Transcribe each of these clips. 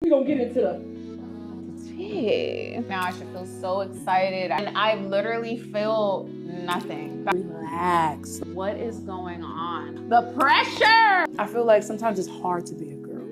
We're gonna get into the tea. Now I should feel so excited. And I literally feel nothing. relax. What is going on? The pressure! I feel like sometimes it's hard to be a girl.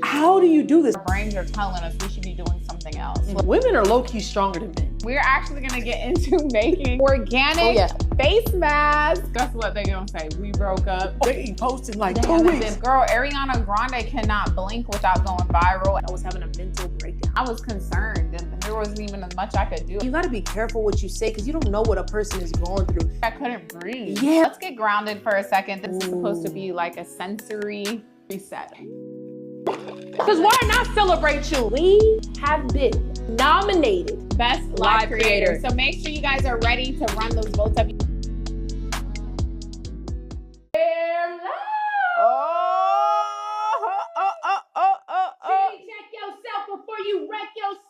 How do you do this? Our brains are telling us we should be doing something else. Women are low-key stronger than men. We're actually gonna get into making organic face masks. That's what they're gonna say. We broke up. They ain't posting like 2 weeks. Girl, Ariana Grande cannot blink without going viral. I was having a mental breakdown. I was concerned and there wasn't even as much I could do. You gotta be careful what you say because you don't know what a person is going through. I couldn't breathe. Yeah. Let's get grounded for a second. This is supposed to be like a sensory reset. Because why not celebrate you? We have been nominated Best Live Creator. So make sure you guys are ready to run those votes up. Check yourself before you wreck yourself.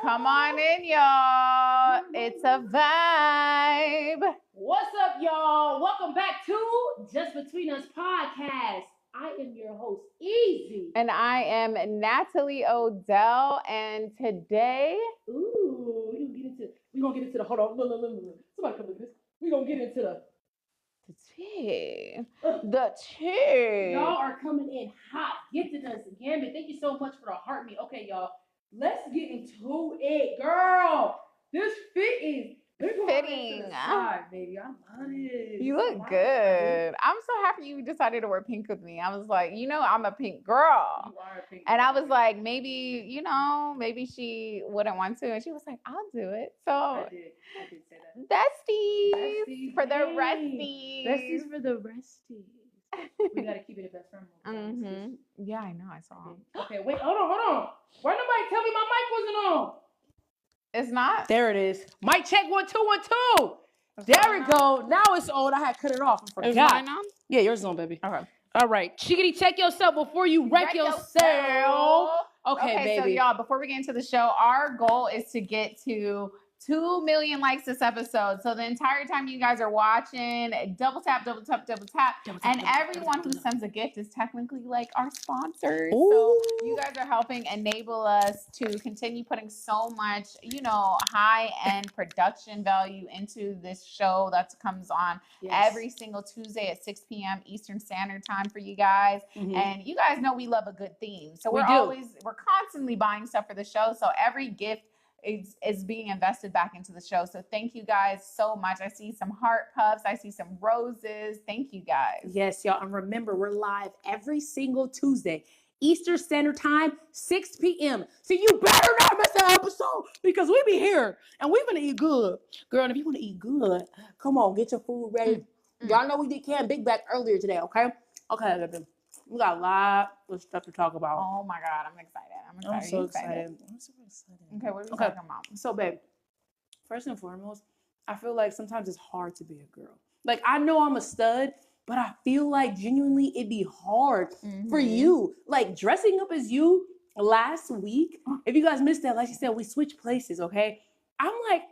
Come on in, y'all. It's a vibe. What's up, y'all? Welcome back to Just Between Us podcast. I am your host, Ezee. And I am Natalie Odell. And today, We're gonna get into the hold on. No. Somebody come with this. We're gonna get into the tea. The tea. Y'all are coming in hot, gifting us again. But thank you so much for the heartbeat. Okay, y'all. Let's get into it, girl. This fit is fitting. Side, baby. I love it. You look good. I'm so happy you decided to wear pink with me. I was like, I'm a pink girl. You are a pink and girl. I was like, maybe she wouldn't want to. And she was like, I'll do it. So I did say that. Besties for the hey. resties. Besties for the resties. We gotta keep it a best friend. Mm-hmm. Yeah, I know. I saw. Okay, wait, hold on. Why nobody tell me my mic wasn't on? It's not. There it is. Mic check 1 2 1 2. There we go. Now it's on. I had cut it off. I forgot. Is mine on? Yeah, yours is on, baby. Okay. All right. Chickity, check yourself before you wreck yourself. Okay, baby. So y'all, before we get into the show, our goal is to get to 2 million likes this episode. So the entire time you guys are watching, double tap. And everyone who sends a gift is technically like our sponsors. Ooh. So you guys are helping enable us to continue putting so much, high-end production value into this show that comes on every single Tuesday at 6 p.m. Eastern Standard Time for you guys. Mm-hmm. And you guys know we love a good theme. So we're constantly buying stuff for the show. So every gift is being invested back into the show. So thank you guys so much. I see some heart puffs. I see some roses. Thank you guys. Yes, y'all. And remember, we're live every single Tuesday, Eastern Standard Time, 6 p.m. So you better not miss that episode because we be here and we're going to eat good. Girl, and if you want to eat good, come on, get your food ready. Mm-hmm. Y'all know we did Can Big Back earlier today, okay? Okay, baby. We got a lot of stuff to talk about. Oh my God, I'm excited. I'm so excited. Okay, what are we talking about? So, babe, first and foremost, I feel like sometimes it's hard to be a girl. Like, I know I'm a stud, but I feel like genuinely it'd be hard for you. Like, dressing up as you last week, if you guys missed that, like she said, we switched places, okay? I'm like,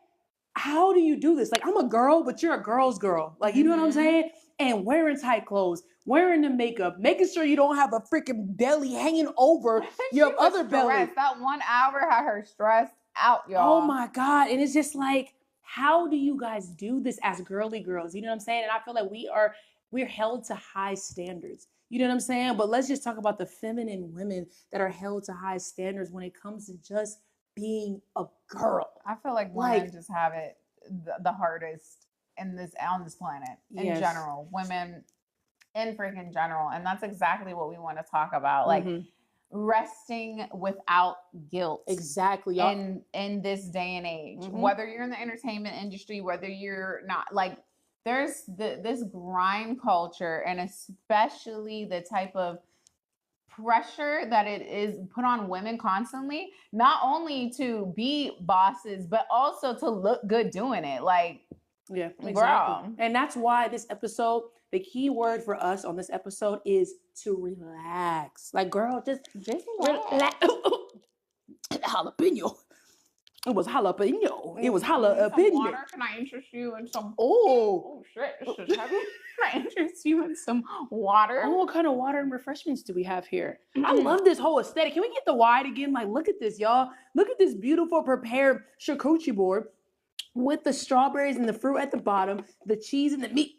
how do you do this? Like, I'm a girl, but you're a girl's girl. Like, you know what I'm saying? And wearing tight clothes, wearing the makeup, making sure you don't have a freaking belly hanging over your other belly. That 1 hour had her stressed out, y'all. Oh my God. And it's just like, how do you guys do this as girly girls? You know what I'm saying? And I feel like we're held to high standards. You know what I'm saying? But let's just talk about the feminine women that are held to high standards when it comes to just being a girl. I feel like women just have it the hardest on this planet in general. Women in freaking general. And that's exactly what we want to talk about. Like resting without guilt. Exactly. In this day and age. Whether you're in the entertainment industry, whether you're not, like there's this grind culture, and especially the type of pressure that it is put on women constantly, not only to be bosses, but also to look good doing it. Like, yeah, exactly. Girl. And that's why this episode, the key word for us on this episode is to relax. Like, girl, just relax. Jalapeno. It was jalapeno. It was Some jalapeno. water. Can I interest you in some? Oh. Oh shit! This is heavy. Can I interest you in some water? Oh, what kind of water and refreshments do we have here? I love this whole aesthetic. Can we get the wide again? Like, look at this, y'all. Look at this beautiful prepared charcuterie board with the strawberries and the fruit at the bottom, the cheese and the meat.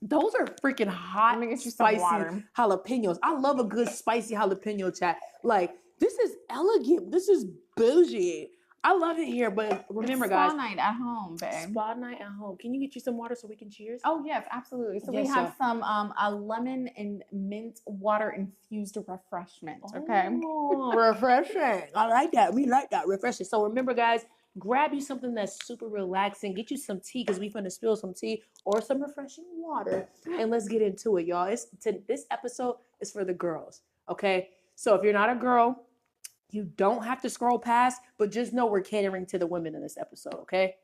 Those are freaking hot, Let me get you some spicy water. jalapenos. I love a good spicy jalapeno, chat. Like, this is elegant. This is bougie. I love it here, but remember, it's guys. Spa night at home, babe. Spa night at home. Can you get you some water so we can cheers? Oh yes, absolutely. So Yes, we have sir. some a lemon and mint water infused refreshment. Okay. Oh, refreshing. I like that. We like that. Refreshing. So remember, guys, grab you something that's super relaxing. Get you some tea because we're going to spill some tea or some refreshing water. And let's get into it, y'all. This episode is for the girls. Okay. So if you're not a girl, you don't have to scroll past, but just know we're catering to the women in this episode. Okay.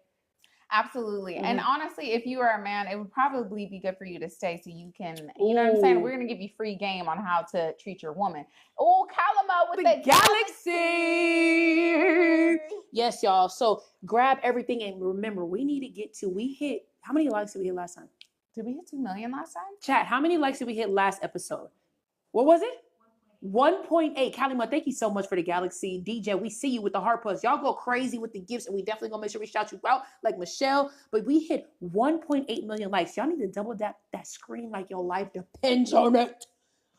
Absolutely. Mhm. And honestly, if you are a man, it would probably be good for you to stay so you can, you know what I'm saying? Ooh. We're going to give you free game on how to treat your woman. Oh, Calamo with the galaxy. Yes, y'all. So grab everything and remember, we hit, how many likes did we hit last time? Did we hit 2 million last time? Chat, how many likes did we hit last episode? What was it? 1.8. Kalima, thank you so much for the galaxy. DJ, we see you with the heart plus. Y'all go crazy with the gifts, and we definitely gonna make sure we shout you out like Michelle. But we hit 1.8 million likes. Y'all need to double that screen like your life depends on it.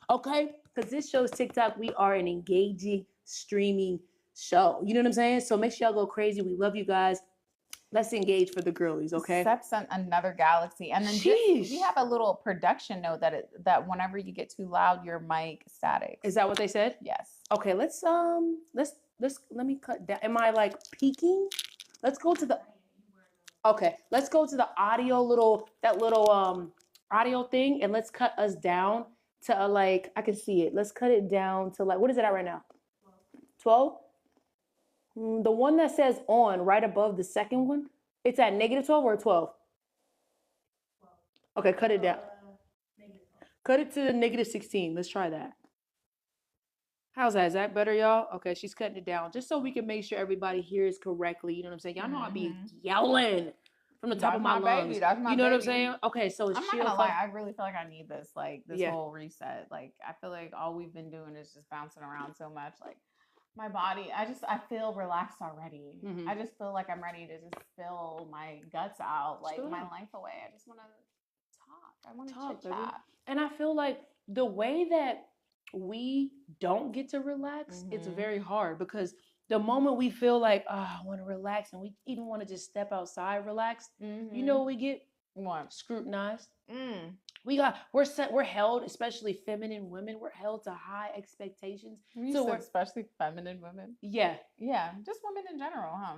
Okay? Because this show's TikTok. We are an engaging, streaming show. You know what I'm saying? So make sure y'all go crazy. We love you guys. Let's engage for the girlies, okay? Sep sent another galaxy. And then we have a little production note that whenever you get too loud, your mic static. Is that what they said? Yes. Okay, let me cut down. Am I like peeking? Let's go to the audio audio thing, and let's cut us down to like, I can see it. Let's cut it down to like, what is it at right now? 12? The one that says on right above the second one, it's at -12 or 12? Okay, cut it down. Cut it to -16. Let's try that. How's that? Is that better, y'all? Okay, she's cutting it down just so we can make sure everybody hears correctly. You know what I'm saying? Y'all know I be yelling from the top of my lungs. Baby, that's my you know baby. what I'm saying? Okay, so it's I'm not gonna lie, I really feel like I need this whole reset. Like, I feel like all we've been doing is just bouncing around so much. Like, my body, I feel relaxed already. Mhm. I just feel like I'm ready to just spill my guts out, like my life away. I just want to talk. I want to chit chat. And I feel like the way that we don't get to relax, it's very hard because the moment we feel like, I want to relax, and we even want to just step outside, relax, you know what we get? What? Scrutinized. We're held, especially feminine women, we're held to high expectations. Especially feminine women. Yeah, just women in general, huh?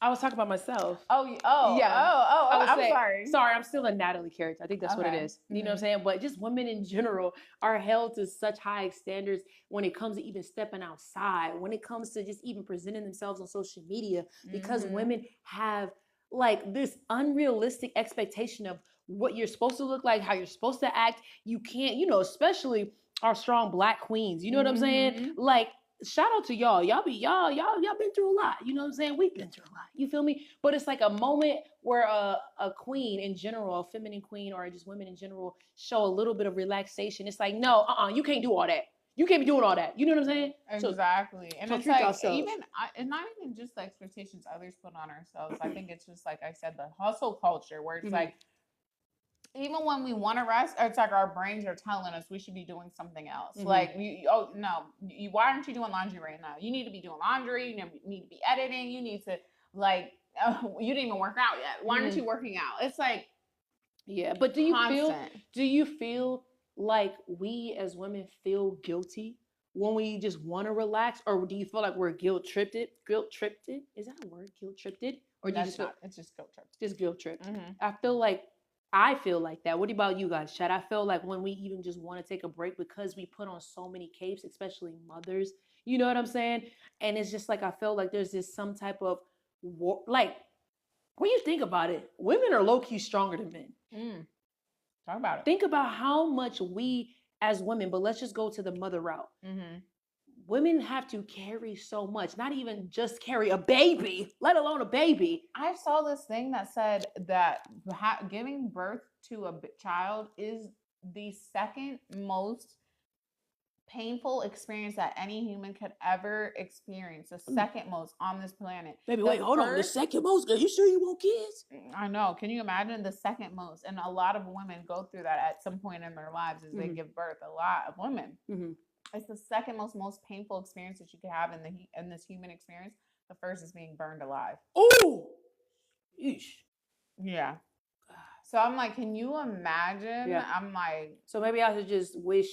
I was talking about myself. I'm sorry. Sorry, I'm still a Natalie character. I think that's what it is. You know what I'm saying? But just women in general are held to such high standards when it comes to even stepping outside, when it comes to just even presenting themselves on social media, because women have like this unrealistic expectation of what you're supposed to look like, how you're supposed to act. You can't, especially our strong Black queens. You know what I'm saying? Like, shout out to y'all. Y'all been through a lot. You know what I'm saying? We've been through a lot. You feel me? But it's like a moment where a queen in general, a feminine queen, or just women in general, show a little bit of relaxation. It's like, no, you can't do all that. You can't be doing all that. You know what I'm saying? Exactly. And so it's like, and not even just the expectations others put on ourselves. I think it's just, like I said, the hustle culture where it's like, even when we want to rest, it's like our brains are telling us we should be doing something else. Like, why aren't you doing laundry right now? You need to be doing laundry. You need to be editing. You need to, you didn't even work out yet. Why aren't you working out? It's like, yeah. But do you feel like we as women feel guilty when we just want to relax, or do you feel like we're guilt tripped? Is that a word? Guilt tripped? Or do you just it's just guilt tripped. Just guilt tripped. I feel like that. What about you guys, Chad? I feel like when we even just want to take a break because we put on so many capes, especially mothers, you know what I'm saying? And it's just like, I feel like there's this some type of war. Like, when you think about it, women are low-key stronger than men. Talk about it. Think about how much we as women, but let's just go to the mother route. women have to carry so much, not even just carry a baby, let alone a baby. I saw this thing that said that giving birth to a child is the second most painful experience that any human could ever experience. The second most on this planet. Baby, wait, hold on. The second most? Are you sure you want kids? I know. Can you imagine the second most? And a lot of women go through that at some point in their lives as they give birth. A lot of women. It's the second most painful experience that you could have in this human experience. The first is being burned alive. Oh, yeesh. Yeah. So I'm like, can you imagine? Yeah. I'm like, so maybe I should just wish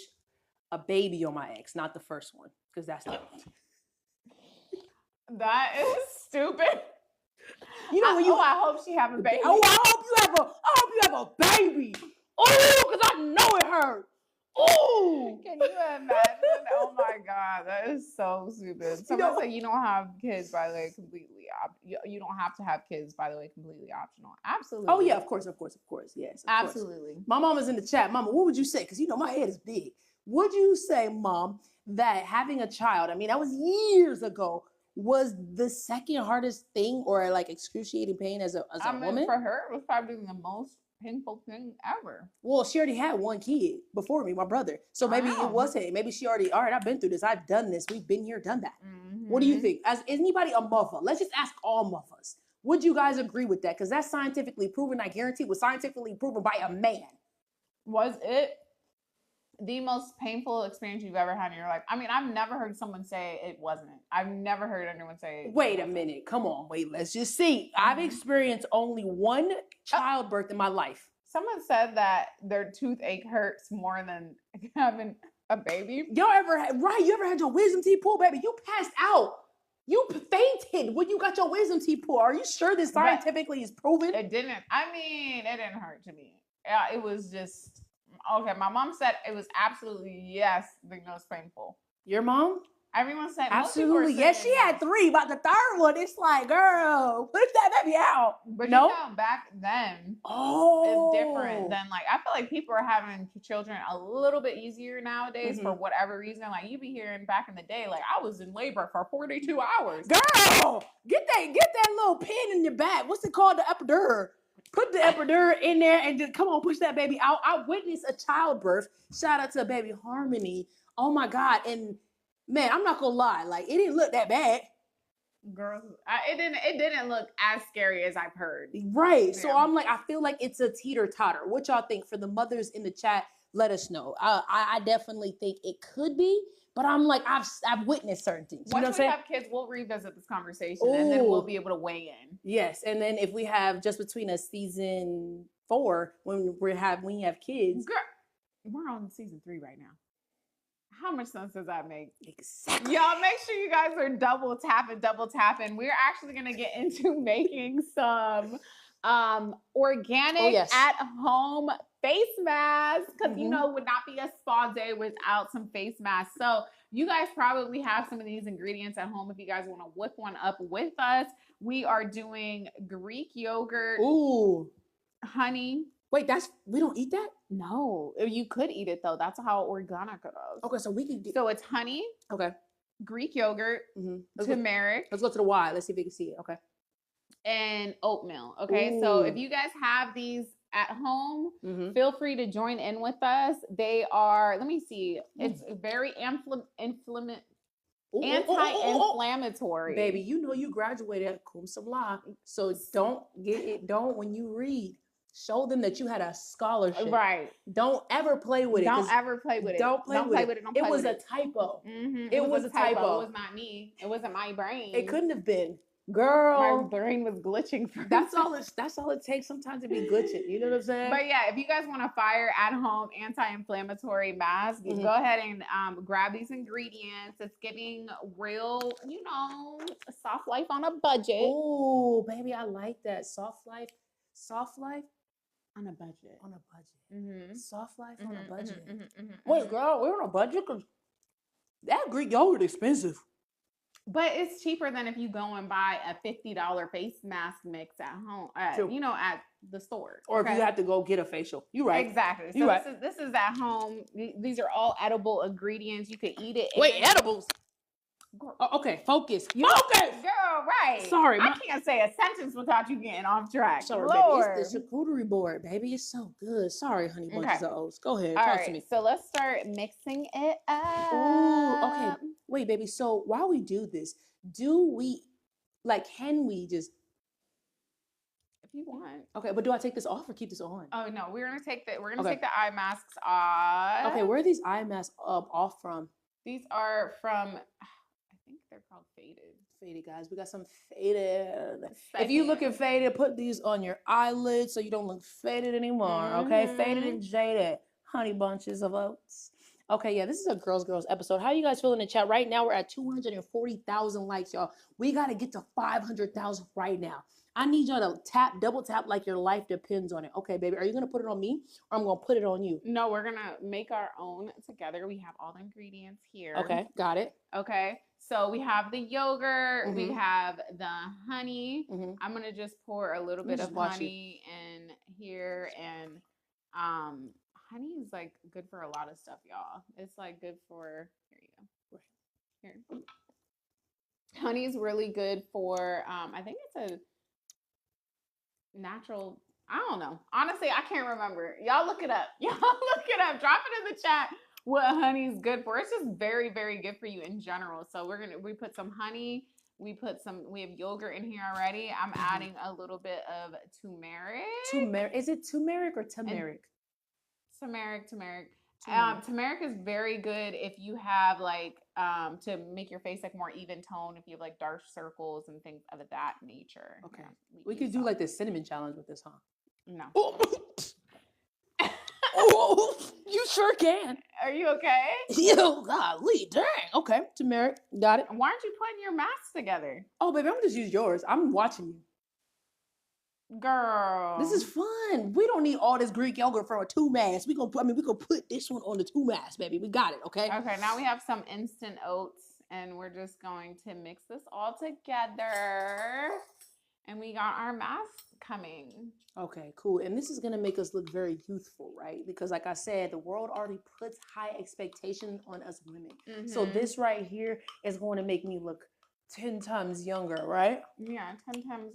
a baby on my ex, not the first one, because that's not. That is stupid. You know when you. I hope she have a baby. Oh, I hope you have a baby. Oh, because I know it hurt. Oh, can you imagine? Oh my God, that is so stupid. Someone said you don't have kids, by the way, completely. You don't have to have kids, by the way, completely optional. Absolutely. Oh yeah, of course, yes. Absolutely. Course. My mama's in the chat. Mama, what would you say? Because my head is big. Would you say, Mom, that having a child, I mean, that was years ago, was the second hardest thing or like excruciating pain as a woman? For her, it was probably the most painful thing ever. Well, she already had one kid before me, my brother. So maybe it was it. Maybe she already, all right, I've been through this. I've done this. We've been here, done that. What do you think? As anybody a mother, let's just ask all mothers. Would you guys agree with that? Because that's scientifically proven, I guarantee, was scientifically proven by a man. Was it the most painful experience you've ever had in your life? I mean, I've never heard someone say it wasn't. I've never heard anyone say wait a minute. Come on. Wait, let's just see. I've experienced only one childbirth in my life. Someone said that their toothache hurts more than having a baby. You ever had your wisdom teeth pulled, baby? You passed out. You fainted when you got your wisdom teeth pulled. Are you sure this scientifically is proven? It didn't. I mean, it didn't hurt to me. It was just... Okay, my mom said it was absolutely, yes, the most painful. Your mom? Everyone said absolutely. Yes, she had 3, but the third one, it's like, girl, put that baby out. But no, back then, it's different than like, I feel like people are having children a little bit easier nowadays for whatever reason. Like you be hearing back in the day, like I was in labor for 42 hours. Girl, get that little pin in your back. What's it called? The epidural. Put the epidural in there and just come on, push that baby out. I witnessed a childbirth. Shout out to baby Harmony. Oh my God. And man, I'm not gonna lie, like it didn't look that bad. Girl, it didn't look as scary as I've heard. Right. Yeah. So I'm like, I feel like it's a teeter-totter. What y'all think? For the mothers in the chat, let us know. I definitely think it could be. But I'm like, I've witnessed certain things. Once we have kids, we'll revisit this conversation and then we'll be able to weigh in. Yes. And then if we have just between us season 4, when you have kids. Girl, we're on season 3 right now. How much sense does that make? Exactly. Y'all make sure you guys are double tapping. We're actually going to get into making some organic at home face masks because it would not be a spa day without some face masks. So you guys probably have some of these ingredients at home if you guys want to whip one up with us. We are doing Greek yogurt, honey. Wait, we don't eat that? No, you could eat it though. That's how organic it is. Okay, so we can do. So it's honey. Okay. Greek yogurt, turmeric. Let's go to the Y. Let's see if we can see it. Okay. And oatmeal. Okay. So if you guys have these at home, feel free to join in with us. They are, let me see. It's very anti-inflammatory. Baby, you graduated at Cum Laude, so don't when you read. Show them that you had a scholarship. Right. Don't ever play with it. Don't ever play with it. Don't play with it. It was a typo. It was a typo. It was not me. It wasn't my brain. It couldn't have been. Girl. My brain was glitching. That's all it takes sometimes to be glitching. You know what I'm saying? But yeah, if you guys want to fire at home anti-inflammatory mask, go ahead and grab these ingredients. It's giving real, soft life on a budget. Oh, baby, I like that. Soft life. On a budget. Soft life on a budget. Wait, girl, we're on a budget because that Greek yogurt expensive. But it's cheaper than if you go and buy a $50 face mask mix at home, at the store. Or if you have to go get a facial. You're right. Exactly. So this is at home. These are all edible ingredients. You could eat it. Wait, edibles? Okay, focus. Focus! Girl, right. Sorry. I can't say a sentence without you getting off track. Sorry, Lord. baby. It's the charcuterie board, baby. It's so good. Sorry, honey bunches of oats. Go ahead. All Talk right, to me. so let's start mixing it up. Ooh, okay. Wait, baby. So while we do this, can we just... If you want. Okay, but do I take this off or keep this on? Oh no, we're gonna take the eye masks off. Okay, where are these eye masks off from? These are from, I think they're called Faded. Faded, guys. We got some faded. If you looking faded, put these on your eyelids so you don't look faded anymore. Okay, faded and jaded, honey bunches of oats. Okay, yeah, this is a girls episode. How you guys feeling in the chat? Right now, we're at 240,000 likes, y'all. We got to get to 500,000 right now. I need y'all to double tap like your life depends on it. Okay, baby, are you going to put it on me or I'm going to put it on you? No, we're going to make our own together. We have all the ingredients here. Okay, got it. Okay, so we have the yogurt. We have the honey. I'm going to just pour a little bit of honey in here. And honey is like good for a lot of stuff, y'all. It's like good for, here you go. Here. Honey is really good for, I think it's a natural, I don't know. Honestly, I can't remember. Y'all look it up. Drop it in the chat what honey is good for. It's just very, very good for you in general. So we put some honey. We have yogurt in here already. I'm adding a little bit of turmeric. Turmeric. Is it turmeric or turmeric? Turmeric. Turmeric is very good if you have to make your face like more even tone, if you have like dark circles and things of that nature. Okay. We could do like the cinnamon challenge with this, huh? No. Oh, you sure can. Are you okay? Yo, golly, dang. Okay, turmeric. Got it. Why aren't you putting your masks together? Oh, baby, I'm gonna just use yours. I'm watching you. Girl, this is fun. We don't need all this Greek yogurt for a two mask. We gonna put this one on the two mask, baby. We got it, okay? Okay, now we have some instant oats, and we're just going to mix this all together. And we got our mask coming. Okay, cool. And this is gonna make us look very youthful, right? Because like I said, the world already puts high expectations on us women. So this right here is going to make me look 10 times younger, right? Yeah, 10 times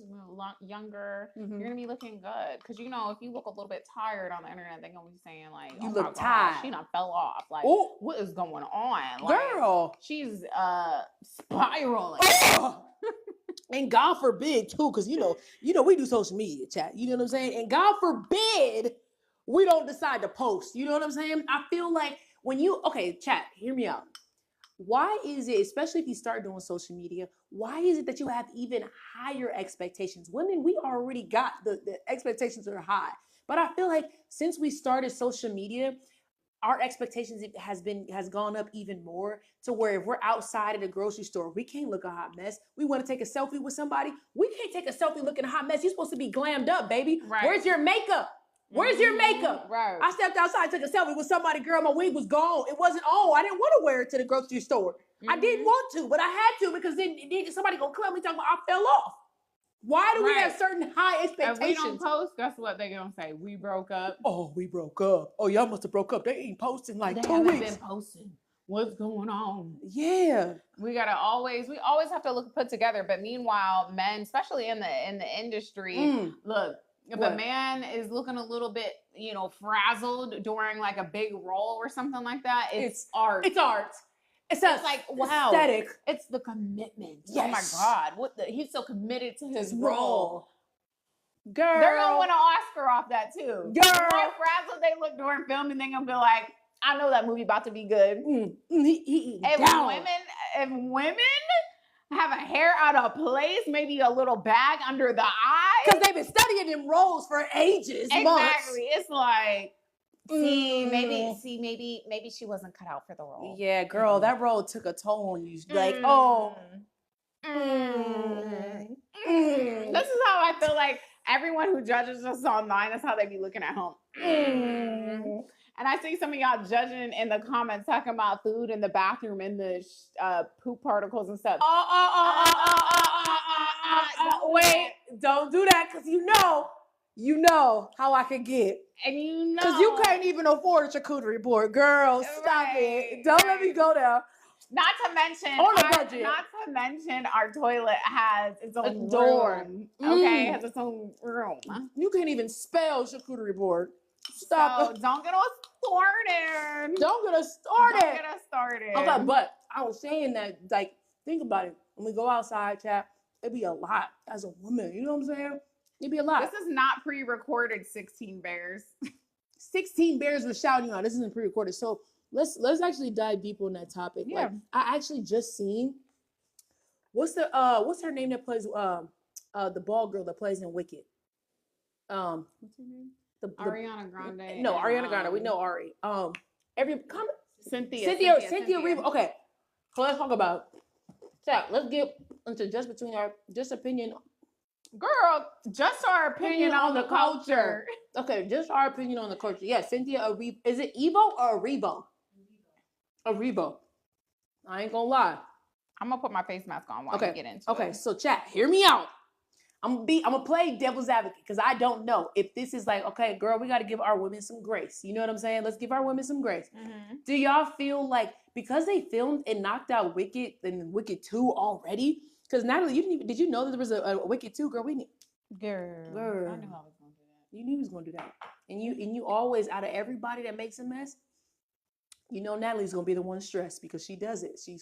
younger. You're going to be looking good. Because, if you look a little bit tired on the internet, they're going to be saying, like, you look tired. She done fell off. Like, what is going on? Like, girl. She's spiraling. And God forbid, too, because, we do social media, chat. You know what I'm saying? And God forbid we don't decide to post. You know what I'm saying? I feel like okay, chat, hear me out. Why is it, especially if you start doing social media, why is it that you have even higher expectations? Women, we already got the expectations are high. But I feel like since we started social media, our expectations has gone up even more to where if we're outside of the grocery store, we can't look a hot mess. We want to take a selfie with somebody. We can't take a selfie looking a hot mess. You're supposed to be glammed up, baby. Right. Where's your makeup? Where's your makeup? Right. I stepped outside, took a selfie with somebody, girl, my wig was gone. It wasn't on. I didn't want to wear it to the grocery store. I didn't want to, but I had to because then somebody gonna come and talk about I fell off. Why do we have certain high expectations? If we don't post, guess what they're gonna say? We broke up. Oh, we broke up. Oh, y'all must have broke up. They ain't posting like 2 weeks. They haven't been posting. What's going on? Yeah. We always have to look put together. But meanwhile, men, especially in the industry, look. If a man is looking a little bit, frazzled during like a big role or something like that, it's art. It's art. It's like, wow. Aesthetic. It's the commitment. Yes. Oh my God. He's so committed to his role. Girl. They're going to want an Oscar off that too. Girl. The more frazzled they look during filming, they're going to be like, I know that movie about to be good. If women have a hair out of place, maybe a little bag under the eye. Because they've been studying them roles for ages. Exactly. Months. It's like, maybe she wasn't cut out for the role. Yeah, girl, that role took a toll on you. Like, This is how I feel like everyone who judges us online, that's how they be looking at home. And I see some of y'all judging in the comments, talking about food in the bathroom and the poop particles and stuff. Wait, don't do that, because you know how I can get. And because you can't even afford a charcuterie board. Girl, stop it. Don't let me go there. Not to mention, On a budget. not to mention, our toilet has its own door. room. Okay, it has its own room. You can't even spell charcuterie board. Stop. So don't get us started. Don't get us started. Don't get us started. Okay, but I was saying that, like, think about it. When we go outside, chat, it'd be a lot as a woman. You know what I'm saying? It'd be a lot. This is not pre-recorded 16 Bears. 16 Bears were shouting out. This isn't pre-recorded. So let's actually dive deeper on that topic. Yeah. Like, I actually just seen what's her name that plays the ball girl that plays in Wicked. What's her name? Ariana Grande. No, Ariana Grande. We know Ari. Cynthia Erivo. Okay, so let's talk about. Chat. Let's get into just opinion. Girl, just our opinion on the culture. Okay, just our opinion on the culture. Yeah, Cynthia Erivo. Is it Evo or Erivo? Erivo. I ain't gonna lie. I'm gonna put my face mask on while we get into it. Okay, so chat, hear me out. I'm gonna play devil's advocate because I don't know if this is like, okay, girl, we got to give our women some grace. You know what I'm saying? Let's give our women some grace. Mm-hmm. Do y'all feel like because they filmed and knocked out Wicked and Wicked 2 already? Because Natalie, did you know that there was a Wicked 2? Girl, I knew I was gonna do that. You knew he was gonna do that, and you always, out of everybody that makes a mess, you know Natalie's gonna be the one stressed because she does it. She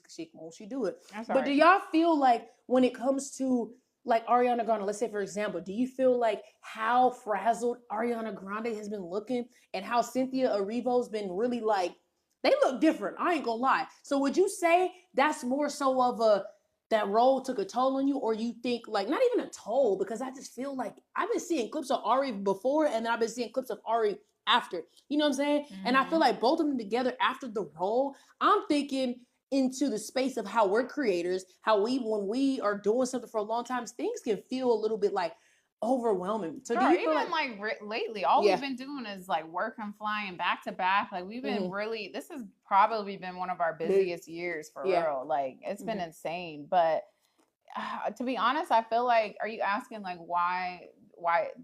do it. But do y'all feel like when it comes to like Ariana Grande, let's say for example, do you feel like how frazzled Ariana Grande has been looking and how Cynthia Erivo's been really like, they look different, I ain't gonna lie. So would you say that's more so of that role took a toll on you, or you think like, not even a toll, because I just feel like I've been seeing clips of Ari before and then I've been seeing clips of Ari after, you know what I'm saying? Mm-hmm. And I feel like both of them together after the role, I'm thinking into the space of how we're creators, how when we are doing something for a long time, things can feel a little bit like overwhelming. So do you feel like lately, all we've been doing is like working, flying back to back. Like we've been really, this has probably been one of our busiest years for real. Like it's been insane. But to be honest, I feel like, are you asking like why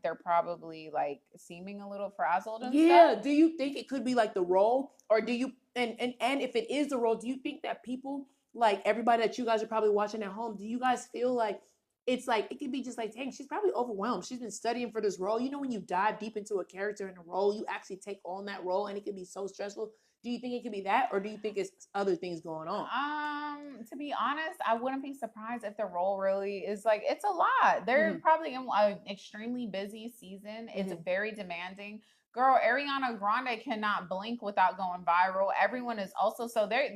they're probably like seeming a little frazzled and stuff? Do you think it could be like the role, or do you and if it is the role, do you think that people, like everybody that you guys are probably watching at home, do you guys feel like it's like it could be just like, dang, she's probably overwhelmed, she's been studying for this role, you know, when you dive deep into a character and a role, you actually take on that role and it can be so stressful? Do you think it could be that, or do you think it's other things going on? To be honest, I wouldn't be surprised if the role really is like, it's a lot. They're probably in an extremely busy season. It's very demanding. Girl, Ariana Grande cannot blink without going viral. Everyone is also, so they're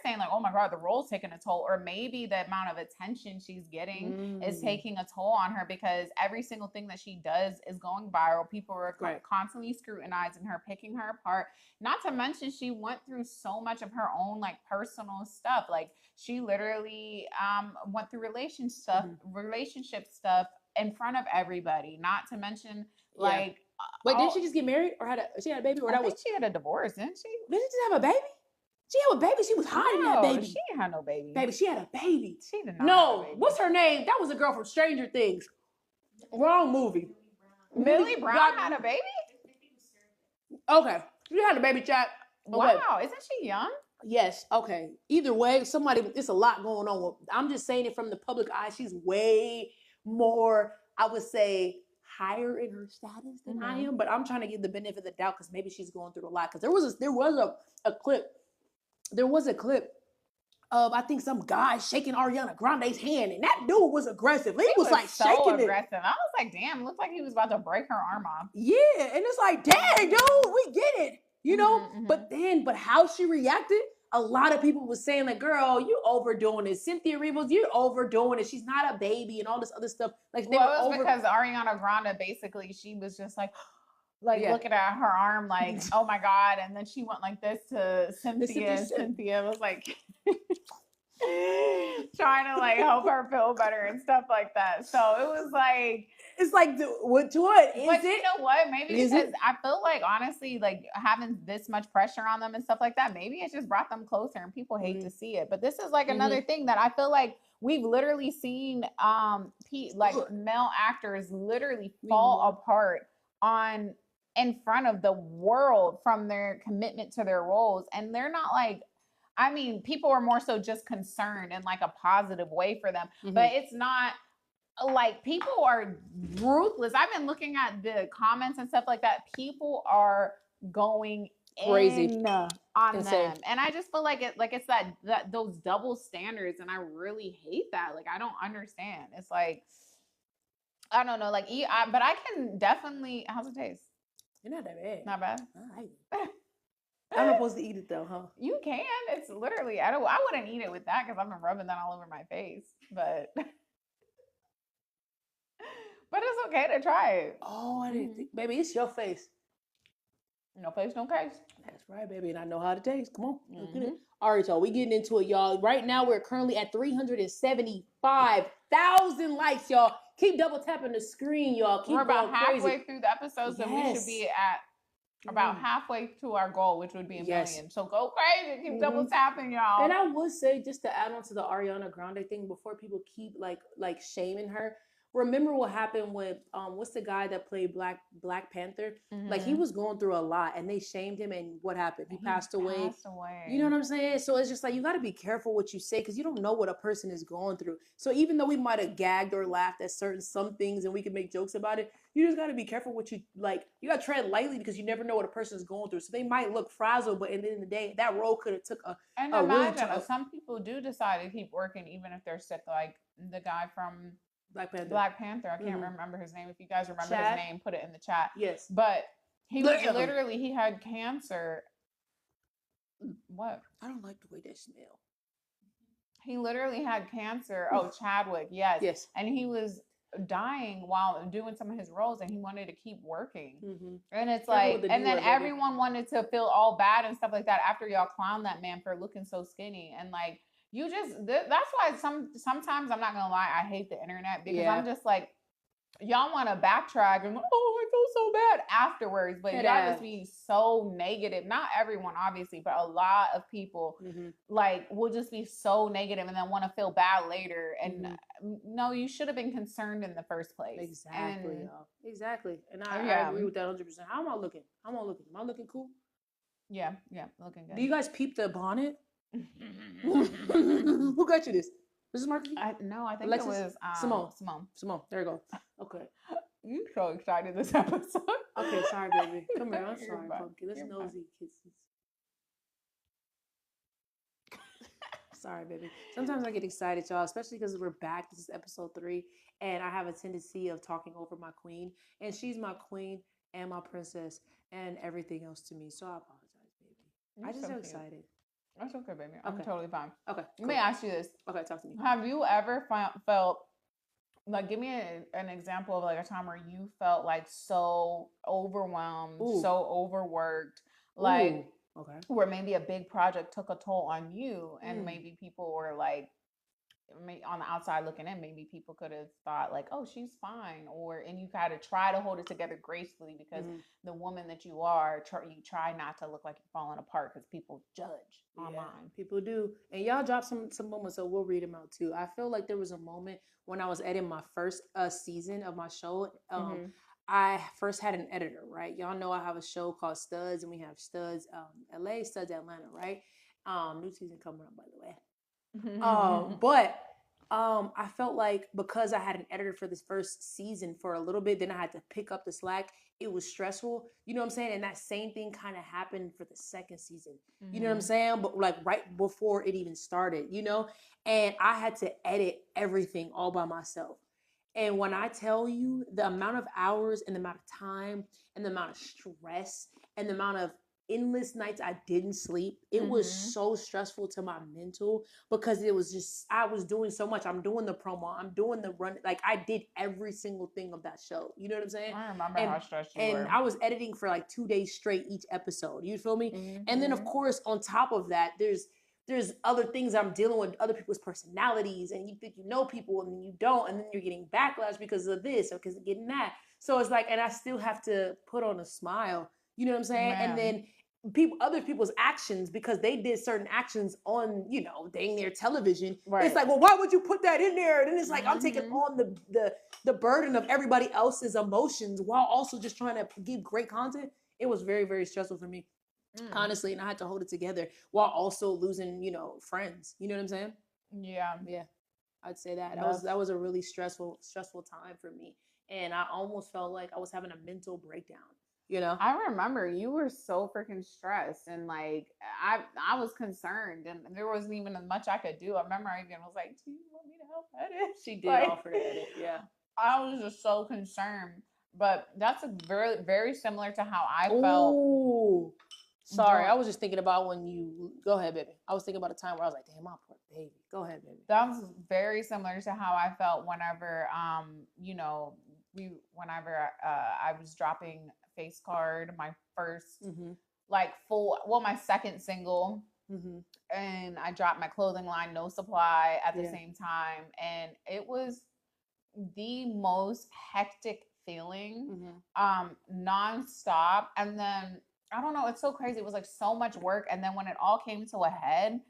saying like, oh my God, the role's taking a toll, or maybe the amount of attention she's getting is taking a toll on her because every single thing that she does is going viral. People are constantly scrutinizing her, picking her apart. Not to mention she went through so much of her own like personal stuff. Like she literally went through relationship stuff in front of everybody. Not to mention like, wait, didn't she just get married, or she had a baby, or I think she had a divorce, didn't she? Didn't she just have a baby? She had a baby. She was hiding that baby. She didn't have no baby. Baby, she had a baby. She did not. No, have a baby. What's her name? That was a girl from Stranger Things. Wrong movie. Millie Brown had a baby? Okay, she had a baby, chat. Okay. Wow, isn't she young? Yes. Okay. Either way, it's a lot going on. I'm just saying it from the public eye. She's way more, I would say, higher in her status than I am, but I'm trying to give the benefit of the doubt because maybe she's going through a lot. Because there was a clip of, I think, some guy shaking Ariana Grande's hand, and that dude was aggressive. He was like so shaking aggressive. it. I was like, damn, it looked like he was about to break her arm off. Yeah, and it's like, dang, dude, we get it, you know. But how she reacted, a lot of people was saying like, girl, you overdoing it. Cynthia Erivo, you're overdoing it. She's not a baby and all this other stuff. Like, because Ariana Grande, basically, she was just like looking at her arm like, oh my God. And then she went like this to Cynthia. Cynthia was like trying to like help her feel better and stuff like that. So it was like, it's like, what is it? You know what? Maybe because I feel like, honestly, like having this much pressure on them and stuff like that, maybe it just brought them closer and people hate to see it. But this is like another thing that I feel like we've literally seen male actors literally fall apart in front of the world from their commitment to their roles. And they're not like, I mean, people are more so just concerned in like a positive way for them, but it's not like people are ruthless. I've been looking at the comments and stuff like that. People are going crazy on them, and I just feel like it's that those double standards, and I really hate that. Like, I don't understand. It's like, I don't know, like but I can definitely. How's it taste? It's not that bad. Not bad. I'm not supposed to eat it though, huh? You can. It's literally. I wouldn't eat it with that because I've been rubbing that all over my face, but. But it's okay to try it. Oh, I didn't think, baby, it's your face. No face, no case. That's right, baby, and I know how to taste. Come on, let's get it. All right, y'all, we getting into it, y'all. Right now, we're currently at 375,000 likes, y'all. Keep double tapping the screen, y'all. Keep We're about halfway crazy through the episode, so we should be at about halfway to our goal, which would be a million. So go crazy, keep double tapping, y'all. And I would say, just to add on to the Ariana Grande thing, before people keep like shaming her. Remember what happened with what's the guy that played Black Panther? Like, he was going through a lot, and they shamed him, and what happened? He passed away. You know what I'm saying? So it's just like, you got to be careful what you say, because you don't know what a person is going through. So even though we might have gagged or laughed at some things, and we can make jokes about it, you just got to be careful what you like. You got to tread lightly, because you never know what a person is going through. So they might look frazzled, but at the end of the day, that role could have took a imagine some people do decide to keep working even if they're sick, like the guy from Black Panther. I can't remember his name. If you guys remember his name, put it in the chat. Yes. But he was literally, he had cancer. What? I don't like the way they smell. He literally had cancer. Oh, Chadwick. Yes. Yes. And he was dying while doing some of his roles, and he wanted to keep working. And it's like, and then everyone wanted to feel all bad and stuff like that after y'all clowned that man for looking so skinny. And like, you just, that's why sometimes I'm not gonna lie, I hate the internet, because I'm just like, y'all want to backtrack and I feel so bad afterwards, but y'all just be so negative. Not everyone, obviously, but a lot of people like will just be so negative and then want to feel bad later. And no, you should have been concerned in the first place. Exactly, y'all. Exactly. And I agree with that 100%. How am I looking? Am I looking cool? Yeah, looking good. Do you guys peep the bonnet? Who got you this? This is Marcus? No, I think Alexis? it was Simone. There you go. Okay. You so excited this episode. Okay, sorry, baby. Come here. I'm sorry, pumpkin. Let's nosy kisses. Sorry, baby. Sometimes I get excited, y'all, especially because we're back. This is episode 3, and I have a tendency of talking over my queen, and she's my queen and my princess and everything else to me. So I apologize, baby. I just so excited. That's okay, baby. I'm totally fine. Okay. Let me ask you this. Okay, talk to me. Have you ever felt, like, give me an example of like a time where you felt like so overwhelmed, so overworked, like where maybe a big project took a toll on you, and maybe people were like, on the outside looking in, maybe people could have thought like, oh, she's fine, and you gotta try to hold it together gracefully because the woman that you are, you try not to look like you're falling apart because people judge online. People do, and y'all dropped some moments, so we'll read them out too. I feel like there was a moment when I was editing my first season of my show. I first had an editor, right? Y'all know I have a show called Studs, and we have Studs LA, Studs Atlanta, right? New season coming up, by the way. But I felt like because I had an editor for this first season for a little bit, then I had to pick up the slack. It was stressful, you know what I'm saying? And that same thing kind of happened for the second season, you know what I'm saying? But like right before it even started, you know? And I had to edit everything all by myself. And when I tell you the amount of hours and the amount of time and the amount of stress and the amount of endless nights I didn't sleep, it was so stressful to my mental, because it was just, I was doing so much. I'm doing the promo, I'm doing the run, like I did every single thing of that show, you know what I'm saying? I remember how stressed you were. And I was editing for like 2 days straight each episode, you feel me? And then of course on top of that, there's other things I'm dealing with, other people's personalities, and you think you know people and then you don't, and then you're getting backlash because of this or because of getting that. So it's like, and I still have to put on a smile, you know what I'm saying? Man. And then other people's actions, because they did certain actions on, you know, dang near television. Right. It's like, well, why would you put that in there? And then it's like, I'm taking on the burden of everybody else's emotions while also just trying to give great content. It was very, very stressful for me. honestly, and I had to hold it together while also losing, you know, friends. You know what I'm saying? Yeah. Yeah, I'd say that that was a really stressful time for me, and I almost felt like I was having a mental breakdown. You know? I remember you were so freaking stressed, and like I was concerned, and there wasn't even as much I could do. I remember I even was like, "Do you want me to help edit?" She did Like, offer to edit. Yeah. I was just so concerned. But that's a very very similar to how I felt. Oh, sorry. during- I was just thinking about when you go ahead, baby. I was thinking about a time where I was like, damn, my poor baby. Go ahead, baby. That was very similar to how I felt whenever you know, whenever I was dropping Face Card, my first like my second single. And I dropped my clothing line, No Supply, at the same time. And it was the most hectic feeling, nonstop. And then I don't know, it's so crazy. It was like so much work. And then when it all came to a head,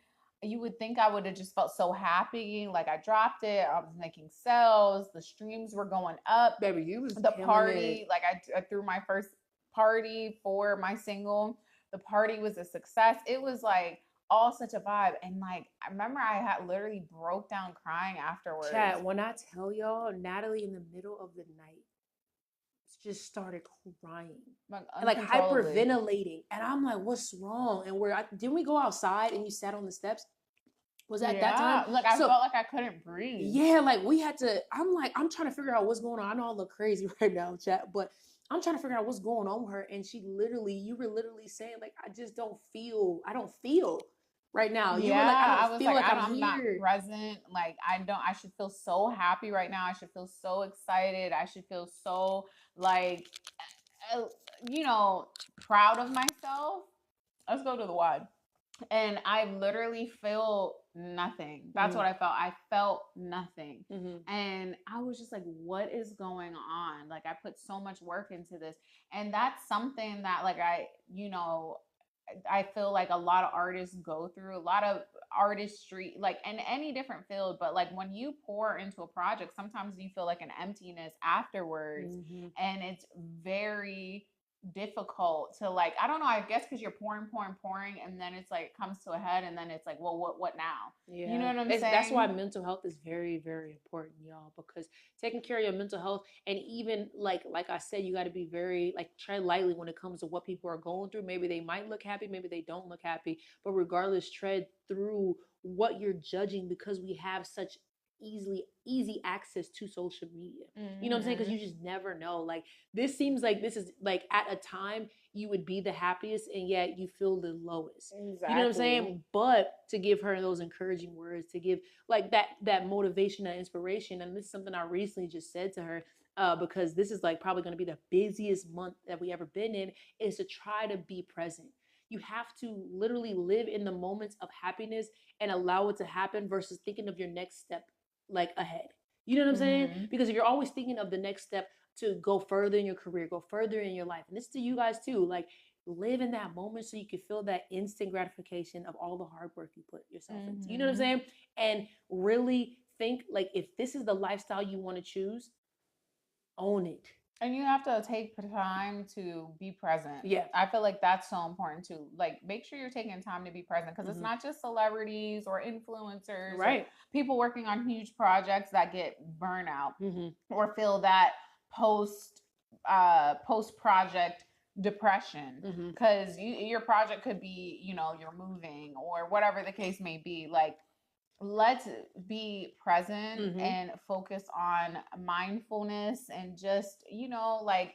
you would think I would have just felt so happy. Like I dropped it, I was making sales, the streams were going up. Baby, you was the party. Like I threw my first party for my single. The party was a success. It was like all such a vibe. And like I remember I had literally broke down crying afterwards. Chat, when I tell y'all, Natalie in the middle of the night just started crying, like hyperventilating, and I'm like, "What's wrong?" And didn't we go outside and you sat on the steps? Was that that time? Like I felt like I couldn't breathe. Yeah, like we had to. I'm trying to figure out what's going on. I know I look crazy right now, chat, but I'm trying to figure out what's going on with her. And you were literally saying like, I don't feel right now. You were like, I don't feel like I'm not present. Like I should feel so happy right now. I should feel so excited. I should feel so like, you know, proud of myself. Let's go to the wide. And I literally feel nothing. That's what I felt. I felt nothing. And I was just like, what is going on? Like, I put so much work into this. And that's something that, like, I feel like a lot of artists go through, a lot of artistry, like in any different field. But like when you pour into a project, sometimes you feel like an emptiness afterwards. And it's very difficult to like, I don't know, I guess because you're pouring, and then it's like comes to a head, and then it's like, well, what now? Yeah. You know what I'm saying? That's why mental health is very, very important, y'all, because taking care of your mental health, and even like I said, you got to be very like tread lightly when it comes to what people are going through. Maybe they might look happy, maybe they don't look happy, but regardless, tread through what you're judging, because we have such easy access to social media. You know what I'm saying? Because you just never know. Like this seems like this is like at a time you would be the happiest, and yet you feel the lowest. Exactly. You know what I'm saying? But to give her those encouraging words, to give like that motivation and inspiration, and this is something I recently just said to her, because this is like probably going to be the busiest month that we ever been in, is to try to be present. You have to literally live in the moments of happiness and allow it to happen versus thinking of your next step like ahead. You know what I'm saying? Because if you're always thinking of the next step to go further in your career, go further in your life, and this is to you guys too, like live in that moment so you can feel that instant gratification of all the hard work you put yourself into. You know what I'm saying? And really think like, if this is the lifestyle you want to choose, own it. And you have to take time to be present. Yeah. I feel like that's so important too. Like, make sure you're taking time to be present, because it's not just celebrities or influencers, right? Or people working on huge projects that get burnout or feel that post project depression, because your project could be, you know, you're moving or whatever the case may be. Like, let's be present and focus on mindfulness, and just, you know, like,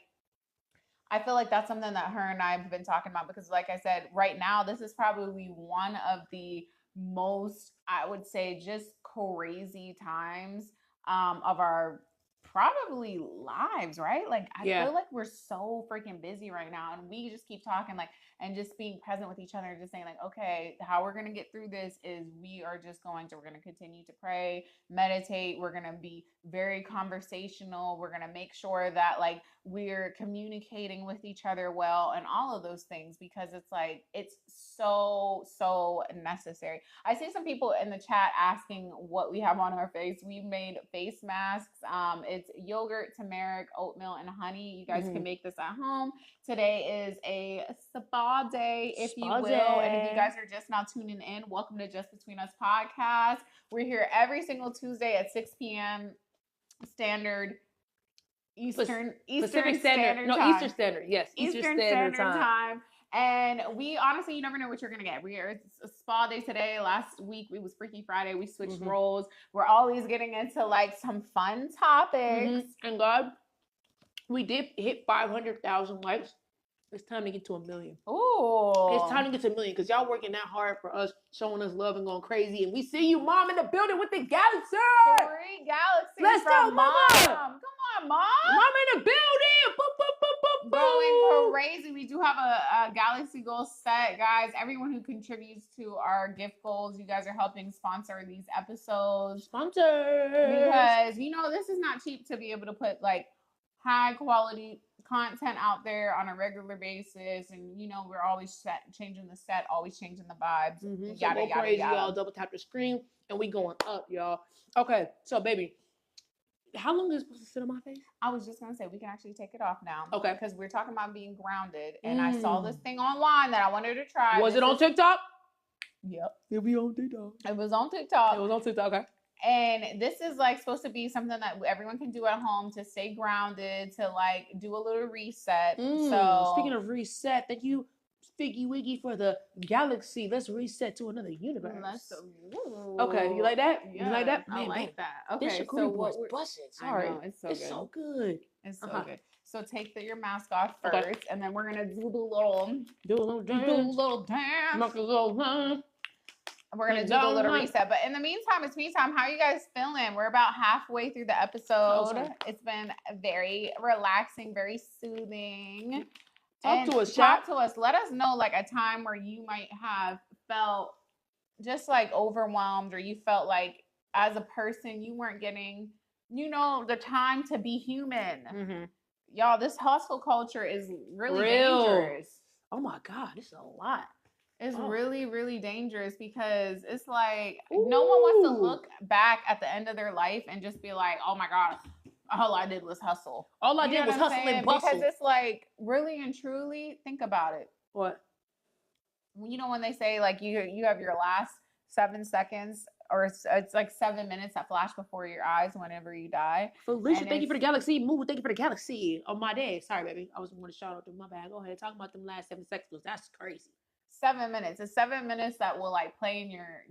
I feel like that's something that her and I have been talking about, because like I said, right now, this is probably one of the most, I would say, just crazy times of our probably lives, right? Like, I feel like we're so freaking busy right now, and we just keep talking, like, and just being present with each other, and just saying like, okay, how we're going to get through this is we're going to continue to pray, meditate. We're going to be very conversational. We're going to make sure that like we're communicating with each other well, and all of those things, because it's like, it's so necessary. I see some people in the chat asking what we have on our face. We've made face masks. It's yogurt, turmeric, oatmeal, and honey. You guys can make this at home. Today is a spa day, if you will. And if you guys are just now tuning in, welcome to Just Between Us podcast. We're here every single Tuesday at 6 p.m. Eastern Standard Time. Eastern Standard. Yes, Eastern Standard Time. And we honestly, you never know what you're gonna get. It's a spa day today. Last week it was Freaky Friday. We switched roles. We're always getting into like some fun topics. And God, we did hit 500,000 likes. It's time to get to 1 million. Ooh. It's time to get to 1 million because y'all working that hard for us, showing us love and going crazy. And we see you, Mom, in the building with the galaxy. 3 galaxies. Let's go, Mama. Come on, Mom. Mom in the building. Boop, boop, boop, boop, boop. Going crazy. We do have a galaxy goal set, guys. Everyone who contributes to our gift goals, you guys are helping sponsor these episodes. Sponsors. Because, this is not cheap to be able to put like high quality content out there on a regular basis, and we're always changing the set, always changing the vibes. Yada, yada, crazy, yada. Y'all double tap the screen and we going up, y'all. Okay, so baby, how long is it supposed to sit on my face? I was just gonna say we can actually take it off now. Okay, because we're talking about being grounded, and I saw this thing online that I wanted to try. Was it on TikTok? Yep, it was on TikTok. It was on TikTok. It was on TikTok. Okay. And this is like supposed to be something that everyone can do at home to stay grounded, to like do a little reset. So speaking of reset, thank you, Figgy Wiggy, for the galaxy. Let's reset to another universe. Okay, you like that? Yeah, you like that? Man, I like that. Okay, this so what we're busting. Sorry, I know, it's so good. It's so good. So take your mask off first, and then we're gonna do the little dance. We're going to do the little reset. But in the meantime, it's me time. How are you guys feeling? We're about halfway through the episode. It's been very relaxing, very soothing. Talk to us. Let us know like a time where you might have felt just like overwhelmed, or you felt like as a person you weren't getting, the time to be human. Y'all, this hustle culture is really dangerous. Oh my God, this is a lot. It's really, really dangerous because it's like no one wants to look back at the end of their life and just be like, oh my God, all I did was hustle. All I did was hustle and bustle. Because it's like, really and truly, think about it. What? When they say like you have your last 7 seconds, or it's like 7 minutes that flash before your eyes whenever you die. Felicia, thank you for the galaxy. Moo, thank you for the galaxy. On my day. Sorry, baby. I was going to shout out to my bad. Go ahead. Talk about them last 7 seconds. That's crazy. 7 minutes. It's 7 minutes that will like play in your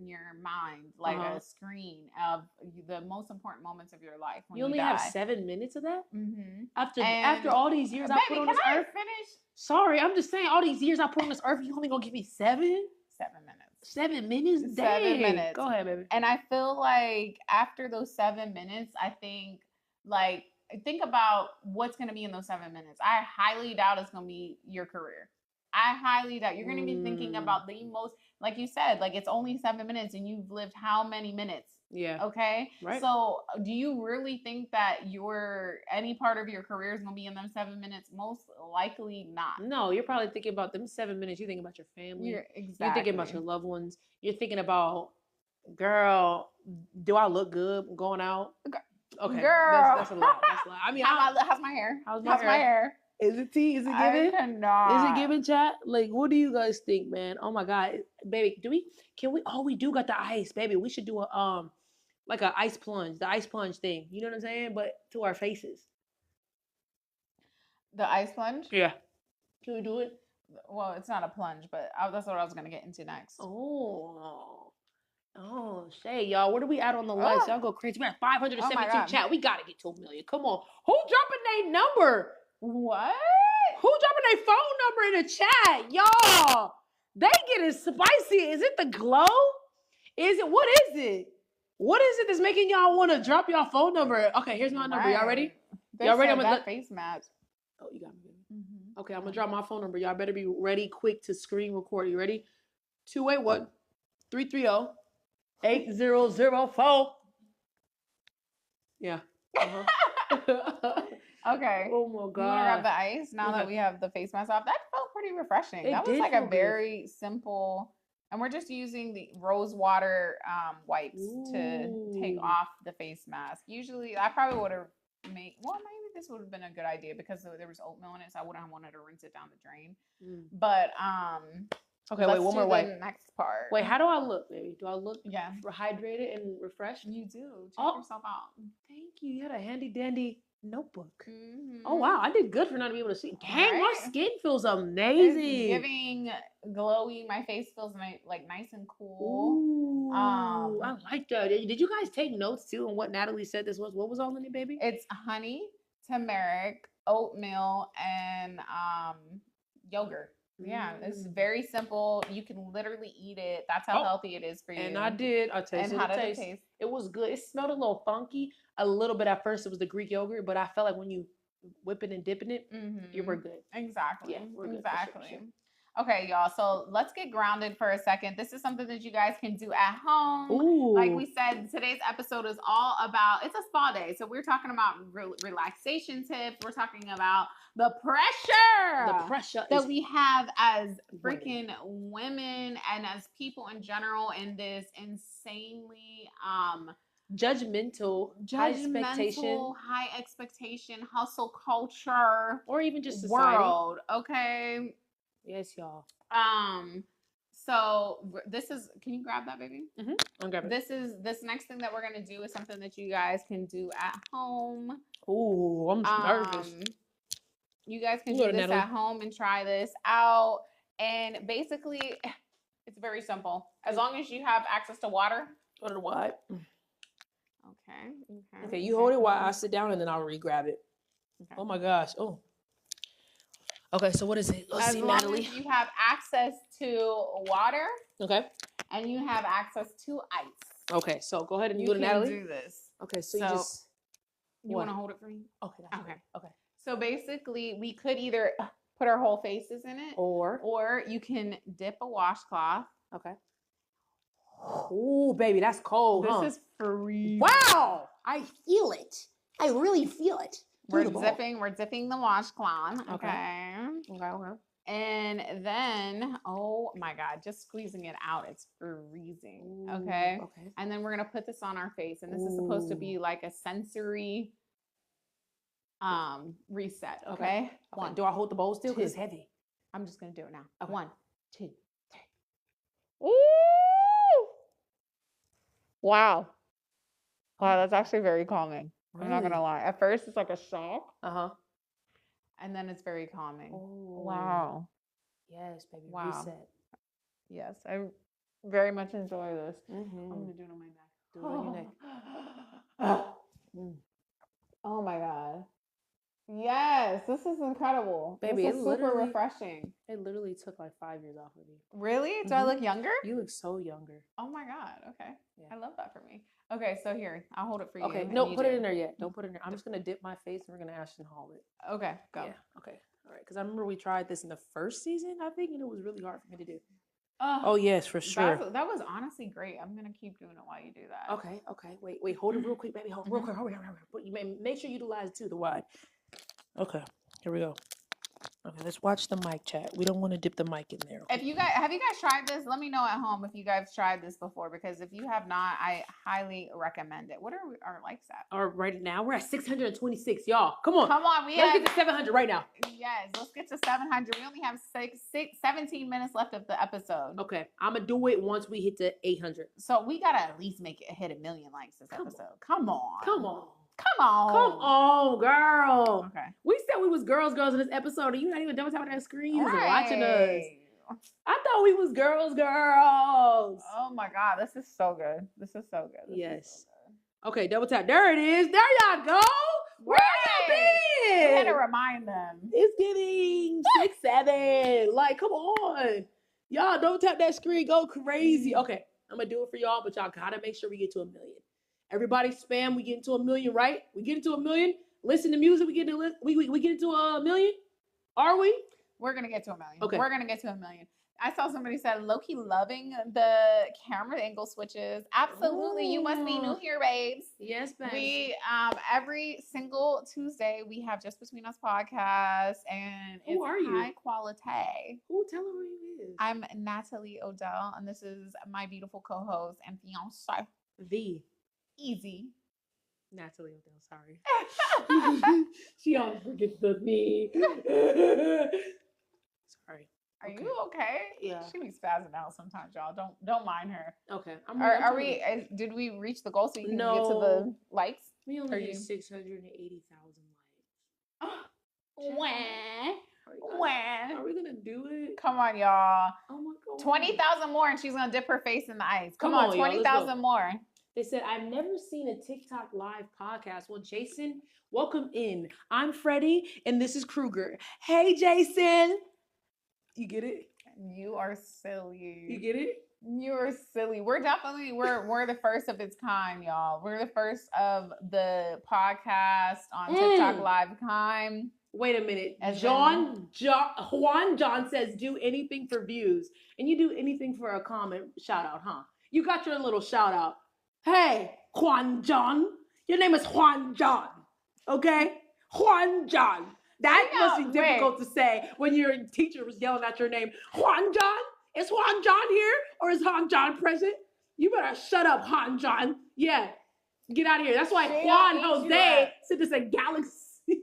mind like a screen of the most important moments of your life. When you only have 7 minutes of that? Mm-hmm. After all these years I put on this earth? Finish? Sorry, I'm just saying all these years I put on this earth, you only gonna give me 7? 7 minutes. 7 minutes? Dang. 7 minutes. Go ahead, baby. And I feel like after those 7 minutes, I think about what's gonna be in those 7 minutes. I highly doubt it's gonna be your career. I highly doubt you're going to be thinking about the most, like you said, like it's only 7 minutes and you've lived how many minutes? Yeah. Okay. Right. So do you really think that any part of your career is going to be in them 7 minutes? Most likely not. No, you're probably thinking about them 7 minutes. You're thinking about your family. Exactly. You're thinking about your loved ones. You're thinking about, girl, do I look good going out? Okay. Girl. That's a lot. I mean, how's my hair? How's my hair? Is it tea? Is it given? I cannot. Is it given, chat? Like, what do you guys think, man? Oh my God, baby, we do got the ice, baby. We should do like an ice plunge, the ice plunge thing. You know what I'm saying? But to our faces. The ice plunge? Yeah. Can we do it? Well, it's not a plunge, but that's what I was gonna get into next. Oh, Shay, y'all. Where do we at on the likes? Y'all go crazy. We're at 572 chat. We gotta get to 1 million. Come on. Who dropping their number? What? Who dropping their phone number in the chat? Y'all, they getting spicy. Is it the glow? What is it? What is it that's making y'all want to drop y'all phone number? Okay, here's my number. Y'all ready? Y'all ready? I'm gonna face match. Oh, you got me. Mm-hmm. Okay, I'm gonna drop my phone number. Y'all better be ready, quick to screen record. You ready? 281-330-8004. Yeah. Okay. Oh my God. You want to grab the ice now that we have the face mask off? That felt pretty refreshing. That was like a very simple, and we're just using the rose water wipes to take off the face mask. Usually, I probably would have maybe this would have been a good idea because there was oatmeal in it, so I wouldn't have wanted to rinse it down the drain. But okay, wait, one more way. Next part. Wait, how do I look, baby? Do I look yeah hydrated and refreshed? You do. Check yourself out. Thank you. You had a handy dandy notebook. Mm-hmm. Oh wow, I did good for not being able to see. Dang, Right? my skin feels amazing. It's giving glowy. My face feels like nice and cool. Ooh, I like that. Did you guys take notes too on what Natalie said this was? What was all in it, baby? It's honey, turmeric, oatmeal, and yogurt. Yeah, it's very simple. You can literally eat it. That's how healthy it is for you. And I did. I tasted and how it. Did it taste? It was good. It smelled a little funky. A little bit at first. It was the Greek yogurt, but I felt like when you whip it and dipping it, you were good. Exactly. Yeah, we're good. Exactly. Sure. Okay, y'all. So let's get grounded for a second. This is something that you guys can do at home. Ooh. Like we said, today's episode is all about, it's a spa day. So we're talking about relaxation tips. We're talking about the pressure that we have as freaking women and as people in general in this insanely judgmental, high expectation, hustle culture, or even just society. World. Okay. Yes, y'all. So this is. Can you grab that, baby? Mm-hmm. I'm grabbing. This next thing that we're gonna do is something that you guys can do at home. Ooh, I'm nervous. You guys can do this at home and try this out. And basically, it's very simple. As long as you have access to water. Go to the wide. Okay. You hold it while I sit down, and then I'll re-grab it. Okay. Oh my gosh. Oh. Okay, so what is it? Let's see, Natalie. As you have access to water. Okay. And you have access to ice. Okay, so go ahead and do it, Natalie. You can do this. Okay, so you just... You want to hold it for me? Okay. Okay. So basically, we could either put our whole faces in it. Or you can dip a washcloth. Okay. Ooh, baby, that's cold, This is freezing. Wow! I feel it. I really feel it. We're dipping the washcloth. Okay. And then, oh my God, just squeezing it out. It's freezing. Okay. And then we're going to put this on our face. And this is supposed to be like a sensory reset. Okay. One. Do I hold the bowl still? Because it's heavy. I'm just going to do it now. Okay. 1, 2, 3. Ooh! Wow. Wow, that's actually very calming. Really? I'm not going to lie. At first, it's like a shock. And then it's very calming. Oh. Wow. Yes, baby. Wow. Reset. Yes, I very much enjoy this. Mm-hmm. I'm going to do it on my neck. Do it on your neck. Oh my God. Yes, this is incredible. Baby, this is super refreshing. It literally took like 5 years off of me. Really? Do I look younger? You look so younger. Oh my God. Okay. Yeah. I love that for me. Okay, so here, I'll hold it for you. Okay, no, put it in there yet. Don't put it in there. I'm just going to dip my face and we're going to Ashton haul it. Okay, go. Yeah, okay. All right, because I remember we tried this in the first season, I think, and it was really hard for me to do. Oh, yes, for sure. That was honestly great. I'm going to keep doing it while you do that. Okay. Wait, hold it real quick, baby. Hold real quick. Hurry. But you make sure you utilize it too, the wide. Okay, here we go. Okay, let's watch the mic chat. We don't want to dip the mic in there. Okay? Have you guys tried this? Let me know at home if you guys tried this before, because if you have not, I highly recommend it. What are our likes at? Right now we're at 626, y'all. Come on, let's get to 700 right now. Yes, let's get to 700. We only have 17 minutes left of the episode. Okay, I'm gonna do it once we hit to 800. So we gotta at least make it hit 1 million likes this episode. Come on, girl. Okay. We said we was girls in this episode, and you're not even done with that screen. You was watching us. I thought we was girls. Oh my God, this is so good. Yes. Okay, double tap. There it is. There y'all go. Where y'all been? We had to remind them. It's getting 6, 7. Like, come on. Y'all, don't tap that screen. Go crazy. Okay, I'm going to do it for y'all, but y'all got to make sure we get to 1 million. Everybody spam, we get into 1 million, right? We get into 1 million. Listen to music, we get into 1 million. Are we? We're going to get to 1 million. Okay. We're going to get to 1 million. I saw somebody said, low-key loving the camera angle switches. Absolutely. Ooh. You must be new here, babes. Yes, babes. We, every single Tuesday, we have Just Between Us podcast, and it's high quality. Who? Tell them who you is. I'm Natalie Odell, and this is my beautiful co-host and fiance. The Ezee. Natalie, I'm sorry. She always forgets the me. Sorry. Are you okay? Yeah. She be spazzing out sometimes, y'all. Don't mind her. Okay. Are we? Did we reach the goal so you can get to the likes? We only hit 680,000 likes. When? Are we gonna do it? Come on, y'all. Oh my god. 20,000 more, and she's gonna dip her face in the ice. Come on, on 20,000 more. They said, I've never seen a TikTok live podcast. Well, Jason, welcome in. I'm Freddie, and this is Kruger. Hey, Jason. You get it? You are silly. You get it? You're silly. We're the first of its kind, y'all. We're the first of the podcast on TikTok live kind. Wait a minute. Juan John says, do anything for views. And you do anything for a comment shout out, huh? You got your little shout out. Hey, Juan John. Your name is Juan John. Okay? Juan John. That must be difficult to say when your teacher was yelling at your name. Juan John? Is Juan John here? Or is Juan John present? You better shut up, Juan John. Yeah. Get out of here. That's why Juan Jose said this a galaxy.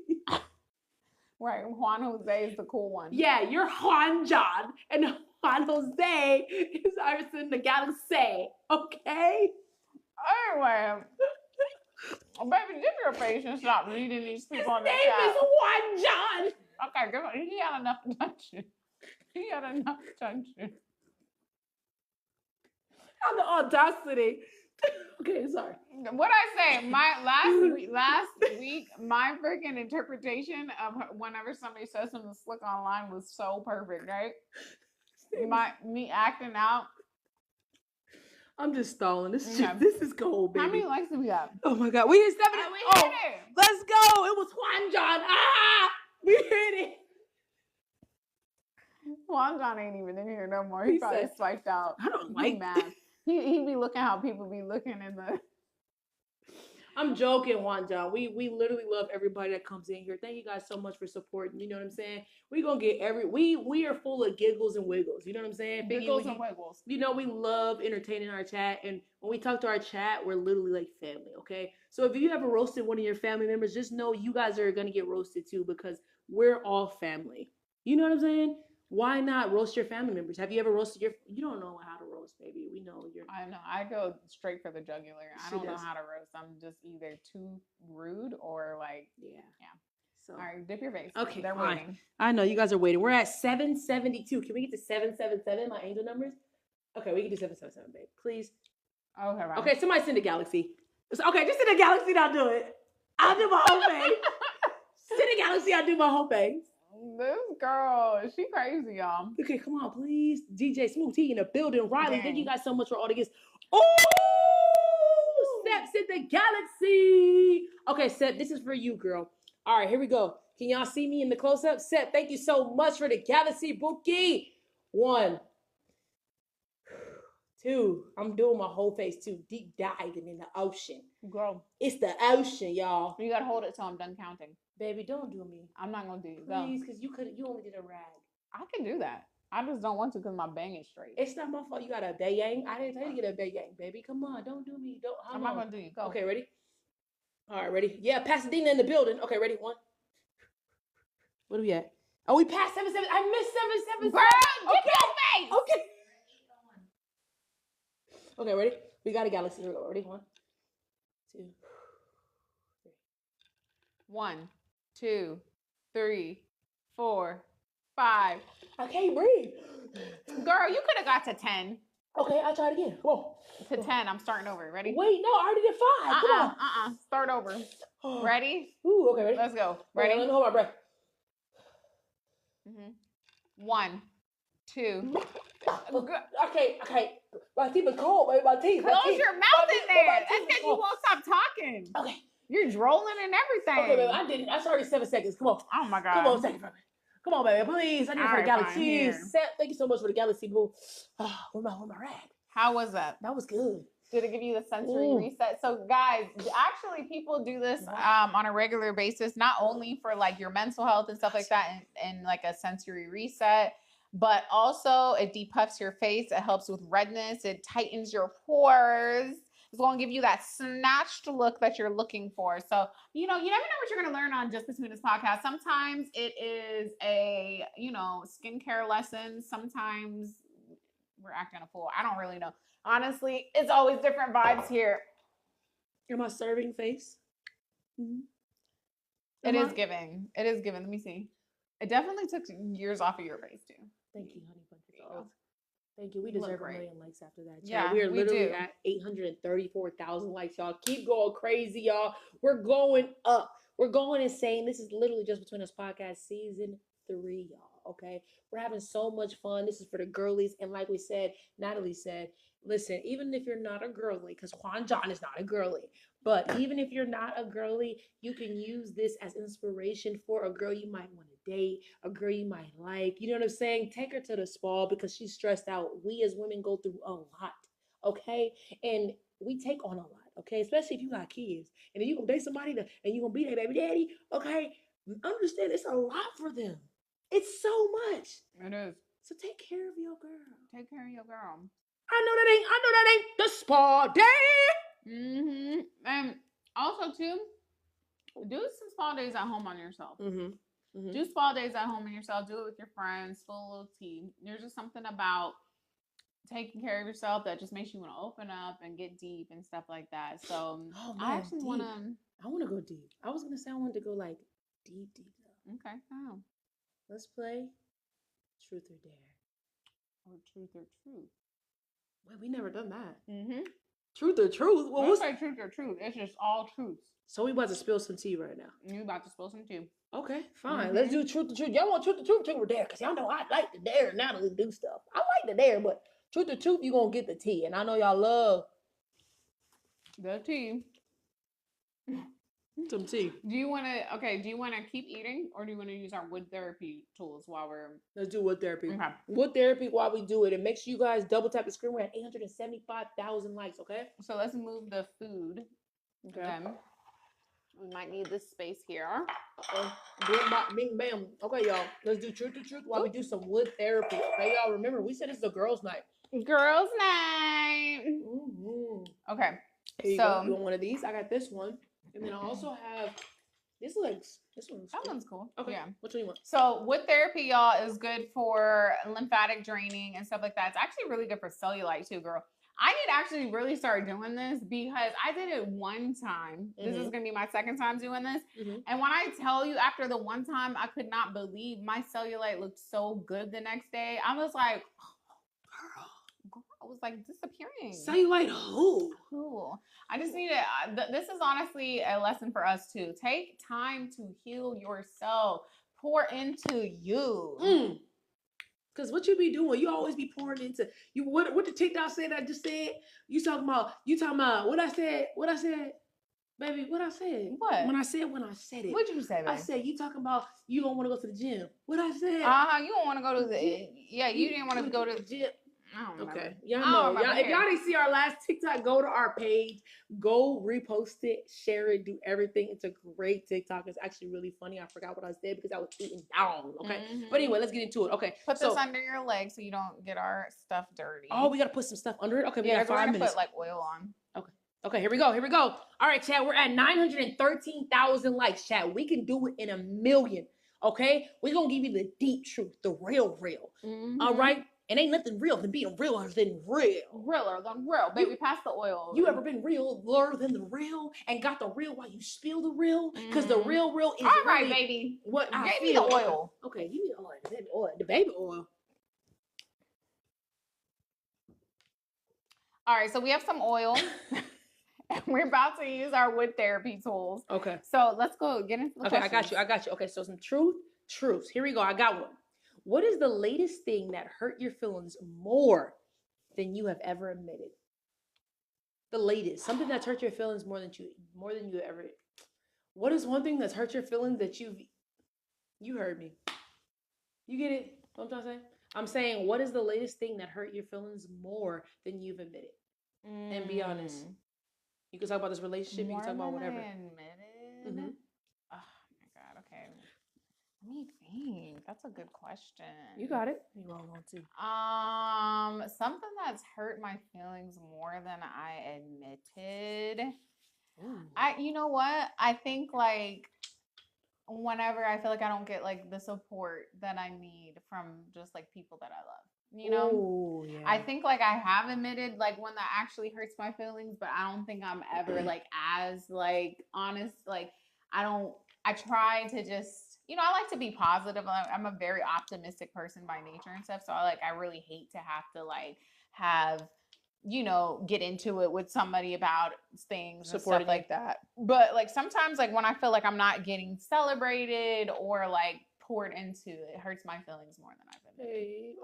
Right. Juan Jose is the cool one. Yeah, you're Juan John. And Juan Jose is Iverson the galaxy. Okay? Anyway. Baby, dip your face and stop reading these people in the chat. His name is Juan John. Okay, give it. He had enough attention. He had enough attention. On the audacity. Okay, sorry. What I say, my last week, my freaking interpretation of whenever somebody says something slick online was so perfect, right? Me acting out. I'm just stalling. This is cold, baby. How many likes do we have? Oh my god, we hit 70. We hit it. Let's go. It was Juan John. We hit it. Juan John ain't even in here no more. He probably swiped out. I don't like mad. He be looking how people be looking in the. I'm joking, Juan John. We literally love everybody that comes in here. Thank you guys so much for supporting. You know what I'm saying? We gonna get we are full of giggles and wiggles. You know what I'm saying? Giggles and wiggles. You know we love entertaining our chat, and when we talk to our chat, we're literally like family. Okay, so if you ever roasted one of your family members, just know you guys are gonna get roasted too because we're all family. You know what I'm saying? Why not roast your family members? Have you ever roasted you don't know how to roast, baby. We know you're. I know. I go straight for the jugular. I don't know how to roast. I'm just either too rude or like, yeah. So, all right, dip your face. Okay, they're waiting. I know you guys are waiting. We're at 772. Can we get to 777? My angel numbers. Okay, we can do 777, babe. Please. Okay, right. Okay, somebody send a galaxy. Okay, just send a galaxy. And I'll do it. I'll do my whole thing. Send a galaxy. I'll do my whole thing. This girl, she crazy, y'all. Okay, come on, please. DJ Smooth T in the building. Riley, thank you guys so much for all the gifts. Oh, Steps in the galaxy. Okay, Seth, this is for you, girl. All right, here we go. Can y'all see me in the close-up? Seth, thank you so much for the galaxy bookie. 1, 2. I'm doing my whole face too. Deep diving in the ocean. Girl. It's the ocean, y'all. You gotta hold it till I'm done counting. Baby, don't do me. I'm not gonna do you. Please, because you only did a rag. I can do that. I just don't want to because my bang is straight. It's not my fault. You got a bayang. I didn't tell you to get a bayang, baby. Come on, don't do me. I'm not gonna do you. Go. Okay, ready? All right, ready? Yeah, Pasadena in the building. Okay, ready? 1. What are we at? Oh, we passed 77. I missed 777. Girl, get your face. Okay. Okay, ready? We got a galaxy. Here we go. Ready? 1, 2, 3. 1, 2, 3, 4, 5. I can't breathe. Girl, you could have got to 10. Okay, I'll try it again. Whoa. To 10. I'm starting over. Ready? Wait, no, I already did 5. Come on. Start over. Ready? Ooh, okay, ready? Let's go. Ready? Okay, let me hold my breath. 1, 2. Okay. My teeth are cold, baby. My teeth. Close your mouth in there. That's because you won't stop talking. Okay. You're drooling and everything. Okay, baby. I did it. I started 7 seconds. Come on. Oh my God. Come on, take it from me. Come on, baby. Please. I need it for the galaxy. Thank you so much for the galaxy, boo. Where's my rag? How was that? That was good. Did it give you the sensory reset? So guys, actually people do this on a regular basis, not only for like your mental health and stuff like that and like a sensory reset, but also it depuffs your face. It helps with redness. It tightens your pores. It's going to give you that snatched look that you're looking for. So, you never know what you're going to learn on Just Between Us podcast. Sometimes it is a, skincare lesson. Sometimes we're acting a fool. I don't really know. Honestly, it's always different vibes here. You're my serving face. Mm-hmm. It is giving. Let me see. It definitely took years off of your face too. Thank you, honey bunches. Thank you. We deserve 1 million likes after that. Yeah, we are literally at 834,000 likes, y'all. Keep going crazy, y'all. We're going up. We're going insane. This is literally Just Between Us podcast season 3, y'all. Okay, we're having so much fun. This is for the girlies, and like we said, Natalie said, listen, even if you're not a girly, because Juan John is not a girly, but even if you're not a girly, you can use this as inspiration for a girl you might want to date, a girl you might like. You know what I'm saying? Take her to the spa because she's stressed out. We as women go through a lot, okay? And we take on a lot, okay? Especially if you got kids. And then you gonna date somebody and you gonna be their baby daddy, okay? Understand it's a lot for them. It's so much. It is. So take care of your girl. Take care of your girl. I know that ain't the spa day. Mm-hmm. And also too, do some spa days at home on yourself. Mm-hmm. Mm-hmm. Do spa days at home on yourself. Do it with your friends. Spill a little tea. There's just something about taking care of yourself that just makes you want to open up and get deep and stuff like that. So I actually want to. I want to go deep. I was gonna say I wanted to go like deep though. Okay. Oh. Let's play Truth or Dare. Or Truth or Truth. Wait, we never done that. Mm-hmm. Truth or Truth? Well, we'll say Truth or Truth. It's just all truths. So we about to spill some tea right now. You about to spill some tea. Okay, fine. Mm-hmm. Let's do Truth or Truth. Y'all want Truth or Dare? Because y'all know I like to dare Natalie do stuff. I like to dare, but Truth or Truth, you going to get the tea. And I know y'all love the tea. Some tea. Do you want to keep eating or do you want to use our wood therapy tools while we're... Let's do wood therapy. Okay. Wood therapy while we do it. And make sure you guys double tap the screen. We're at 875,000 likes, okay? So let's move the food. Okay. Then we might need this space here. Bing, bam. Okay, y'all. Let's do Truth or Truth while we do some wood therapy. Okay, y'all. Remember, we said this is a girls' night. Girls' night. Mm-hmm. Okay. Here you go. You want one of these? I got this one. And then I also have this one's that cool. one's cool. Okay. Yeah. Which one you want? So wood therapy, y'all, is good for lymphatic draining and stuff like that. It's actually really good for cellulite too, girl. I need to actually really start doing this because I did it one time. Mm-hmm. This is going to be my second time doing this. Mm-hmm. And when I tell you after the one time, I could not believe my cellulite looked so good the next day. I was like, girl, I was like disappearing. Cellulite who? Cool. I just need to, this is honestly a lesson for us too. Take time to heal yourself. Pour into you. Because what you be doing, you always be pouring into you. What the TikTok said I just said? You talking about what I said, baby, what I said. What? When I said it. What'd you say, baby? I said you talking about you don't want to go to the gym. What I said? You don't want to go to the you didn't want to go to the gym. Okay. Y'all know. If y'all didn't see our last TikTok, go to our page. Go repost it, share it, do everything. It's a great TikTok. It's actually really funny. I forgot what I said because I was eating down. Okay. Mm-hmm. But anyway, let's get into it. Okay. Put this under your leg so you don't get our stuff dirty. Oh, we got to put some stuff under it? Okay. We got 5 minutes. Put like oil on. Okay. Okay, here we go. All right, chat. We're at 913,000 likes, chat. We can do it in 1 million. Okay? We're going to give you the deep truth, the real. Mm-hmm. All right? And ain't nothing real than being realer than real. Realer than real. Baby, pass the oil. You ever been realer than the real and got the real while you spill the real? Because the real is all right, really baby. What I feel. Me the oil. Okay, you need the baby oil. All right, so we have some oil. And we're about to use our wood therapy tools. Okay. So let's go get into the questions. I got you. Okay, so some truths. Here we go. I got one. What is the latest thing that hurt your feelings more than you have ever admitted? The latest. Something that's hurt your feelings more than you ever. What is one thing that's hurt your feelings that you heard me? You get it? What I'm trying to say? I'm saying, what is the latest thing that hurt your feelings more than you've admitted? And be honest. You can talk about this relationship. You can talk about whatever. I admitted. Mm-hmm. Oh my God. Okay. Let me think. That's a good question. You got it. You roll on too. Something that's hurt my feelings more than I admitted. Ooh. You know what? I think like whenever I feel like I don't get like the support that I need from just like people that I love. You know? Ooh, yeah. I think like I have admitted like when that actually hurts my feelings, but I don't think I'm ever like as like honest. Like I try to just, you know, I like to be positive. I'm a very optimistic person by nature and stuff. So I really hate to have to like have, you know, get into it with somebody about things and stuff like that. But like sometimes like when I feel like I'm not getting celebrated or like poured into, it hurts my feelings more than I've admitted. Hey,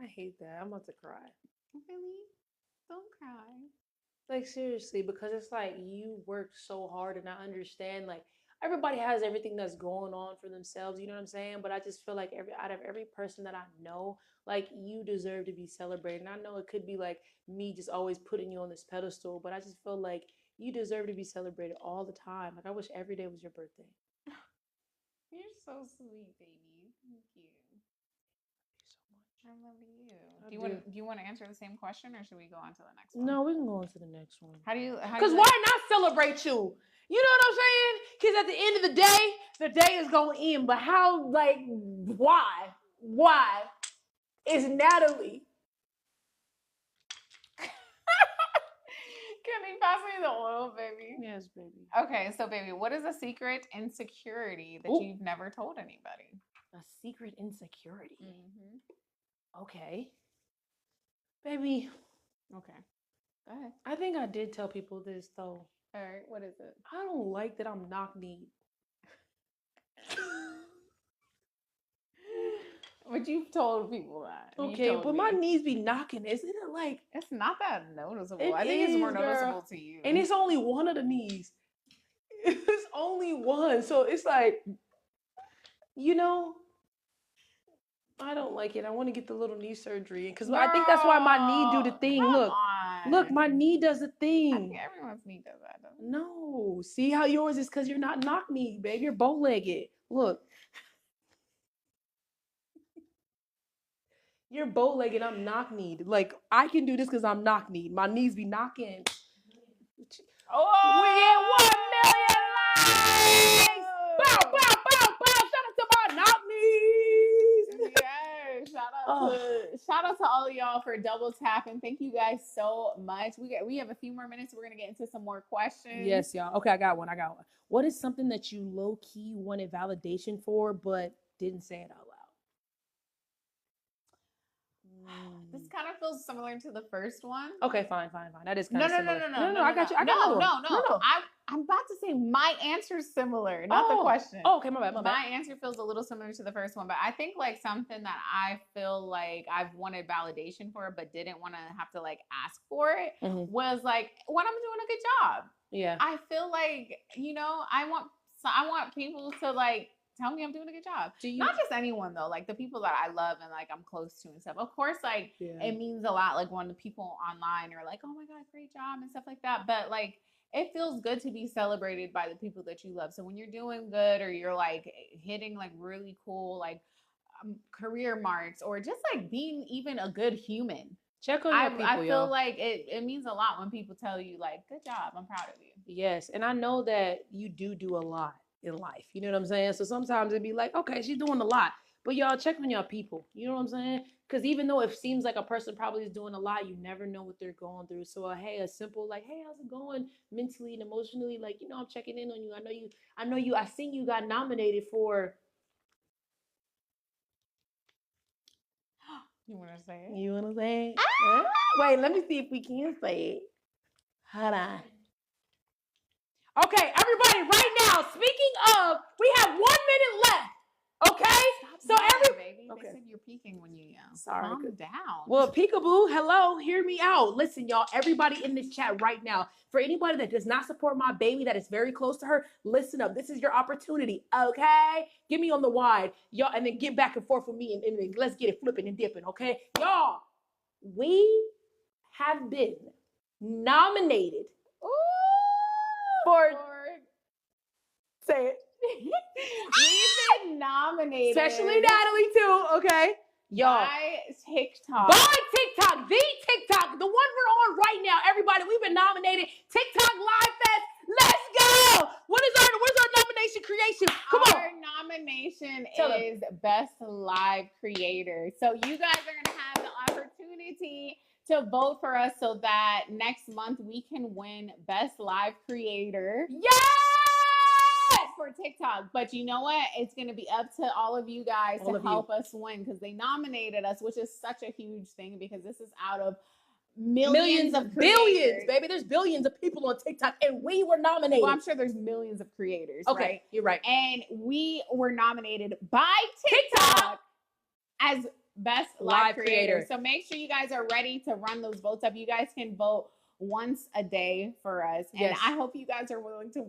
I hate that. I'm about to cry. Really? Don't cry. Like seriously, because it's like you work so hard, and I understand like everybody has everything that's going on for themselves, you know what I'm saying? But I just feel like out of every person that I know, like you deserve to be celebrated. And I know it could be like me just always putting you on this pedestal, but I just feel like you deserve to be celebrated all the time. Like I wish every day was your birthday. You're so sweet, baby. Thank you. I love you. Do you want to answer the same question, or should we go on to the next one? No, we can go on to the next one. Because why not celebrate you? You know what I'm saying? Because at the end of the day is going to end. But how, like, why? Why is Natalie? Can you pass me the oil, baby? Yes, baby. Okay, so baby, what is a secret insecurity that you've never told anybody? A secret insecurity? Mm-hmm. Okay. Baby. Okay. Go ahead. I think I did tell people this, though. All right, what is it? I don't like that I'm knock-kneed. But you've told people that. Okay, but my knees be knocking. Isn't it like... It's not that noticeable. I think it's more noticeable to you. And it's only one of the knees. It's only one. So it's like, you know... I don't like it. I want to get the little knee surgery because I think that's why my knee do the thing. Look, my knee does the thing. I think everyone's knee does that. No, see how yours is because you're not knock-kneed, babe. You're bow-legged. Look, you're bow-legged. I'm knock-kneed. Like I can do this because I'm knock-kneed. My knees be knocking. Oh, we get 1 million likes. Bow, bow, bow, bow. Shout out to my knock-knees. Yes, shout out to all of y'all for double tapping. Thank you guys so much. We have a few more minutes. We're gonna get into some more questions. Yes, y'all. Okay, I got one. What is something that you low-key wanted validation for but didn't say it out loud? This kind of feels similar to the first one. Okay, fine. That is kind of similar. No, I got you. No. I'm about to say my answer's similar, not the question. Oh, okay, my bad. My answer feels a little similar to the first one, but I think like something that I feel like I've wanted validation for, but didn't want to have to like ask for it was like when I'm doing a good job. Yeah. I feel like, you know, I want people to like tell me I'm doing a good job. Not just anyone though, like the people that I love and like I'm close to and stuff. Of course, like it means a lot like when the people online are like, oh my God, great job and stuff like that. But like it feels good to be celebrated by the people that you love. So when you're doing good or you're like hitting like really cool like career marks or just like being even a good human. Check on your people, I feel like it means a lot when people tell you like, good job, I'm proud of you. Yes, and I know that you do a lot in life. You know what I'm saying? So sometimes it'd be like, okay, she's doing a lot. But y'all check on your people. You know what I'm saying? Because even though it seems like a person probably is doing a lot, you never know what they're going through. So a simple like, hey, how's it going mentally and emotionally? Like, you know, I'm checking in on you. I seen you got nominated for. You want to say it? You want to say it? Wait, let me see if we can say it. Hold on. Okay, everybody, right now, speaking of, we have 1 minute left. Okay? Baby. Okay. They said you're peeking when you yell. Sorry. Calm down. Well, peekaboo, hello, hear me out. Listen, y'all, everybody in this chat right now, for anybody that does not support my baby that is very close to her, listen up. This is your opportunity, okay? Get me on the wide, y'all, and then get back and forth with me, and let's get it flipping and dipping, okay? Y'all, we have been nominated for say it. We've been been nominated. Especially Natalie too, okay? Y'all. By TikTok. By TikTok, the TikTok, the one we're on right now. Everybody, we've been nominated. TikTok Live Fest. Let's go. Where's our nomination creation? Come on. Our nomination is Best Live Creator. So you guys are going to have the opportunity to vote for us so that next month we can win Best Live Creator. Yes! For TikTok. But you know what? It's going to be up to all of you guys to help us win because they nominated us, which is such a huge thing because this is out of millions of billions, baby. There's billions of people on TikTok and we were nominated. Well, I'm sure there's millions of creators. Okay, right? You're right. And we were nominated by TikTok as Best Live Creator. So make sure you guys are ready to run those votes up. You guys can vote once a day for us. And I hope you guys are willing to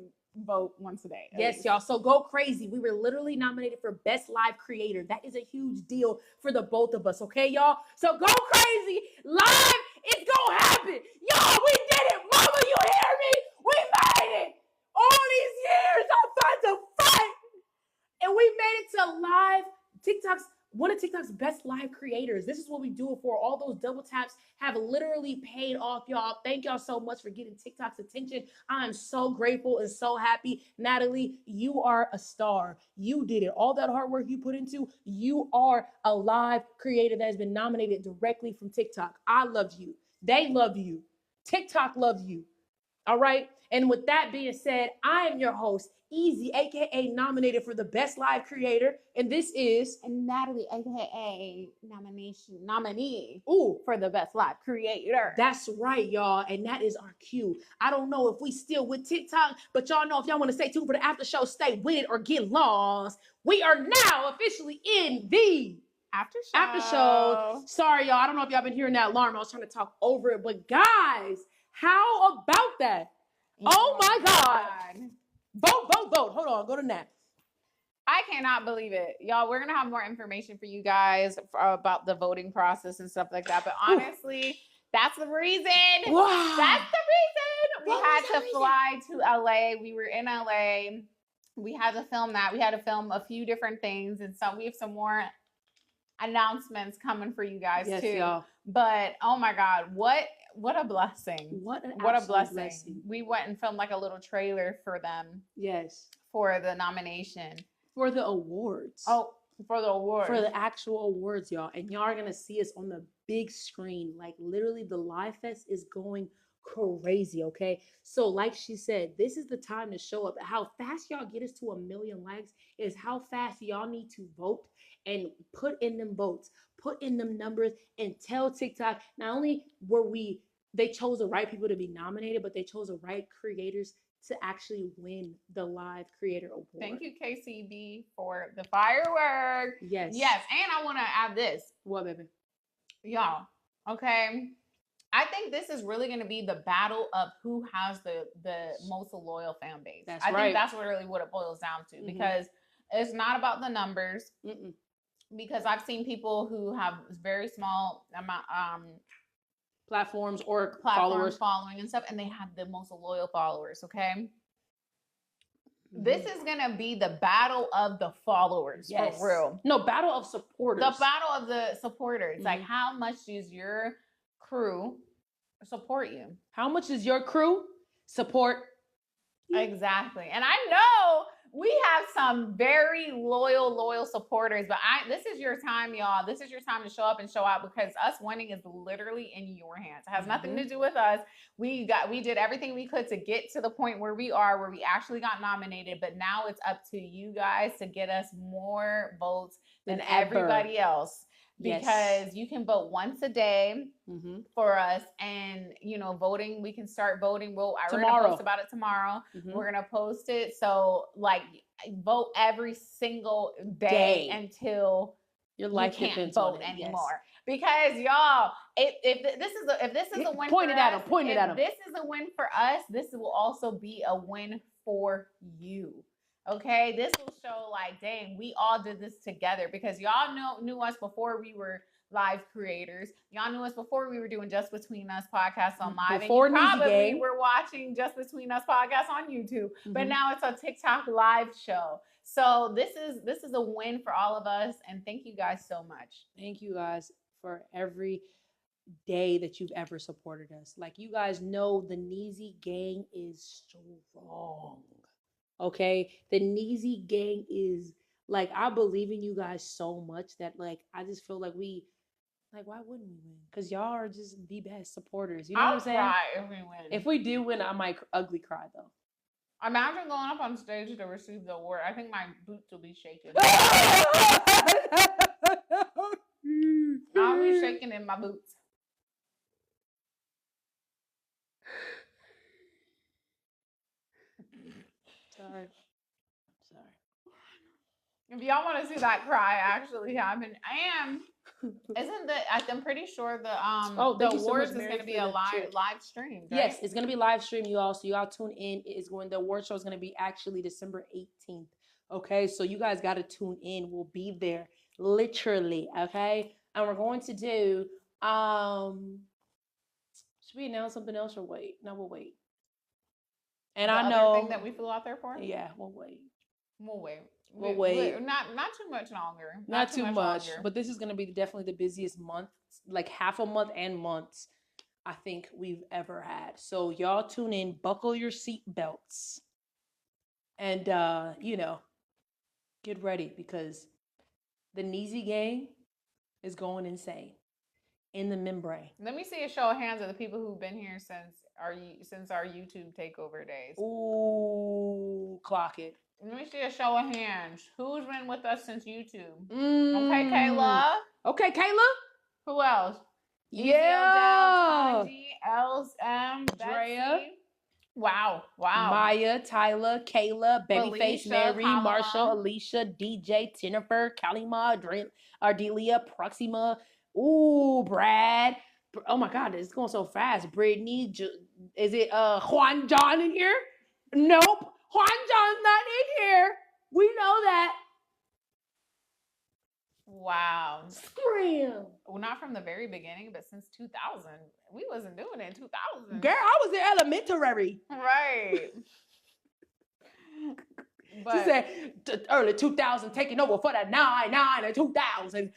vote once a day. Yes, y'all. So go crazy. We were literally nominated for Best Live Creator. That is a huge deal for the both of us. Okay, y'all? So go crazy. Live, it's gonna happen. Y'all, we did it. Mama, you hear me? We made it. All these years, I tried to fight. And we made it to live. One of TikTok's best live creators. This is what we do it for. All those double taps have literally paid off, y'all. Thank y'all so much for getting TikTok's attention. I am so grateful and so happy. Natalie, you are a star. You did it. All that hard work you put into, you are a live creator that has been nominated directly from TikTok. I love you. They love you. TikTok loves you. All right? And with that being said, I am your host, Ezee, aka nominated for the Best Live Creator, and this is Natalie, aka nominee for the Best Live Creator. That's right, y'all, and that is our cue. I don't know if we still with TikTok, but y'all know if y'all want to stay tuned for the after show, stay with it or get lost. We are now officially in the after show. Sorry, y'all. I don't know if y'all been hearing that alarm. I was trying to talk over it, but guys, how about that? Oh my God. Vote. Hold on. Go to Nat. I cannot believe it. Y'all, we're going to have more information for you guys about the voting process and stuff like that. But honestly, that's the reason. Wow. That's the reason. We had to fly to LA. We were in LA. We had to film that. We had to film a few different things. And so we have some more announcements coming for you guys too. Y'all. But oh my God, what a blessing. What a blessing. We went and filmed like a little trailer for them. Yes. For the nomination. For the awards. Oh, for the awards. For the actual awards, y'all. And y'all are going to see us on the big screen. Like literally the Live Fest is going crazy, okay? So like she said, this is the time to show up. How fast y'all get us to 1 million likes is how fast y'all need to vote and put in them votes, put in them numbers, and tell TikTok, not only they chose the right people to be nominated, but they chose the right creators to actually win the Live Creator Award. Thank you, KCB, for the fireworks. Yes. Yes, and I want to add this. What, baby? Y'all, okay? I think this is really going to be the battle of who has the most loyal fan base. I think that's really what it boils down to, because it's not about the numbers. Because I've seen people who have very small amount platforms or following and stuff, and they have the most loyal followers. Okay, this is gonna be the battle of the followers, for real. No, battle of supporters. The battle of the supporters. Like, how much does your crew support you? How much does your crew support you? Exactly. And I know we have some very loyal supporters, but this is your time, y'all. This is your time to show up and show out, because us winning is literally in your hands. It has nothing to do with us. We did everything we could to get to the point where we are, where we actually got nominated, but now it's up to you guys to get us more votes than everybody else. Because you can vote once a day for us, and voting, we can start voting. We're gonna post about it tomorrow. We're gonna post it, so like vote every single day until your life can't vote anymore. Because y'all, if this is a win, point it at them. This is a win for us. This will also be a win for you. Okay, this will show like, dang, we all did this together, because y'all knew us before we were live creators. Y'all knew us before we were doing Just Between Us podcast on live. Before and you Neezy probably Gang. were watching Just Between Us podcast on YouTube. But Mhm. now it's a TikTok live show. So this is a win for all of us. And thank you guys so much. Thank you guys for every day that you've ever supported us. Like, you guys know the Neezy Gang is strong. Okay? The Neezy Gang is like, I believe in you guys so much that like I just feel like why wouldn't we win? Because y'all are just the best supporters. You know what I'm saying? I'll cry if we win. If we do win, I might ugly cry though. Imagine going up on stage to receive the award. I think my boots will be shaking. I'll be shaking in my boots. Sorry. If y'all want to see that cry actually happen, I'm pretty sure the awards is going to be a live stream. Right? Yes, it's going to be live stream, you all. So y'all tune in. The award show is going to be actually December 18th. Okay, so you guys got to tune in. We'll be there literally. Okay, and we're going to do. Should we announce something else or wait? No, we'll wait. And the I know other thing that we flew out there for. Yeah, we'll wait. We'll wait. Not too much longer. Not too much. But this is going to be definitely the busiest month, like half a month and months, I think we've ever had. So y'all tune in, buckle your seat belts, and get ready because the Neezy Gang is going insane in the membrane. Let me see a show of hands of the people who've been here since our YouTube takeover days. Ooh, clock it. Let me see a show of hands. Who's been with us since YouTube? Okay, Kayla. Okay, Kayla. Who else? Yeah. Els, Drea. Betsy. Wow. Maya, Tyler, Kayla, Babyface, Mary, Kalima. Marshall, Alicia, DJ, Jennifer, Kalima, Ardelia, Proxima. Ooh, Brad. Oh my God, it's going so fast. Brittany, is it Juan John in here? Nope. Juan John's not in here. We know that. Wow. Scram. Well, not from the very beginning, but since 2000. We wasn't doing it in 2000. Girl, I was in elementary. Right. She said early 2000, taking over for the 99 and 2000.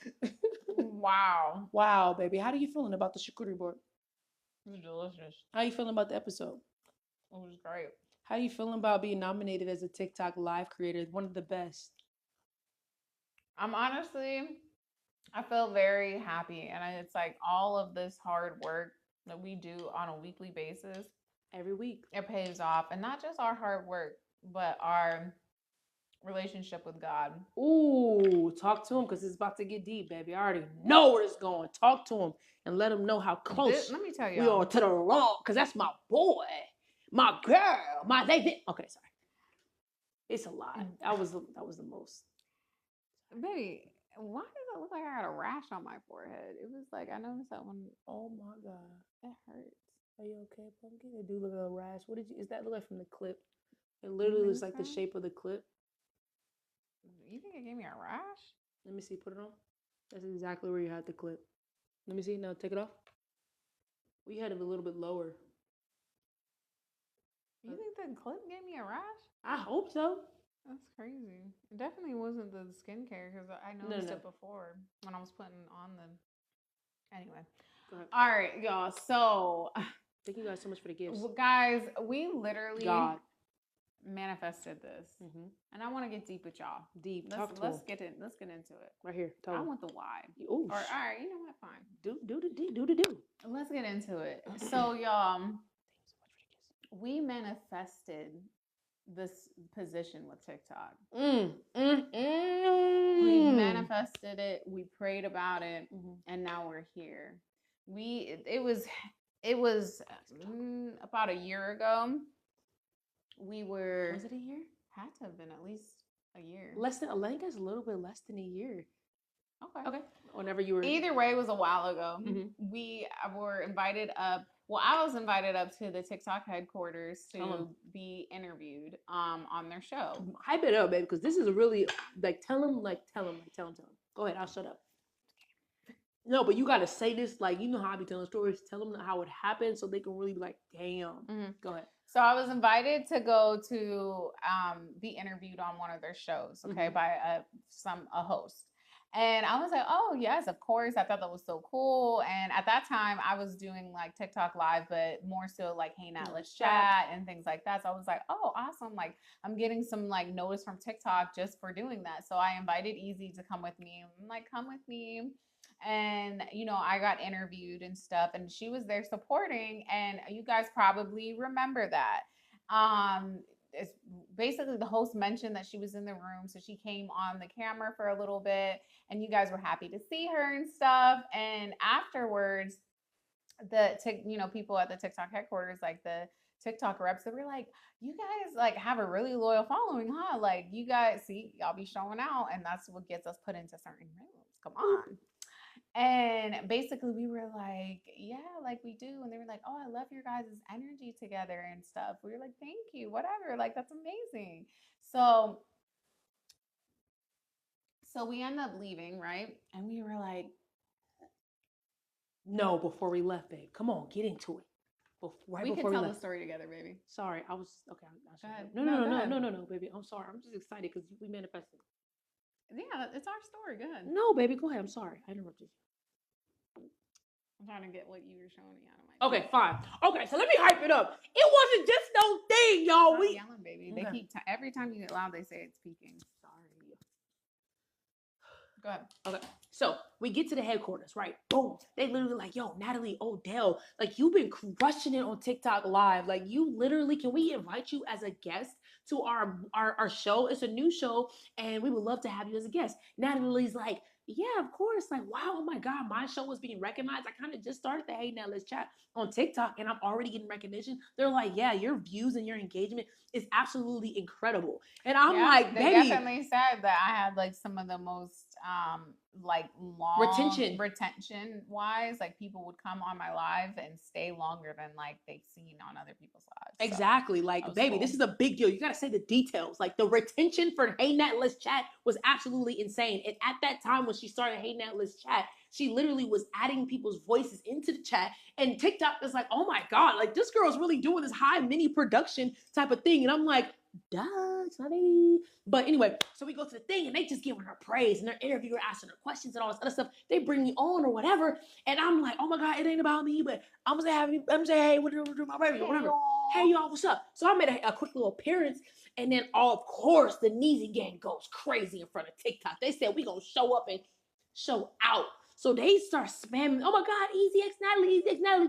Wow. Wow, baby. How are you feeling about the charcuterie board? It was delicious. How are you feeling about the episode? It was great. How are you feeling about being nominated as a TikTok live creator? One of the best. I feel very happy. And it's like all of this hard work that we do on a weekly basis. Every week. It pays off. And not just our hard work, but our relationship with God. Ooh, talk to him because it's about to get deep, baby. I already know where it's going. Talk to him and let him know how close let me tell you we are to the wrong, because that's my boy, my girl, my lady. Okay, sorry. It's a lot. That was the most. Baby, why does it look like I got a rash on my forehead? It was like, I noticed that one. Oh my God. It hurts. Are you okay, Pumpkin? It do look like a rash. Is that look like from the clip? It literally looks like the shape of the clip. You think it gave me a rash? Let me see. Put it on. That's exactly where you had the clip. Let me see. Now take it off. We had it a little bit lower. You think the clip gave me a rash? I hope so. That's crazy. It definitely wasn't the skincare because I noticed it before when I was putting on the. Anyway. Go ahead. All right, y'all. So. Thank you guys so much for the gifts. Well, guys, we literally manifested this, and I want to get deep with y'all. Let's get into it. Right here. I want the why. Ooh, all right, you know what? Fine. Do. Let's get into it. So, y'all, we manifested this position with TikTok. We manifested it. We prayed about it, and now we're here. It was about a year ago. Was it a year? Had to have been at least a year. I think it's a little bit less than a year. Okay. Whenever you were. Either way, it was a while ago. We were invited up. Well, I was invited up to the TikTok headquarters to be interviewed on their show. Hype it up, baby, because this is really tell them. Go ahead, I'll shut up. No, but you gotta say this like you know how I be telling stories. Tell them how it happened so they can really be like, damn. Go ahead. So I was invited to go to be interviewed on one of their shows, okay, by a host. And I was like, oh yes, of course. I thought that was so cool. And at that time, I was doing like TikTok live, but more so like, hey Nat, let's chat and things like that. So I was like, oh, awesome. Like I'm getting some like notice from TikTok just for doing that. So I invited Ezee to come with me. I'm like, come with me. And you know, I got interviewed and stuff, and she was there supporting. And you guys probably remember that. It's basically the host mentioned that she was in the room, so she came on the camera for a little bit, and you guys were happy to see her and stuff. And afterwards, people at the TikTok headquarters, like the TikTok reps, they were like, you guys like have a really loyal following, huh? Like you guys see, y'all be showing out, and that's what gets us put into certain rooms. Come on. And basically we were like, yeah, like we do. And they were like, oh, I love your guys' energy together and stuff. We were like, thank you, whatever. Like, that's amazing. So we end up leaving, right? And we were like, no, before we left, babe. Come on, get into it. We can tell the story together, baby. Sorry, I was okay. Go ahead. No, baby. I'm sorry. I'm just excited because we manifested. Yeah, it's our story. Go ahead. No, baby, go ahead. I'm sorry. I interrupted you. I'm trying to get what you were showing me out of my. Okay, fine. Okay, so let me hype it up. It wasn't just no thing, y'all. We yelling, baby. Okay. They keep every time you get loud, they say it's peaking. Sorry. Go ahead. Okay. So we get to the headquarters, right? Boom. They literally like, yo, Natalie Odell, like you've been crushing it on TikTok live. Like you literally, can we invite you as a guest to our show? It's a new show and we would love to have you as a guest. Natalie's like, yeah, of course. Like, wow, oh my God, my show was being recognized. I kind of just started the Hey Now Let's Chat on TikTok and I'm already getting recognition. They're like, yeah, your views and your engagement is absolutely incredible. And I'm like, baby. They definitely said that I had like some of the most like long retention wise, like people would come on my live and stay longer than like they've seen on other people's lives. Exactly. So, like, baby, cool. This is a big deal. You got to say the details. Like the retention for Hey Nat Let's Chat was absolutely insane. And at that time when she started Hey Nat Let's Chat, she literally was adding people's voices into the chat. And TikTok is like, oh my God, like this girl's really doing this high mini production type of thing. And I'm like, duh, it's my baby. But anyway, so we go to the thing and they just giving her praise and their interviewer asking her questions and all this other stuff. They bring me on or whatever. And I'm like, oh my God, it ain't about me, but I'm gonna say, hey, whatever, my baby, whatever. Hey y'all, what's up? So I made a quick little appearance. And then of course the Neezy gang goes crazy in front of TikTok. They said we gonna show up and show out. So they start spamming, oh my God, Ezee X Natalie,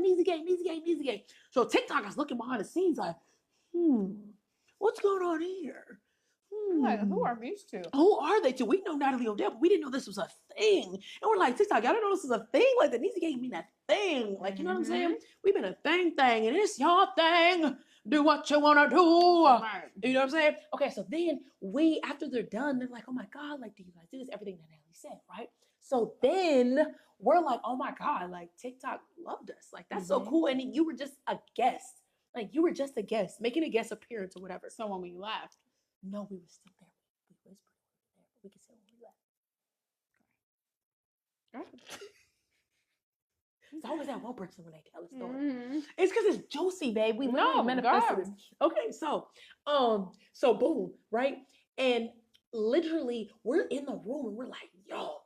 Neezy gang. So TikTok is looking behind the scenes like, what's going on here? Like, who are these two? Who are they two? We know Natalie Odell, but we didn't know this was a thing. And we're like, TikTok, y'all don't know this is a thing? Like, the Neezy gang mean that thing. Like, you know what I'm saying? We've been a thing, and it's your thing. Do what you want to do. Right. You know what I'm saying? Okay, so then after they're done, they're like, oh my God, like, do you guys do this? Everything that Natalie said, right? So then we're like, oh my God, like, TikTok loved us. Like, that's so cool. And you were just a guest. Like, you were just a guest, making a guest appearance or whatever. So when we left. No, we were still there. We whispered there, but we could say when we left. It's always that one person when they tell a story. It's because it's juicy, babe. We literally manifested this. Okay, so boom, right? And literally, we're in the room and we're like, yo.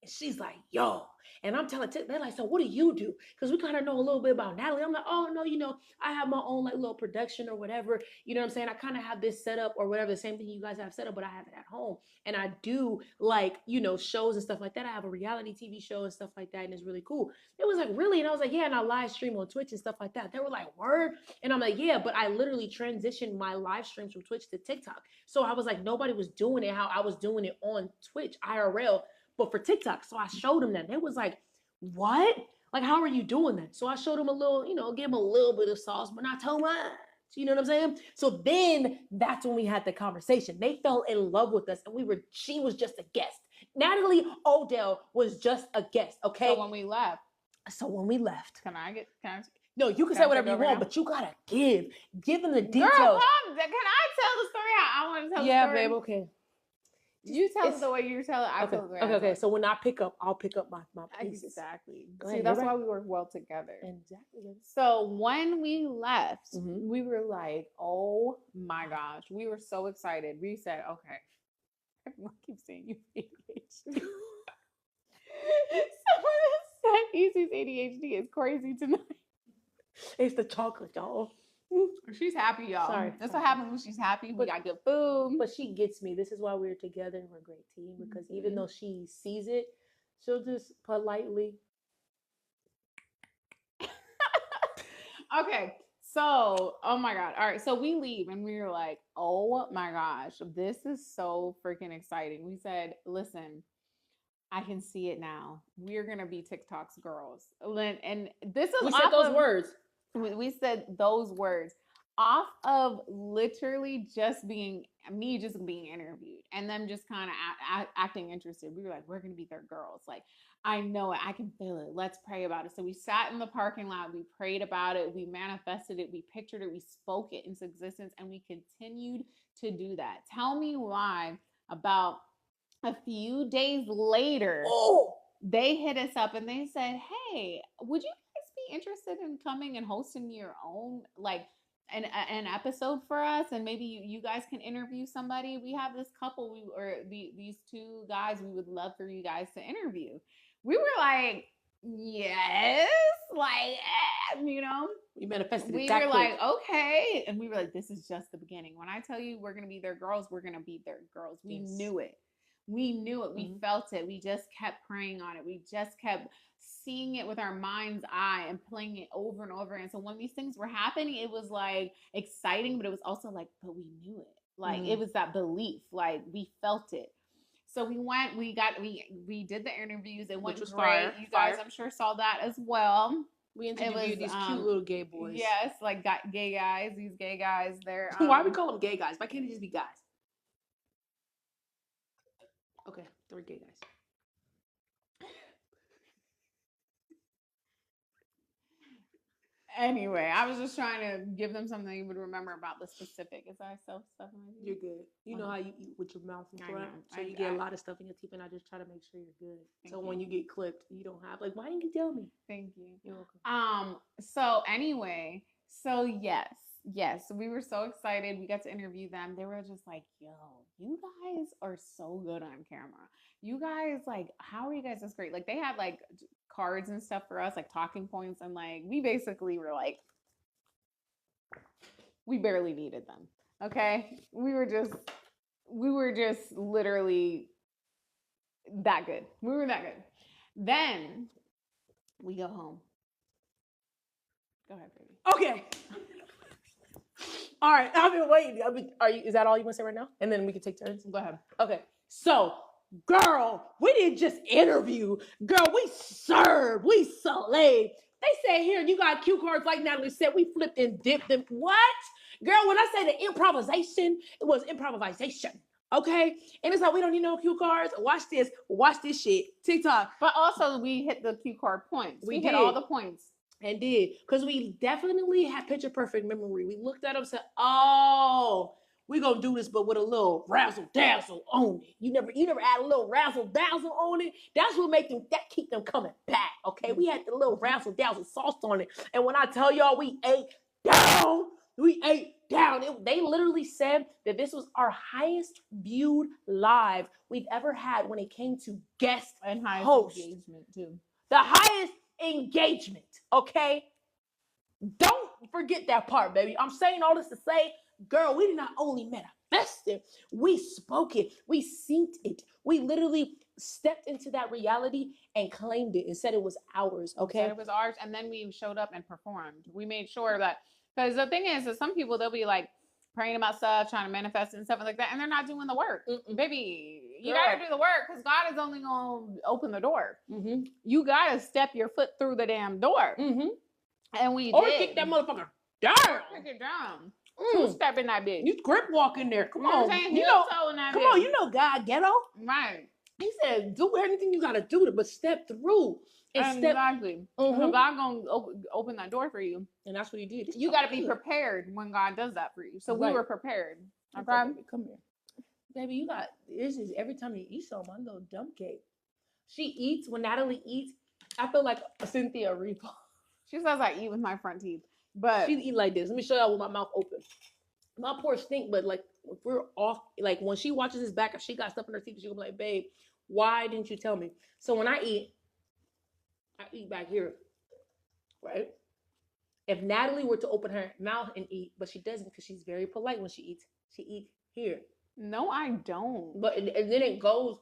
And she's like, yo. And I'm telling Tick, they're like, so what do you do? Because we kind of know a little bit about Natalie. I'm like, oh, no, I have my own like little production or whatever. You know what I'm saying? I kind of have this set up or whatever, the same thing you guys have set up, but I have it at home. And I do like, shows and stuff like that. I have a reality TV show and stuff like that. And it's really cool. It was like, really? And I was like, yeah. And I live stream on Twitch and stuff like that. They were like, word? And I'm like, yeah, but I literally transitioned my live streams from Twitch to TikTok. So I was like, nobody was doing it how I was doing it on Twitch, IRL. But for TikTok, so I showed them that. They was like, what? Like, how are you doing that? So I showed them a little, give them a little bit of sauce, but not too much. You know what I'm saying? So then that's when we had the conversation. They fell in love with us and she was just a guest. Natalie Odell was just a guest, okay? So when we left. Can I No, you can say whatever you want, but you gotta give them the details. Girl, Mom, can I tell the story how I want to tell the story? Yeah, babe, okay. You tell it the way you tell it. I tell it the way I tell it. Okay. So when I pick up, I'll pick up my pieces. Exactly. Go See, ahead, that's you're why right. we work well together. Exactly. So when we left, Mhm. we were like, "Oh my gosh!" We were so excited. We said, "Okay." Everyone keeps saying you ADHD. Someone said Ezee's ADHD is crazy tonight. It's the chocolate, y'all. She's happy, y'all. Sorry. That's what happens when she's happy. We got good food. But she gets me. This is why we're together and we're a great team. Because even though she sees it, she'll just politely. Okay. So, oh my God. All right. So we leave and we were like, oh my gosh, this is so freaking exciting. We said, listen, I can see it now. We're going to be TikTok's girls. And this is We said those words. We said those words off of literally just being interviewed and them just kind of acting interested. We were like, we're going to be their girls. Like, I know it. I can feel it. Let's pray about it. So we sat in the parking lot. We prayed about it. We manifested it. We pictured it. We spoke it into existence. And we continued to do that. Tell me why about a few days later, they hit us up and they said, hey, would you guys be interested in coming and hosting your own, like, an episode for us, and maybe you guys can interview somebody? We have this couple, these two guys we would love for you guys to interview. We were like, yes, like, you know, we manifested it. We were like, okay, and we were like, this is just the beginning. When I tell you we're gonna be their girls, we're gonna be their girls. We knew it. We knew it. We felt it. We just kept praying on it. We just kept seeing it with our mind's eye and playing it over and over. And so when these things were happening, it was like exciting, but it was also like, but we knew it. Like it was that belief. Like we felt it. So we went, we did the interviews. It went great. Fire. You guys, I'm sure, saw that as well. We interviewed these cute little gay boys. Yes, like gay guys. These gay guys. They're why we call them gay guys? Why can't they just be guys? Okay, they're gay guys. Anyway, I was just trying to give them something you would remember about the specific. Is that stuff in my teeth? You're good. You know how you eat with your mouth and front, so you get a lot of stuff in your teeth, and I just try to make sure you're good. So when you get clipped, you don't have like, why didn't you tell me? Thank you. You're welcome. So anyway, so yes, we were so excited. We got to interview them. They were just like, yo, you guys are so good on camera. You guys, like, how are you guys this great? Like, they had like cards and stuff for us, like talking points, and like we basically were like, we barely needed them. Okay, we were just literally that good. We were that good. Then we go home. Go ahead, baby. Okay. All right, I've been waiting. Is that all you want to say right now? And then we can take turns. Go ahead. Okay. So, girl, we didn't just interview. Girl, we served. We slayed. They said, here, you got cue cards like Natalie said. We flipped and dipped them. What? Girl, when I say the improvisation, it was improvisation. Okay? And it's like, we don't need no cue cards. Watch this shit. TikTok. But also, we hit the cue card points. We hit did. all the points. And did. Because we definitely had picture perfect memory. We looked at them and said, oh, we're going to do this, but with a little razzle-dazzle on it. You never add a little razzle-dazzle on it? That's what keep them coming back, okay? We had the little razzle-dazzle sauce on it. And when I tell y'all we ate down. They literally said that this was our highest viewed live we've ever had when it came to guest and highest host. Engagement, too. The highest engagement, okay? Don't forget that part, baby. I'm saying all this to say, girl, we did not only manifest it, we spoke it, we synced it. We literally stepped into that reality and claimed it and said it was ours, okay? Said it was ours, and then we showed up and performed. We made sure that, because the thing is some people, they'll be like praying about stuff, trying to manifest it and stuff like that, and they're not doing the work. Baby, you gotta do the work, because God is only gonna open the door. You gotta step your foot through the damn door. And we or did. kick that motherfucker down. Kick it down. Two-step in that bitch. You grip walk in there. Come you know on. What I'm saying? You know, in that come bitch. on, you know God ghetto. Right. He said, do anything you gotta do, but step through. Exactly. God gonna open that door for you. And that's what he did. You gotta be prepared when God does that for you. So we were prepared. Okay? Come here. Baby, you got this is every time you eat something, my little dump cake. She eats when Natalie eats. I feel like a Cynthia Erivo. She says I eat with my front teeth, but She eat like this. Let me show y'all with my mouth open. My poor stink, but like if we're off, like when she watches this back, if she got stuff in her teeth, she'll be like, "Babe, why didn't you tell me?" So when I eat back here, right? If Natalie were to open her mouth and eat, but she doesn't because she's very polite when she eats here. No, I don't. But and then it goes.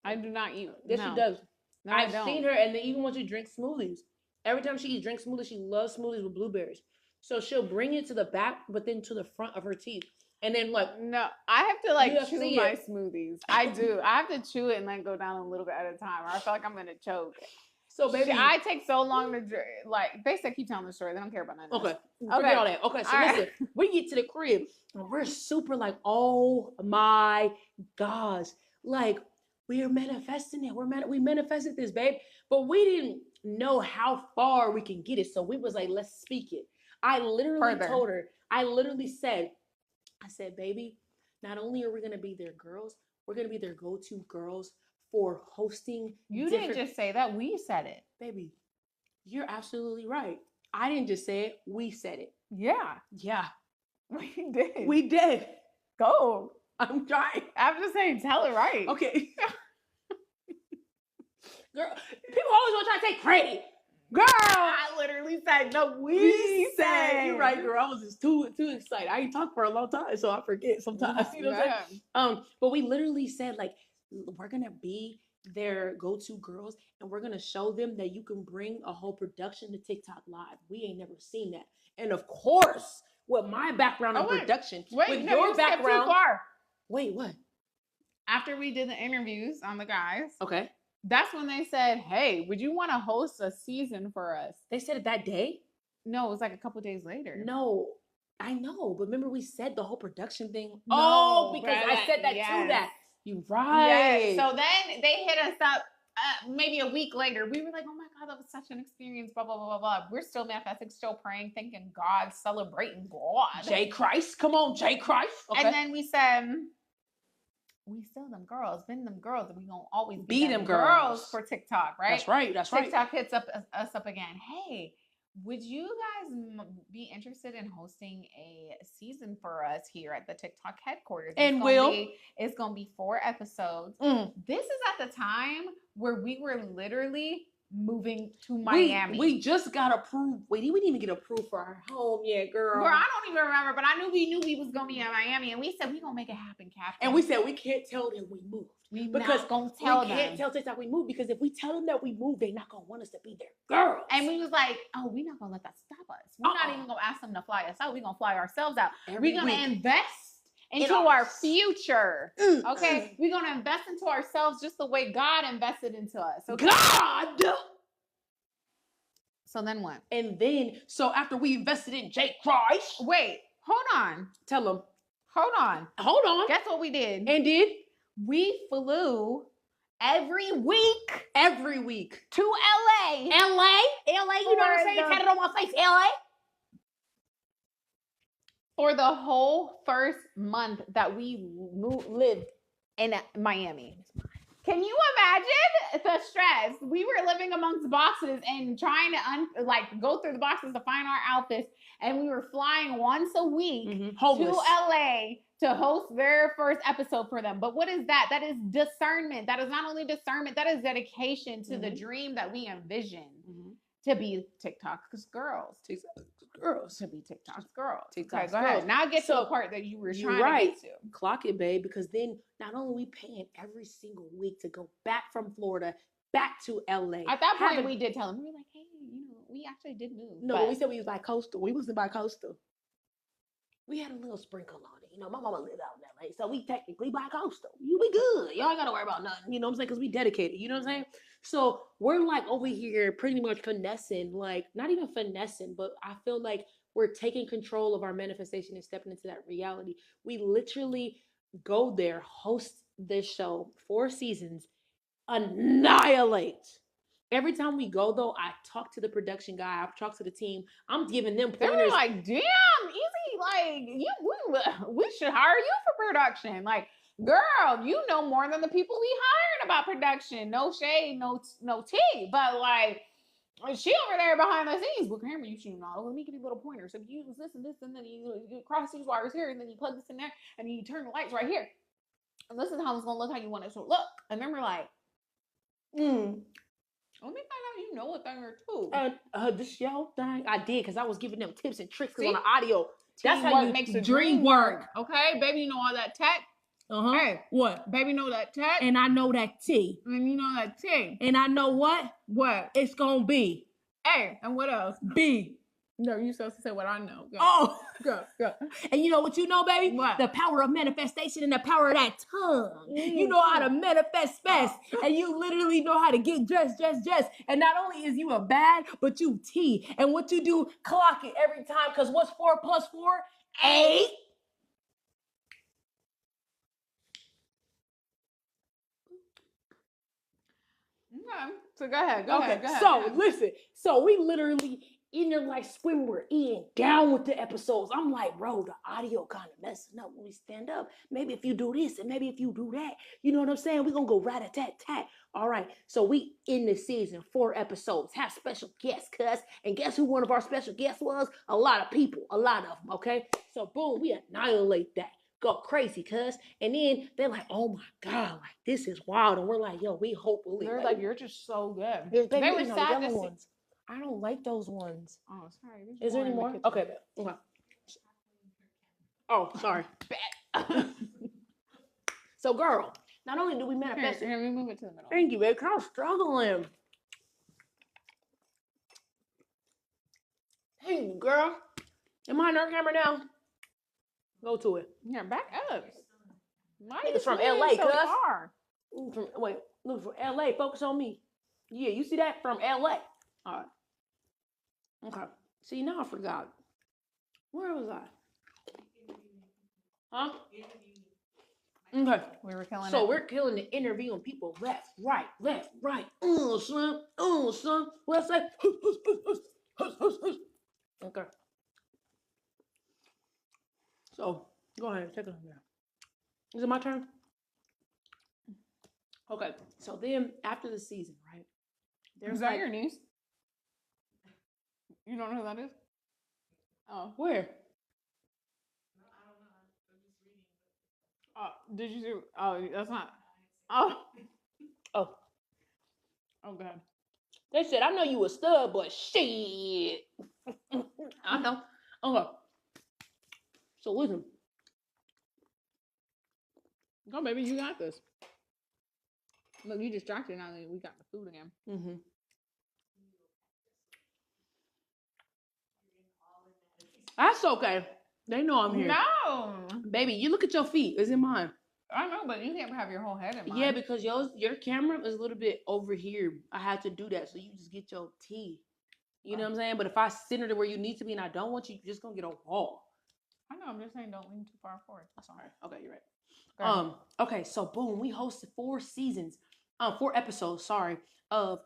I do not eat. Yes, no. she does. No, I've seen her, and then even when she drinks smoothies, every time she drinks smoothies, she loves smoothies with blueberries. So she'll bring it to the back, but then to the front of her teeth, and then like no, I have to like chew my it. smoothies. I do. I have to chew it and then go down a little bit at a time, or I feel like I'm gonna choke. So baby, I take so long to drink. Like they said, keep telling the story. They don't care about none of okay. this. Forget all that. Okay, so All listen, right. we get to the crib, and we're super like, oh my gosh, like we're manifesting it. We manifested this, babe, but we didn't know how far we can get it. So we was like, let's speak it. I literally told her. I literally said, I said, baby, not only are we gonna be their girls, we're gonna be their go-to girls for hosting. You didn't just say that. We said it. Baby, you're absolutely right. I didn't just say it. We said it. Yeah. Yeah. We did. We did. Go. I'm trying. I'm just saying, tell it right. Okay. Girl, people always want to try to take credit. Girl, I literally said, no, we said. You're right, girl. I was just too excited. I ain't talked for a long time, so I forget sometimes. You know what I'm saying? But we literally said, like, we're going to be their go-to girls, and we're going to show them that you can bring a whole production to TikTok Live. We ain't never seen that. And of course, with my background in production, with your background. Too far. Wait, what? After we did the interviews on the guys. Okay. That's when they said, hey, would you want to host a season for us? They said it that day? No, it was like a couple days later. No, I know. But remember we said the whole production thing? No, because I said that to that. You right. Yes. So then they hit us up maybe a week later. We were like, oh my God, that was such an experience, blah, blah, blah, blah, blah. We're still manifesting, still praying, thanking God, celebrating God. J. Christ. Come on, J. Christ. Okay. And then we said, we still them girls, been them girls, and we gonna always be them girls for TikTok, right? That's right. That's right. TikTok hits us up again. Hey, would you guys be interested in hosting a season for us here at the TikTok headquarters? And it's gonna be 4 episodes. This is at the time where we were literally moving to Miami. We just got approved. Wait, we didn't even get approved for our home yet, girl. Girl, I don't even remember, but we knew we was gonna be in Miami, and we said we gonna make it happen, Captain. And we said we can't tell them we moved. We not gonna tell them. We can't tell TikTok we moved because if we tell them that we moved, they're not gonna want us to be their girls. And we was like, oh, we're not gonna let that stop us. We're not even gonna ask them to fly us out. We're gonna fly ourselves out. We're gonna invest into our future. Okay? We're gonna invest into ourselves just the way God invested into us. Okay? God! So then what? And then, so after we invested in J. Christ. Wait, hold on. Tell them. Hold on. Hold on. Guess what we did? And did? We flew every week to LA. LA, you know what I'm saying? Tatted on my face, LA. For the whole first month that we lived in Miami. Can you imagine the stress? We were living amongst boxes and trying to go through the boxes to find our outfits, and we were flying once a week to LA to host their first episode for them. But what is that? That is discernment. That is not only discernment, that is dedication to the dream that we envision to be TikTok's girls. To be TikTok's girls. Okay, go ahead. Now get to the part that you were trying to get to. Clock it, babe, because then not only are we paying every single week to go back from Florida back to LA. At that point, we did tell them. We were like, hey, we actually did move. No, but we said we was bi-coastal. We wasn't bi-coastal. We had a little sprinkle on it. My mama lived out in LA, so we technically bi-coastal. We good. Y'all ain't got to worry about nothing. You know what I'm saying? Because we dedicated. You know what I'm saying? So we're like over here pretty much finessing, like not even finessing, but I feel like we're taking control of our manifestation and stepping into that reality. We literally go there, host this show, 4 seasons, annihilate. Every time we go, though, I talk to the production guy. I talk to the team. I'm giving them pointers. They were like, damn, Ezee, Like, we should hire you for production. Like, girl, you know more than the people we hired about production. No shade, no tea. But like, she over there behind the scenes. What camera you shooting on? Let me give you little pointers. So you use this and this, and then you cross these wires here, and then you plug this in there, and then you turn the lights right here. And this is how it's gonna look, how you want it to look. And then we're like, let me find out you know a thing or two. This your whole thing. I did, because I was giving them tips and tricks on the audio. That's how you makes a dream work. Okay, baby, you know all that tech. Hey, what? Baby know that tech. And I know that T. And you know that T. And I know what? What? It's gonna be. A. And what else? B. No, you supposed to say what I know. Go. Oh. Go. And you know what you know, baby? What? The power of manifestation and the power of that tongue. You know how to manifest fast. And you literally know how to get dressed. And not only is you a bad, but you T. And what you do, clock it every time. Because what's 4 plus 4? 8. Okay. So go ahead. Go ahead. Listen. So we literally in there like when we're in down with the episodes. I'm like, bro, the audio kind of messing up when we stand up. Maybe if you do this and maybe if you do that, you know what I'm saying? We're gonna go rat-a-tat-tat. All right. So we in this season 4 episodes have special guests, cuz. And guess who one of our special guests was? A lot of people, a lot of them. Okay. So boom, we annihilate that. Go crazy, cuz. And then they're like, oh my God, like this is wild. And we're like, yo, we hopefully. They're like, you're just so good. They were sad to see. ones. I don't like those ones. Oh, sorry. Is there any more? Okay. Oh, sorry. So, girl, not only do we manifest. Here, we move it to the middle. Thank you, babe. Cause I'm struggling. Hey, girl. Am I on our camera now? Go to it. Yeah, back up. It's from LA, cuz. Wait, look from LA. Focus on me. Yeah, you see that from LA. All right. Okay. See, now I forgot. Where was I? Huh? Okay. We were killing it. So we're killing the interviewing people left, right. Son. What's that? Okay. So, go ahead. Take it from there. Is it my turn? Okay. So then, after the season, right? Is that your niece? You don't know who that is? Oh. Where? Oh, did you see? Oh, that's not. Oh. Oh. Oh, God. They said, I know you a stud, but shit. I know. Okay. So listen. Go, baby, you got this. Look, you distracted now that we got the food again. Mm-hmm. That's okay. They know I'm here. No. Baby, you look at your feet. It's in mine. I know, but you can't have your whole head in mine. Yeah, because your camera is a little bit over here. I had to do that, so you just get your tea. You know what I'm saying? But if I center it where you need to be and I don't want you, you're just going to get a wall. I know, I'm just saying don't lean too far forward. That's all right. Okay, you're right. Okay, so boom, we hosted 4 episodes, of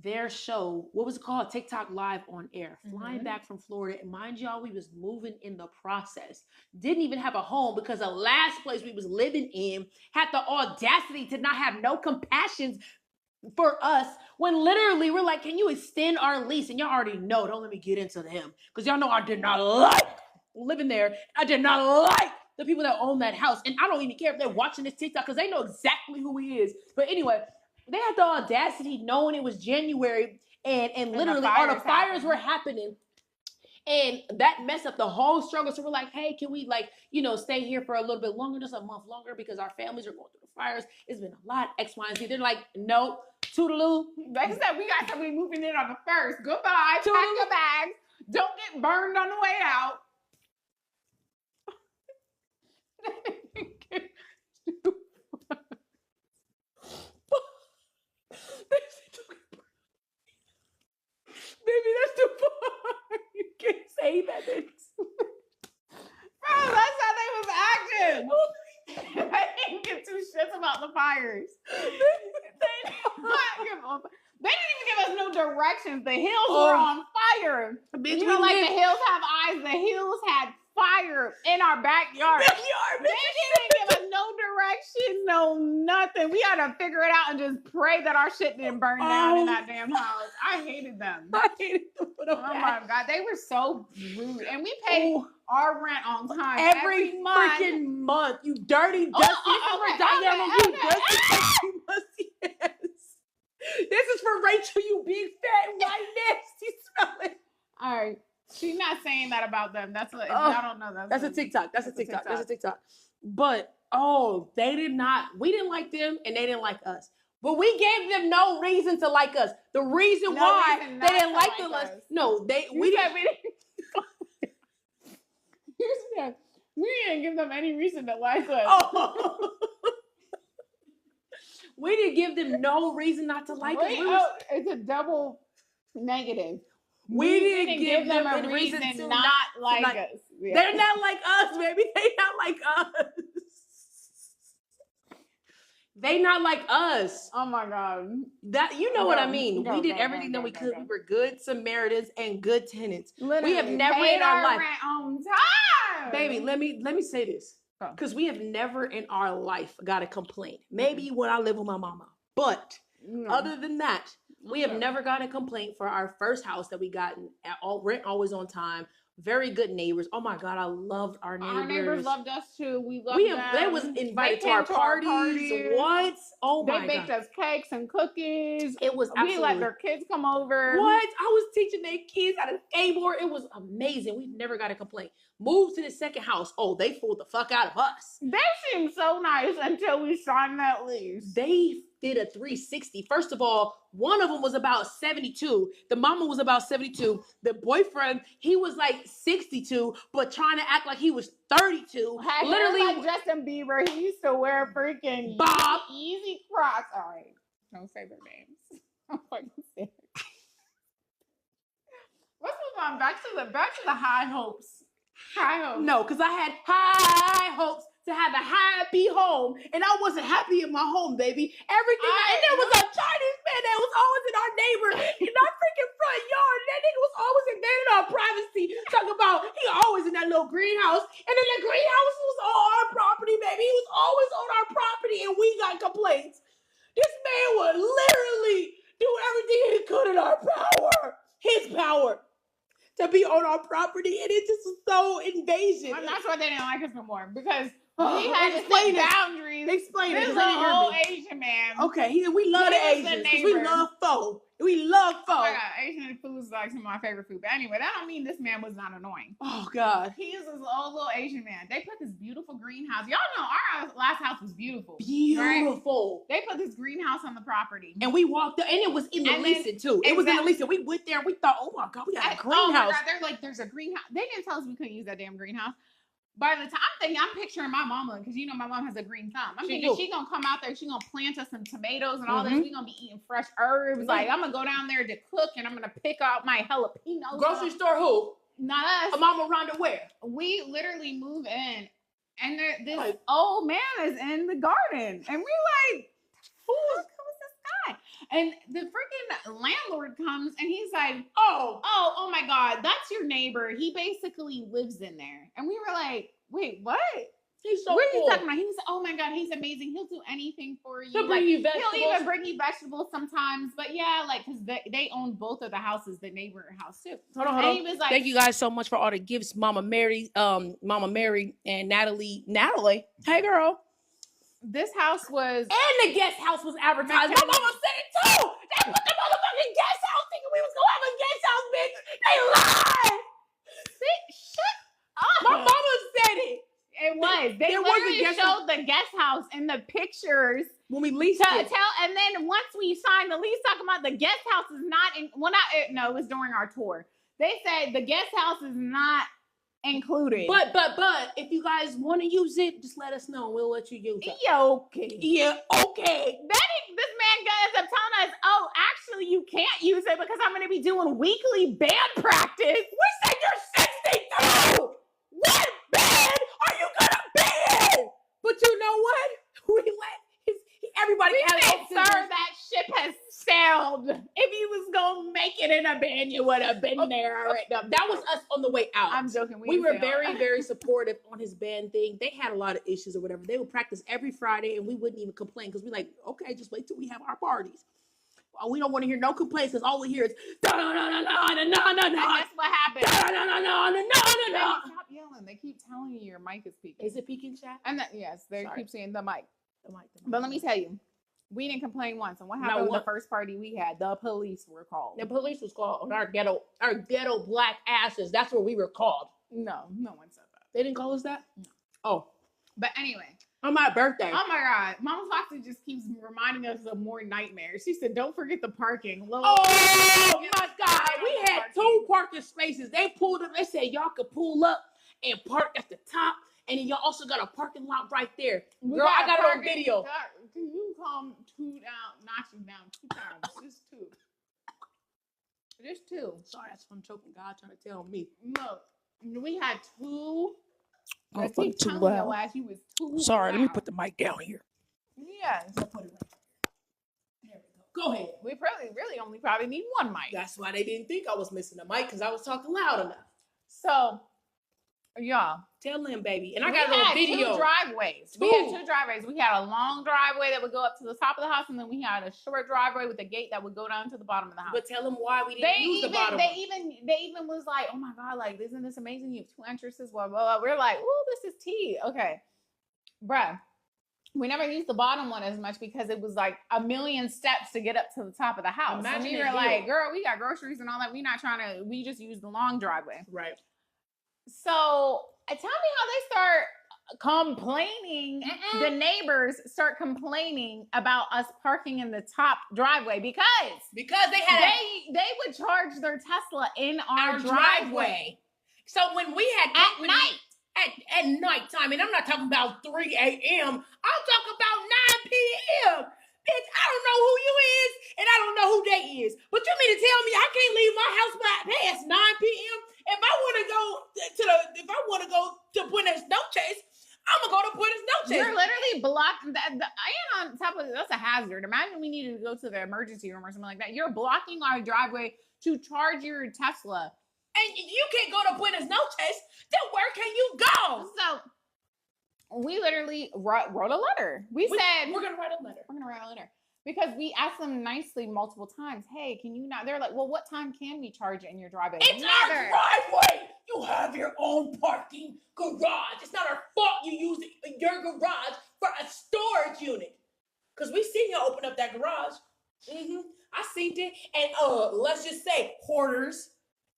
their show. What was it called? TikTok Live on Air. Flying back from Florida. And mind y'all, we was moving in the process. Didn't even have a home because the last place we was living in had the audacity to not have no compassion for us when literally we're like, can you extend our lease? And y'all already know, don't let me get into them. Because y'all know I did not like living there. I did not like the people that own that house. And I don't even care if they're watching this TikTok because they know exactly who he is. But anyway, they had the audacity knowing it was January and literally all the fires were happening. And that messed up the whole struggle. So we're like, hey, can we stay here for a little bit longer, just a month longer, because our families are going through the fires. It's been a lot, X, Y, and Z. They're like, nope, toodaloo. They said we got somebody moving in on the 1st. Goodbye, toodaloo. Pack your bags. Don't get burned on the way out. Baby, that's too far. You can't say that. Bro, that's how they was acting. They didn't give 2 shits about the fires. They didn't even give us no directions. The hills were on fire. Bitch, You know, like the hills have eyes. The hills had fire in our backyard. They didn't give us no direction, no nothing. We had to figure it out and just pray that our shit didn't burn down in that damn house. I hated them. I hated them. Oh my God, they were so rude. And we paid our rent on time every month. freaking month. You dirty, dusty, Diana, you dusty, musty ass. This is for Rachel, you big fat white nasty smelling. All right. She's not saying that about them. That's what I don't know. That's a TikTok. That's a TikTok. But they did not. We didn't like them, and they didn't like us. But we gave them no reason to like us. The reason why they didn't like us. No, we didn't. We didn't give them any reason to like us. Oh. We didn't give them no reason not to like us. It's a double negative. We didn't give them a reason to not like us. Yeah. They're not like us, baby. They not like us. They not like us. Oh my God. That you know what I mean. We did everything that we could. We were good Samaritans and good tenants. Literally, we have never in our life, rent on time. Baby, let me say this. Because we have never in our life got a complaint. Maybe when I live with my mama. But other than that, we have never got a complaint for our first house that we got rent always on time. Very good neighbors. Oh my God, I loved our neighbors. Our neighbors loved us too. We loved them. They was invited to our parties. What? Oh my God. They baked us cakes and cookies. It was absolutely. We let their kids come over. What? I was teaching their kids how to skateboard. It was amazing. We never got a complaint. Moved to the second house. Oh, they fooled the fuck out of us. They seemed so nice until we signed that lease. They did a 360. First of all, one of them was about 72. The mama was about 72. The boyfriend, he was like 62, but trying to act like he was 32. Literally like Justin Bieber. He used to wear freaking Bob Easy Crocs. All right, don't say their names. I'm fucking sick. Let's move on back to the high hopes. High hopes. No, because I had high hopes to have a happy home, and I wasn't happy in my home, baby. And there was a Chinese man that was always in our neighbor in our freaking front yard. And that nigga was always invading our privacy. Talking about he always in that little greenhouse, and then the greenhouse was on our property, baby. He was always on our property, and we got complaints. This man would literally do everything he could in our power, his power, to be on our property, and it just was so invasion. And that's why they didn't like us no more, because we had to set boundaries. Explain it. This is an old Asian man. Okay, we love the Asians because we love pho. We love pho. Oh my God, Asian food is like some of my favorite food. But anyway, that don't mean this man was not annoying. Oh God. He is this old little Asian man. They put this beautiful greenhouse. Y'all know our last house was beautiful. Beautiful. Right? They put this greenhouse on the property. And we walked up, and it was in the leasing too. It was in the leasing. We went there, we thought, oh my God, we got a greenhouse. Oh my God, they're like, there's a greenhouse. They didn't tell us we couldn't use that damn greenhouse. By the time I'm picturing my mama, because you know my mom has a green thumb. I'm thinking she's gonna come out there, she's gonna plant us some tomatoes and all this. We're gonna be eating fresh herbs. Mm-hmm. Like I'm gonna go down there to cook, and I'm gonna pick out my jalapenos. Grocery store who? Not us. A Mama Rhonda where? We literally move in, and this old man is in the garden, and we're like, who's this guy? And the freaking landlord comes, and he's like, oh my God, that's your neighbor. He basically lives in there. And we were like, wait, what? He's so what are cool. you talking about? He was like, oh my God, he's amazing. He'll do anything for you. He'll bring you vegetables. He'll even bring you vegetables sometimes. But yeah, like, because they own both of the houses, the neighbor house too. Hold on. He was like, thank you guys so much for all the gifts, Mama Mary and Natalie. Hey girl. This house was... And the guest house was advertised. My mama said it too. They put the motherfucking guest house thinking we was going to have a guest house, bitch. They lied. Shut up. My mama said it. It was. They literally showed the guest house in the pictures. When we leased it. And then once we signed the lease, talking about the guest house is not... it was during our tour. They said the guest house is not included. But if you guys want to use it, just let us know. We'll let you use it. Yeah, okay. This man ends up telling us, oh, actually you can't use it because I'm going to be doing weekly band practice. We said you're 62. What band are you going to be in? But you know what? We let everybody have sir, that ship has sailed. If he was going to make it in a band, you would have been there. Right? That was us on the way out. I'm joking. We were very, very supportive on his band thing. They had a lot of issues or whatever. They would practice every Friday, and we wouldn't even complain because we're like, okay, just wait till we have our parties. We don't want to hear no complaints because all we hear is no. And that's what happened. No. Stop yelling. They keep telling you your mic is peaking. Is it peaking, chat? And yes, they keep saying the mic. The mic. But let me tell you, we didn't complain once. And what happened with the first party we had? The police were called. The police was called on our ghetto black asses. That's where we were called. No one said that. They didn't call us that? No. Oh. But anyway. On my birthday. Oh my God. Mama Foxy just keeps reminding us of more nightmares. She said, don't forget the parking. Oh my God. We had 2 parking spaces. They pulled up. They said y'all could pull up and park at the top. And then y'all also got a parking lot right there. Girl, I got it on video. Can you calm 2 down, knock you down 2 times? Just 2. Just 2. Sorry, that's what I'm choking. God trying to tell me. Look, we had 2. I keep too loud. You was too Sorry, loud. let me put the mic down here. Yes. I'll put it right there. There we go. Go ahead. We probably need 1 mic. That's why they didn't think I was missing a mic because I was talking loud enough. So, y'all. Tell them, baby. And I got it on video. 2 driveways. We had 2 driveways. We had a long driveway that would go up to the top of the house, and then we had a short driveway with a gate that would go down to the bottom of the house. But tell them why we didn't use the bottom. They even was like, oh my God, like, isn't this amazing? You have 2 entrances, blah, blah, blah. We're like, oh, this is tea. Okay. Bruh. We never used the bottom one as much because it was like a million steps to get up to the top of the house. Imagine and we were like, girl, we got groceries and all that. We just used the long driveway. Right. So tell me how they start complaining. The neighbors start complaining about us parking in the top driveway because they would charge their Tesla in our driveway. So when we had at night. At nighttime, and I'm not talking about 3 a.m. I'm talking about 9 p.m. Bitch, I don't know who you is, and I don't know who they is. But you mean to tell me I can't leave my house past 9 p.m. If I want to go to Buenos Noches, I'm gonna go to Buenos Noches. You're literally blocking and on top of that's a hazard. Imagine we needed to go to the emergency room or something like that. You're blocking our driveway to charge your Tesla. And you can't go to Buenos Noches, then where can you go? So we literally wrote a letter. We said we're gonna write a letter. We're gonna write a letter. Because we asked them nicely multiple times, hey, can you not? They're like, well, what time can we charge it in your driveway? It's our driveway. You have your own parking garage. It's not our fault you use your garage for a storage unit. Because we seen you open up that garage. I seen it. And let's just say hoarders.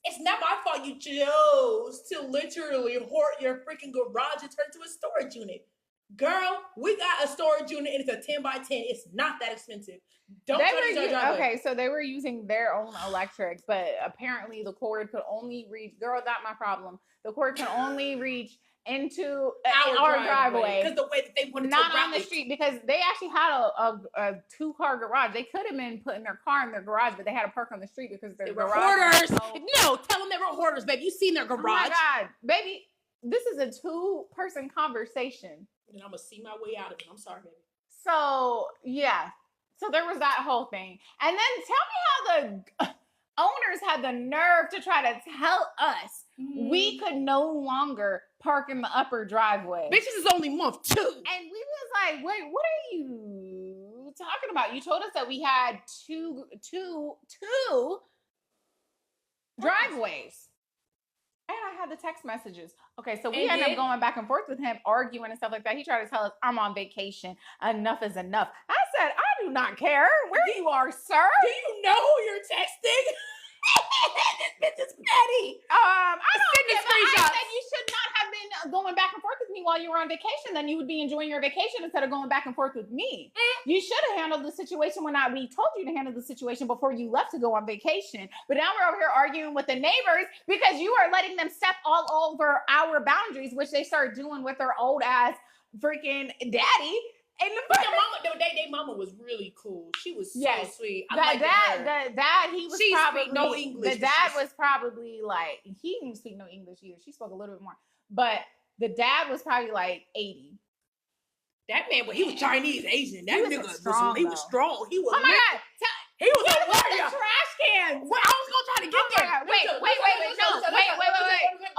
It's not my fault you chose to literally hoard your freaking garage and turn it to a storage unit. Girl, we got a storage unit and it's a 10 by 10. It's not that expensive. Okay, so they were using their own electric, but apparently the cord could only reach, girl, not my problem. The cord can only reach into our driveway. Because the way that they wanted not to on the street, because they actually had a 2-car garage. They could have been putting their car in their garage, but they had to park on the street because their garage. Hoarders. No, tell them they were hoarders, baby. You seen their garage. Oh my God, baby, this is a 2-person conversation. And I'm gonna see my way out of it. I'm sorry, baby. So yeah. So there was that whole thing. And then tell me how the owners had the nerve to try to tell us we could no longer park in the upper driveway. Bitch, this is only month 2. And we was like, wait, what are you talking about? You told us that we had two driveways. And I had the text messages. Okay, so we ended up going back and forth with him, arguing and stuff like that. He tried to tell us, I'm on vacation. Enough is enough. I said, I do not care where you are, sir. Do you know who you're texting? This bitch is petty. I said you should not have been going back and forth with me while you were on vacation. Then you would be enjoying your vacation instead of going back and forth with me. You should have handled the situation when we told you to handle the situation before you left to go on vacation. But now we're over here arguing with the neighbors because you are letting them step all over our boundaries, which they started doing with their old ass freaking daddy. And their mama was really cool. She was so sweet. The dad, he was probably no English. The dad was probably like, he didn't speak no English either. She spoke a little bit more, but the dad was probably like 80. That man, he was Chinese, Asian. That nigga was strong. He was strong. He was. Oh my God! He was a warrior. The trash cans. Well, I was gonna trying to get there. Wait. No. Wait.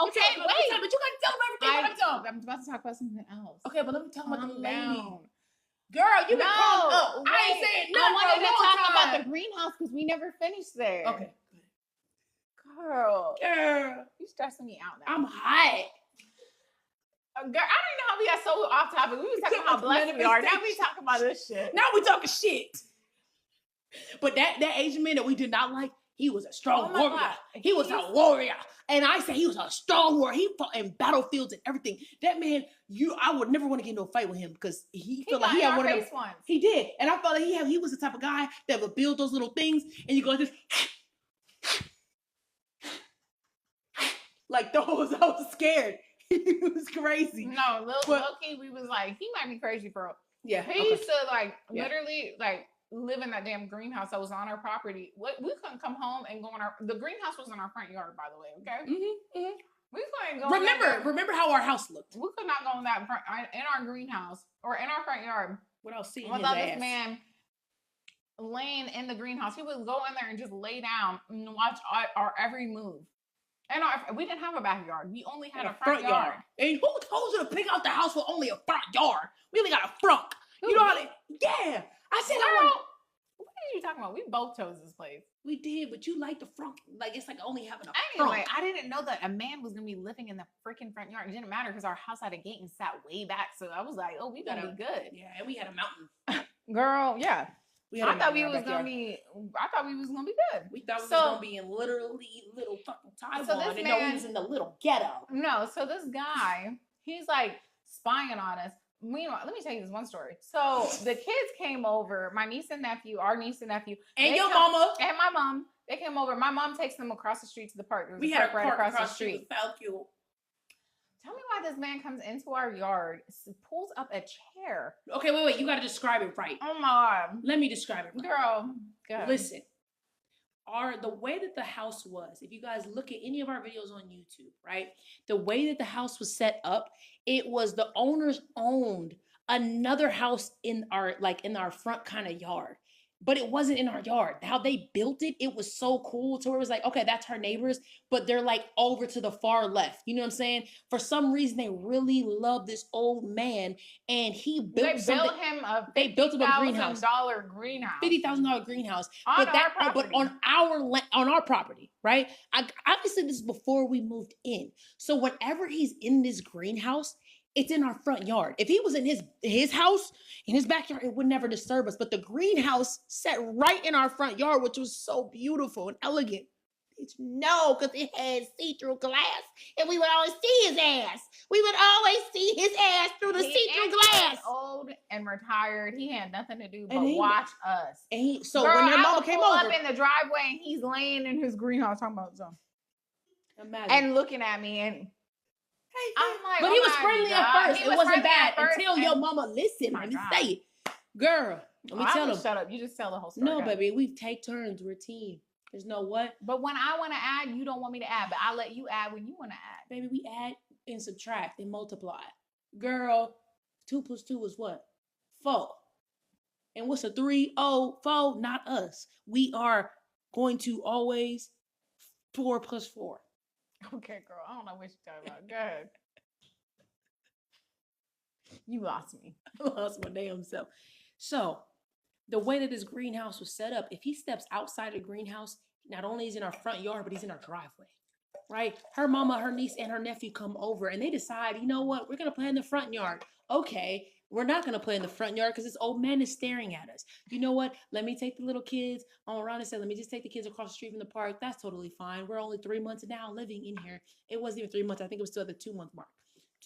Okay, wait. But you gotta tell them everything. I'm about to talk about something else. Okay, but let me talk about the lady. Down. Girl, you been calling up. Wait. I ain't saying I nothing. wanted to talk about the greenhouse because we never finished there. Okay. Girl, Girl, you stressing me out now. I'm hot. Girl, I don't even know how we got so off topic. We was talking about blessed we are. Now we talking about this shit. Now we talking shit. But that Asian man that we did not like, he was a strong warrior. God. He was a warrior. And I said he was a strong warrior. He fought in battlefields and everything. That man, I would never want to get into a fight with him because he felt like he had one of them. Once. He did. And I felt like he was the type of guy that would build those little things and you go like this. Like those, I was scared. He was crazy. No, Loki, we was like, he might be crazy, bro. Yeah. He used to literally live in that damn greenhouse that was on our property. We couldn't come home and go the greenhouse was in our front yard, by the way, okay? We couldn't go Remember how our house looked. We could not go in our greenhouse or in our front yard without seeing without this man laying in the greenhouse. He would go in there and just lay down and watch our every move. And we didn't have a backyard. We only had a front yard. And who told you to pick out the house with only a front yard? We only got a front. You know how to... Yeah. I said, girl, what are you talking about? We both chose this place. We did, but you like the front. Like, it's like only having a anyway, front. I didn't know that a man was going to be living in the freaking front yard. It didn't matter because our house had a gate and sat way back. So I was like, oh, we going to be good. Yeah, and we had a mountain. Girl, yeah. I thought we was gonna be good. We thought we was gonna be in literally little fucking Taiwan. So this man, he was in the little ghetto. No, so this guy, he's like spying on us. Meanwhile, let me tell you this one story. So the kids came over, our niece and nephew, and your mama and my mom. They came over. My mom takes them across the street to the park. We had a park right across the street. Tell me why this man comes into our yard, pulls up a chair. Okay, wait. You got to describe it right. Oh my God. Let me describe it right. Girl, go. Listen. The way that the house was, if you guys look at any of our videos on YouTube, right? The way that the house was set up, it was the owners owned another house in our front kind of yard. But it wasn't in our yard. How they built it, it was so cool to where it was like, okay, that's her neighbors, but they're like over to the far left. You know what I'm saying? For some reason, they really love this old man, and he built him a greenhouse. $50,000 greenhouse. But on our property, right? Obviously, this is before we moved in. So whenever he's in this greenhouse, it's in our front yard. If he was in his house, in his backyard, it would never disturb us. But the greenhouse sat right in our front yard, which was so beautiful and elegant. No, because it had see-through glass. And we would always see his ass. We would always see his ass through the see-through glass. Old and retired. He had nothing to do but watch us. And when their mama came over. Up in the driveway and he's laying in his greenhouse talking about something. Imagine. And looking at me and I'm like, but he was friendly at first. It wasn't bad until your mama listened. Let me say it. Girl, let me tell them. Shut up. You just tell the whole story. No, baby. We take turns. We're a team. There's no what. But when I want to add, you don't want me to add. But I let you add when you want to add. Baby, we add and subtract and multiply. Girl, 2 + 2 is what? 4. And what's a 3? Oh, 4? Not us. We are going to always 4 + 4. Okay, girl. I don't know what you're talking about. Go ahead. You lost me. I lost my damn self. So, the way that this greenhouse was set up, if he steps outside the greenhouse, not only is he in our front yard, but he's in our driveway, right? Her mama, her niece, and her nephew come over, and they decide, you know what? We're going to play in the front yard. Okay, we're not going to play in the front yard because this old man is staring at us. You know what? Let me take the little kids. Around and said, let me just take the kids across the street from the park. That's totally fine. We're only 3 months now living in here. It wasn't even 3 months. I think it was still the 2-month mark.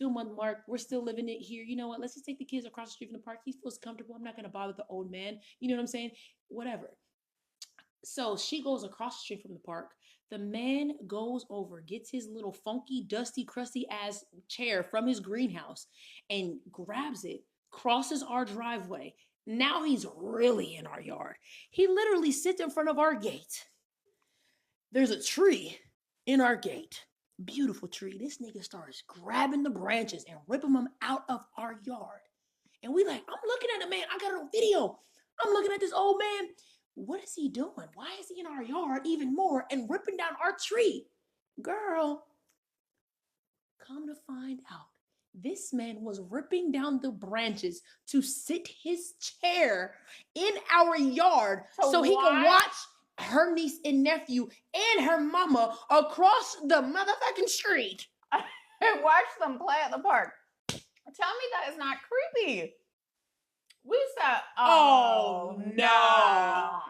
2-month mark. We're still living it here. You know what? Let's just take the kids across the street from the park. He feels comfortable. I'm not going to bother the old man. You know what I'm saying? Whatever. So she goes across the street from the park. The man goes over, gets his little funky, dusty, crusty ass chair from his greenhouse and grabs it, crosses our driveway. Now he's really in our yard. He literally sits in front of our gate. There's a tree in our gate. Beautiful tree. This nigga starts grabbing the branches and ripping them out of our yard. And we like, I'm looking at the man. I got it on video. I'm looking at this old man what is he doing? Why is he in our yard even more and ripping down our tree? Girl, come to find out, this man was ripping down the branches to sit his chair in our yard so he can watch her niece and nephew and her mama across the motherfucking street. And watch them play at the park. Tell me that is not creepy. We said, oh no.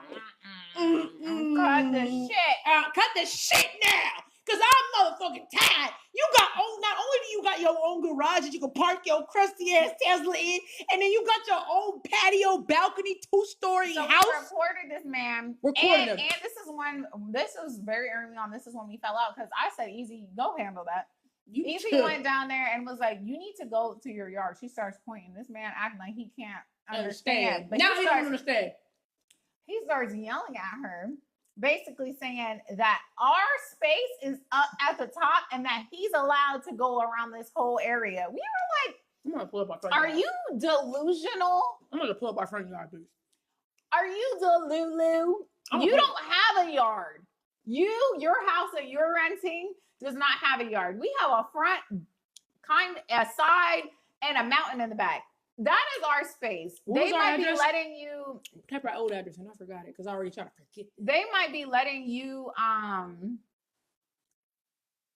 Cut the shit. Cut the shit now. Because I'm motherfucking tired. You got not only do you got your own garage that you can park your crusty ass Tesla in, and then you got your own patio, balcony, 2-story house. We reported this man. And this was very early on. This is when we fell out because I said, Ezee, go handle that. Ezee went down there and was like, you need to go to your yard. She starts pointing. This man acting like he can't understand. But now he don't understand. He starts yelling at her, basically saying that our space is up at the top and that he's allowed to go around this whole area. We were like, I'm gonna pull up our front are yard. you delusional? I'm gonna pull up our front yard, please. Are you delulu? You don't have a yard. Your house that you're renting does not have a yard. We have a front, a side, and a mountain in the back. That is our space. They might be letting you type our old address, and I forgot it because I already tried to forget. They might be letting you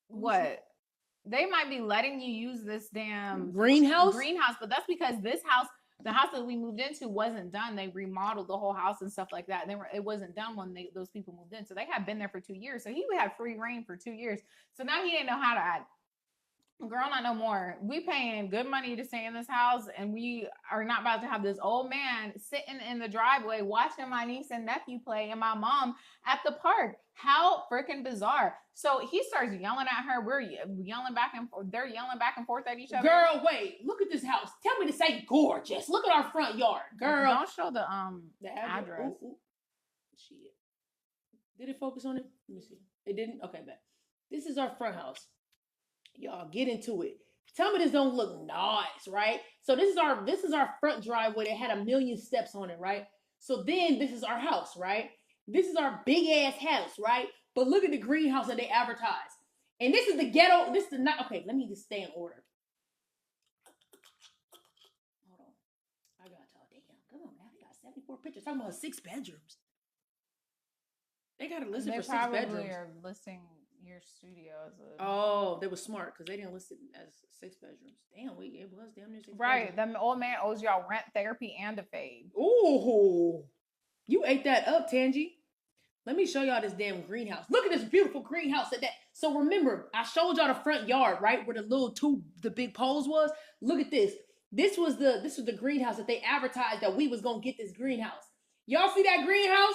what? They might be letting you use this damn greenhouse, but that's because this house, the house that we moved into, wasn't done. They remodeled the whole house and stuff like that. It wasn't done when those people moved in. So they had been there for 2 years. So he had free reign for 2 years. So now he didn't know how to act. Girl, not no more. We paying good money to stay in this house, and we are not about to have this old man sitting in the driveway watching my niece and nephew play and my mom at the park. How freaking bizarre. So he starts yelling at her. We're yelling back and forth. They're yelling back and forth at each other. Girl, wait. Look at this house. Tell me this ain't gorgeous. Look at our front yard. Girl. Don't show the address. Ooh. Shit. Did it focus on it? Let me see. It didn't? Okay, bet. This is our front house. Y'all get into it. Tell me this don't look nice, right? So this is our front driveway that had 1 million steps on it, right? So then this is our house, right? This is our big ass house, right? But look at the greenhouse that they advertise. And this is the ghetto. This is not okay. Let me just stay in order. Hold on. I got y'all. Damn, come on now. They got 74 pictures. Talking about 6 bedrooms. They got to listen for 6 bedrooms. They probably are listing your studio as a... Oh, they were smart because they didn't list it as 6 bedrooms. Damn, it was damn near 6 right, bedrooms. The old man owes y'all rent, therapy, and a fade. Ooh, you ate that up, Tangy. Let me show y'all this damn greenhouse. Look at this beautiful greenhouse at that. So remember, I showed y'all the front yard, right, where the big poles was. Look at this. This was the greenhouse that they advertised that we was gonna get this greenhouse. Y'all see that greenhouse?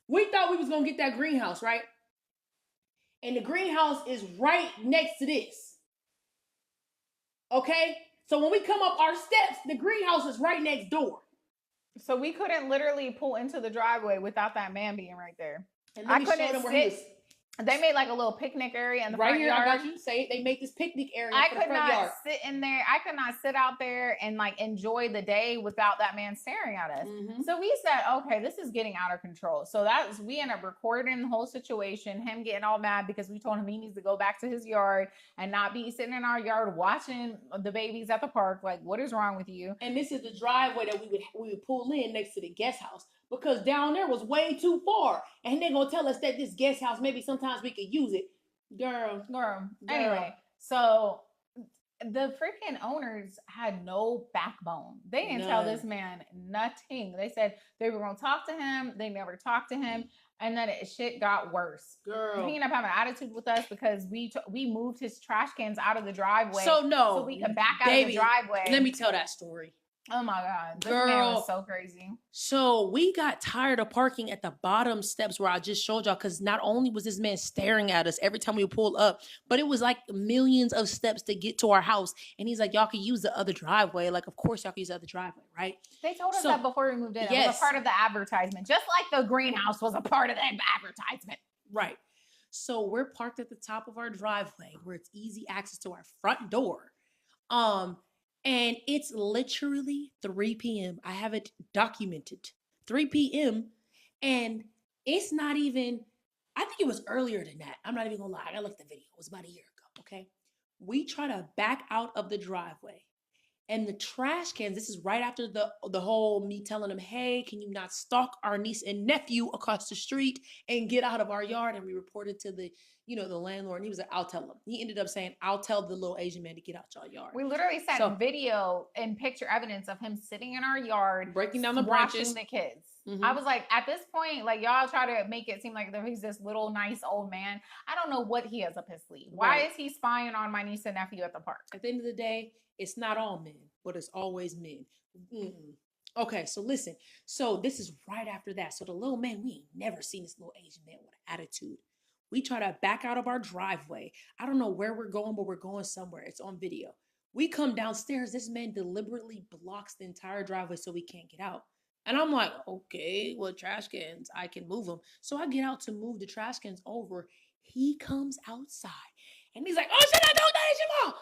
We thought we was gonna get that greenhouse, right? And the greenhouse is right next to this. Okay? So when we come up our steps, the greenhouse is right next door. So we couldn't literally pull into the driveway without that man being right there. And I couldn't show them where he was. They made like a little picnic area in the right front here, yard. I got you. Say they make this picnic area. I for could the front not yard. sit in there. I could not sit out there and like enjoy the day without that man staring at us. Mm-hmm. So we said, okay, this is getting out of control. So we ended up recording the whole situation. Him getting all mad because we told him he needs to go back to his yard and not be sitting in our yard watching the babies at the park. Like, what is wrong with you? And this is the driveway that we would pull in next to the guest house. Because down there was way too far. And they're going to tell us that this guest house, maybe sometimes we could use it. Girl. Anyway, so the freaking owners had no backbone. They didn't tell this man nothing. They said they were going to talk to him. They never talked to him. And then shit got worse. Girl. He ended up having an attitude with us because we moved his trash cans out of the driveway. So we could back out of the driveway. Let me tell that story. Oh my God. This man was so crazy. So we got tired of parking at the bottom steps where I just showed y'all, because not only was this man staring at us every time we pulled up, but it was like millions of steps to get to our house. And he's like, y'all can use the other driveway. Like, of course y'all can use the other driveway, right? They told us that before we moved in. Yes. It was a part of the advertisement. Just like the greenhouse was a part of the advertisement. Right. So we're parked at the top of our driveway where it's easy access to our front door. And it's literally 3 p.m. I have it documented. 3 p.m. And it's not even, I think it was earlier than that. I'm not even gonna lie. I gotta look at the video. It was about a year ago. Okay. We try to back out of the driveway. And the trash cans, this is right after the whole me telling them, hey, can you not stalk our niece and nephew across the street and get out of our yard? And we reported to the landlord. And he was like, I'll tell him. He ended up saying, I'll tell the little Asian man to get out your yard. We literally sent video and picture evidence of him sitting in our yard, breaking down the branches, watching the kids. I was like, at this point, like, y'all try to make it seem like he's this little nice old man. I don't know what he has up his sleeve. Why is he spying on my niece and nephew at the park? At the end of the day, it's not all men, but it's always men. Okay, so listen. So this is right after that. So the little man, we ain't never seen this little Asian man with an attitude. We try to back out of our driveway. I don't know where we're going, but we're going somewhere. It's on video. We come downstairs. This man deliberately blocks the entire driveway so we can't get out. And I'm like, okay, well, trash cans, I can move them. So I get out to move the trash cans over. He comes outside and he's like, oh, shit, I don't know.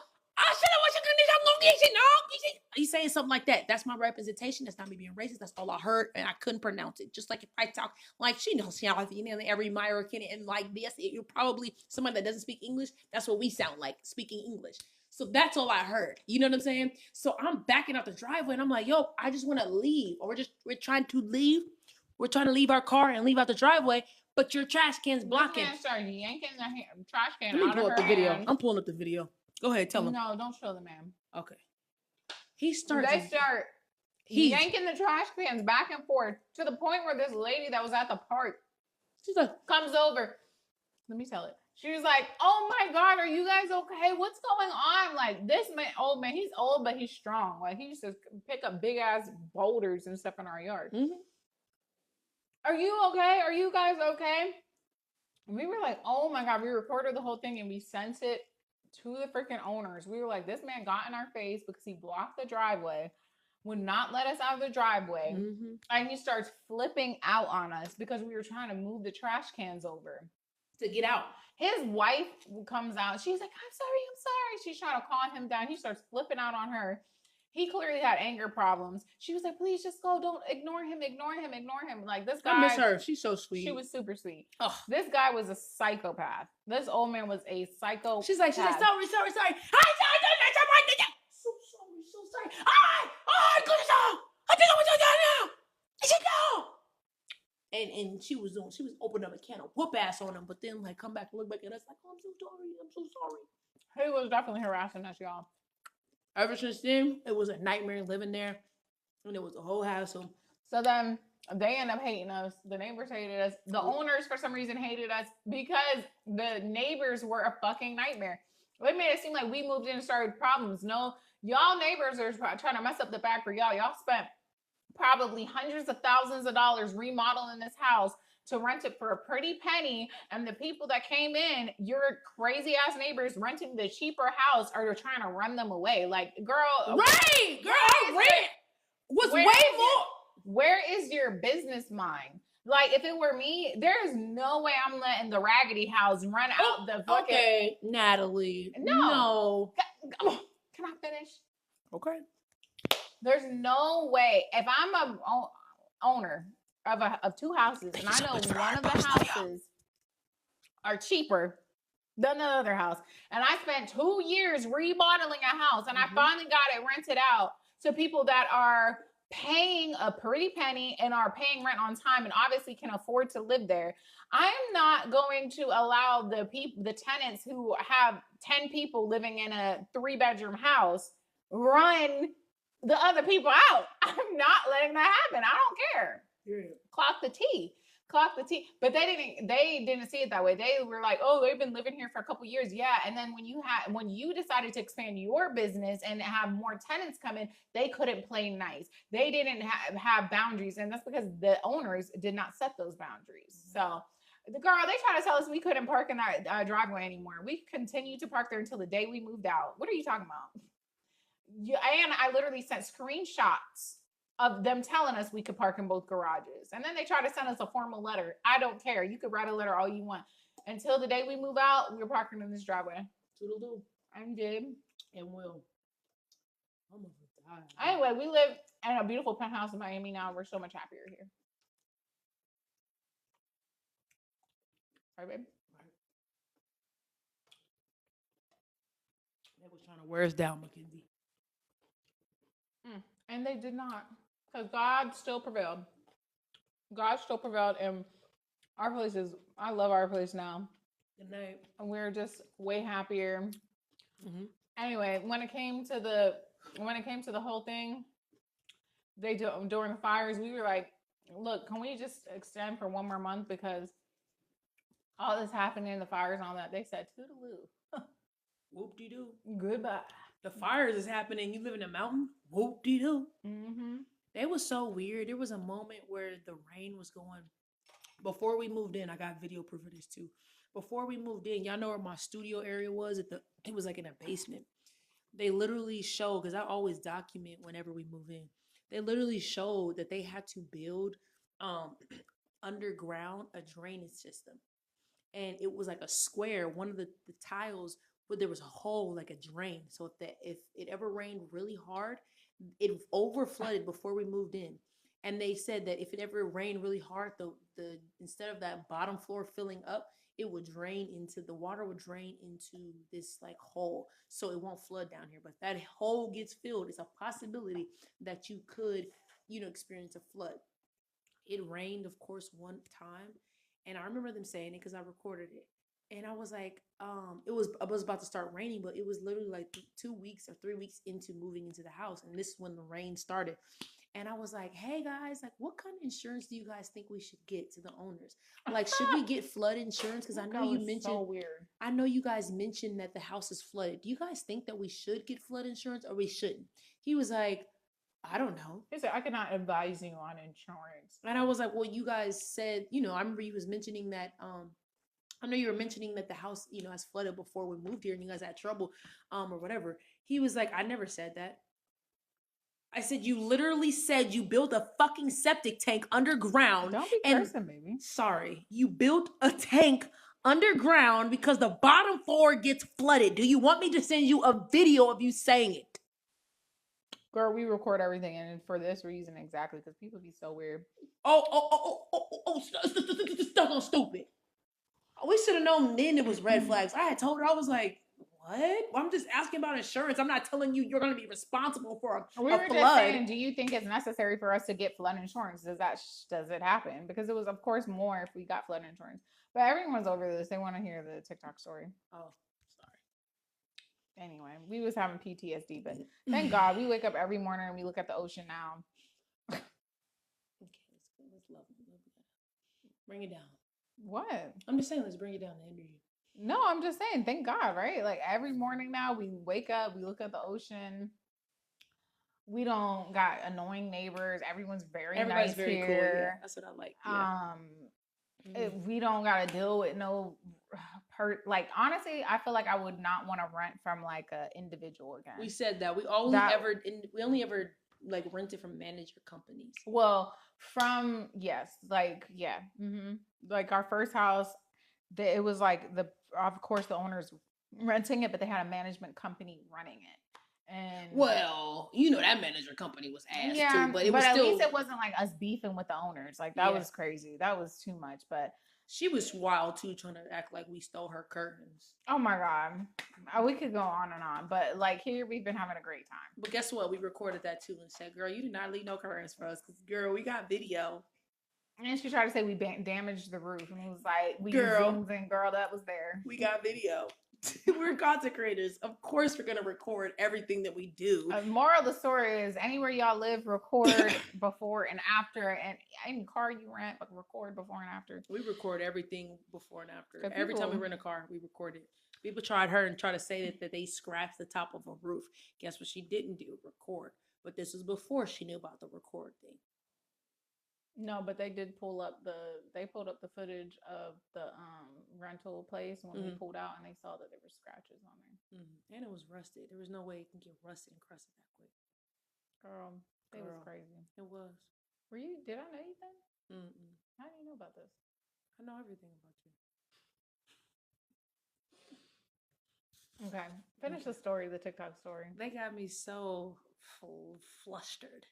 He's saying something like that. That's my representation. That's not me being racist. That's all I heard, and I couldn't pronounce it. Just like if I talk like she knows, every American and like this, you're probably somebody that doesn't speak English. That's what we sound like, speaking English. So that's all I heard. You know what I'm saying? So I'm backing out the driveway, and I'm like, yo, I just want to leave, or we're trying to leave. We're trying to leave our car and leave out the driveway, but your trash can's blocking. This man started yanking the trash can Let me out pull of up the video. hand. I'm pulling up the video. Go ahead, tell him. No, don't show the man. Okay. They start yanking the trash cans back and forth to the point where this lady that was at the park, she's like, comes over. Let me tell it. She was like, oh my God, are you guys okay? What's going on? Like, this man, old man, he's old, but he's strong. Like, he used to pick up big ass boulders and stuff in our yard. Mm-hmm. Are you okay? Are you guys okay? And we were like, oh my God, we recorded the whole thing and we sent it to the freaking owners. We were like, this man got in our face because he blocked the driveway, would not let us out of the driveway. Mm-hmm. And he starts flipping out on us because we were trying to move the trash cans over to get out. His wife comes out. She's like, I'm sorry. She's trying to calm him down. He starts flipping out on her. He clearly had anger problems. She was like, please just go. Don't ignore him. Like, this guy. I miss her. She's so sweet. She was super sweet. Ugh. This guy was a psychopath. This old man was a psychopath. She's like, sorry. I'm so sorry. And she was opening up a can of whoop ass on him, but then like come back and look back at us like, oh, I'm so sorry. He was definitely harassing us, y'all. Ever since then, it was a nightmare living there, and it was a whole hassle. So then they end up hating us. The neighbors hated us. The owners, for some reason, hated us because the neighbors were a fucking nightmare. They made it seem like we moved in and started problems. No, y'all neighbors are trying to mess up the back for y'all. Y'all spent probably hundreds of thousands of dollars remodeling this house to rent it for a pretty penny, and the people that came in, your crazy ass neighbors renting the cheaper house, are trying to run them away. Like, girl, right? Girl, rent was way more. Where is your business mind? Like, if it were me, there is no way I'm letting the raggedy house run out the fucking. Okay, Natalie. No. Can I finish? Okay. There's no way. If I'm a owner of two houses, and I know one of the houses are cheaper than the other house, and I spent 2 years remodeling a house, and I finally got it rented out to people that are paying a pretty penny and are paying rent on time and obviously can afford to live there. I am not going to allow the tenants who have 10 people living in a 3-bedroom house run the other people out. I'm not letting that happen. I don't care. Yeah. Clock the T. But they didn't see it that way. They were like, oh, they've been living here for a couple years. Yeah. And then when you decided to expand your business and have more tenants come in, they couldn't play nice. They didn't have boundaries. And that's because the owners did not set those boundaries. So they tried to tell us we couldn't park in that driveway anymore. We continued to park there until the day we moved out. What are you talking about? And I literally sent screenshots of them telling us we could park in both garages. And then they tried to send us a formal letter. I don't care. You could write a letter all you want. Until the day we move out, we're parking in this driveway. Toodle-doo. I'm Jib. And Will. Anyway, we live in a beautiful penthouse in Miami now. We're so much happier here. Right, babe? They was trying to wear us down, Mackenzie. And they did not. Because God still prevailed. God still prevailed. And our place is, I love our place now. Good night. And we're just way happier. Mm-hmm. Anyway, when it came to the whole thing, during the fires, we were like, look, can we just extend for one more month because all this happening, the fires and all that. They said toodaloo. Whoop-de-doo. Goodbye. The fires is happening. You live in a mountain? Whoop-de-doo. Mm-hmm. It was so weird. There was a moment where the rain was going. Before we moved in, I got video proof of this too. Before we moved in, y'all know where my studio area was? It was like in a basement. They literally showed, because I always document whenever we move in. They literally showed that they had to build underground a drainage system. And it was like a square. One of the tiles, but there was a hole, like a drain. So if it ever rained really hard, it over flooded before we moved in. And they said that if it ever rained really hard, the instead of that bottom floor filling up, the water would drain into this like hole, so it won't flood down here. But that hole gets filled, it's a possibility that you could, experience a flood. It rained, of course, one time, and I remember them saying it because I recorded it. And I was like, it was about to start raining, but it was literally like 2 weeks or 3 weeks into moving into the house, and this is when the rain started. And I was like, hey guys, like, what kind of insurance do you guys think we should get to the owners? Like, should we get flood insurance? Because I know you mentioned, so weird. I know you guys mentioned that the house is flooded. Do you guys think that we should get flood insurance or we shouldn't? He was like, I don't know. He said, I cannot advise you on insurance. And I was like, well, you guys said, I remember you was mentioning that, I know you were mentioning that the house, has flooded before we moved here and you guys had trouble, or whatever. He was like, I never said that. I said, you literally said you built a fucking septic tank underground. Don't be cursing, baby. Sorry. You built a tank underground because the bottom floor gets flooded. Do you want me to send you a video of you saying it? Girl, we record everything, and for this reason exactly, because people be so weird. Stuck on stupid. We should have known then it was red flags. I had told her, I was like, what? Well, I'm just asking about insurance. I'm not telling you you're going to be responsible for a flood. Just saying, do you think it's necessary for us to get flood insurance? Does it happen? Because it was, of course, more if we got flood insurance. But everyone's over this. They want to hear the TikTok story. Oh, sorry. Anyway, we was having PTSD, but thank God we wake up every morning and we look at the ocean now. Okay, let's love it. Bring it down. What? I'm just saying, let's bring it down the energy. No, I'm just saying, thank God, right? Like every morning now we wake up, we look at the ocean. We don't got annoying neighbors. Everybody's nice very here. Cool. Yeah. That's what I like. Yeah. We don't got to deal with no like, honestly, I feel like I would not want to rent from like an individual again. We said that. We only ever like rented from manager companies. Well, like our first house, it was like of course the owners renting it, but they had a management company running it. And well, that manager company was ass too, but at least it wasn't like us beefing with the owners. Like that was crazy. That was too much. But she was wild too, trying to act like we stole her curtains. Oh my God. We could go on and on, but like here we've been having a great time. But guess what? We recorded that too and said, girl, you did not leave no curtains for us because, girl, we got video. And she tried to say we damaged the roof. And it was like, we zoomed in, girl, that was there. We got video. We're content creators. Of course, we're going to record everything that we do. Moral of the story is anywhere y'all live, record before and after. And any car you rent, record before and after. We record everything before and after. Every time we rent a car, we record it. People tried to say that they scratched the top of a roof. Guess what she didn't do? Record. But this was before she knew about the record thing. No, but they did pull up the footage of the rental place when we pulled out, and they saw that there were scratches on there. And it was rusted. There was no way it can get rusted and crusted that quick. Girl, it was crazy. It was. Did I know you then? How do you know about this? I know everything about you. Okay, finish the story, the TikTok story. They got me so flustered.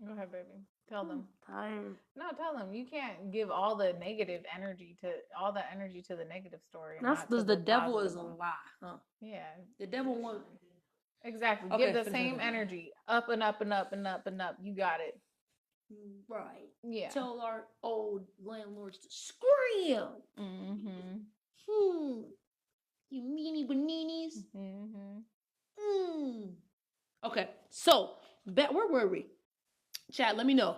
Go ahead, baby. Tell them. Tired. No, tell them. You can't give all the negative energy to the negative story. That's because the devil is a lie, huh? Yeah. The devil wants. Exactly. Okay, give the same energy. Up and up and up and up and up. You got it. Right. Yeah. Tell our old landlords to scream. You meanie baninis. Okay, so where were we? Chat, let me know.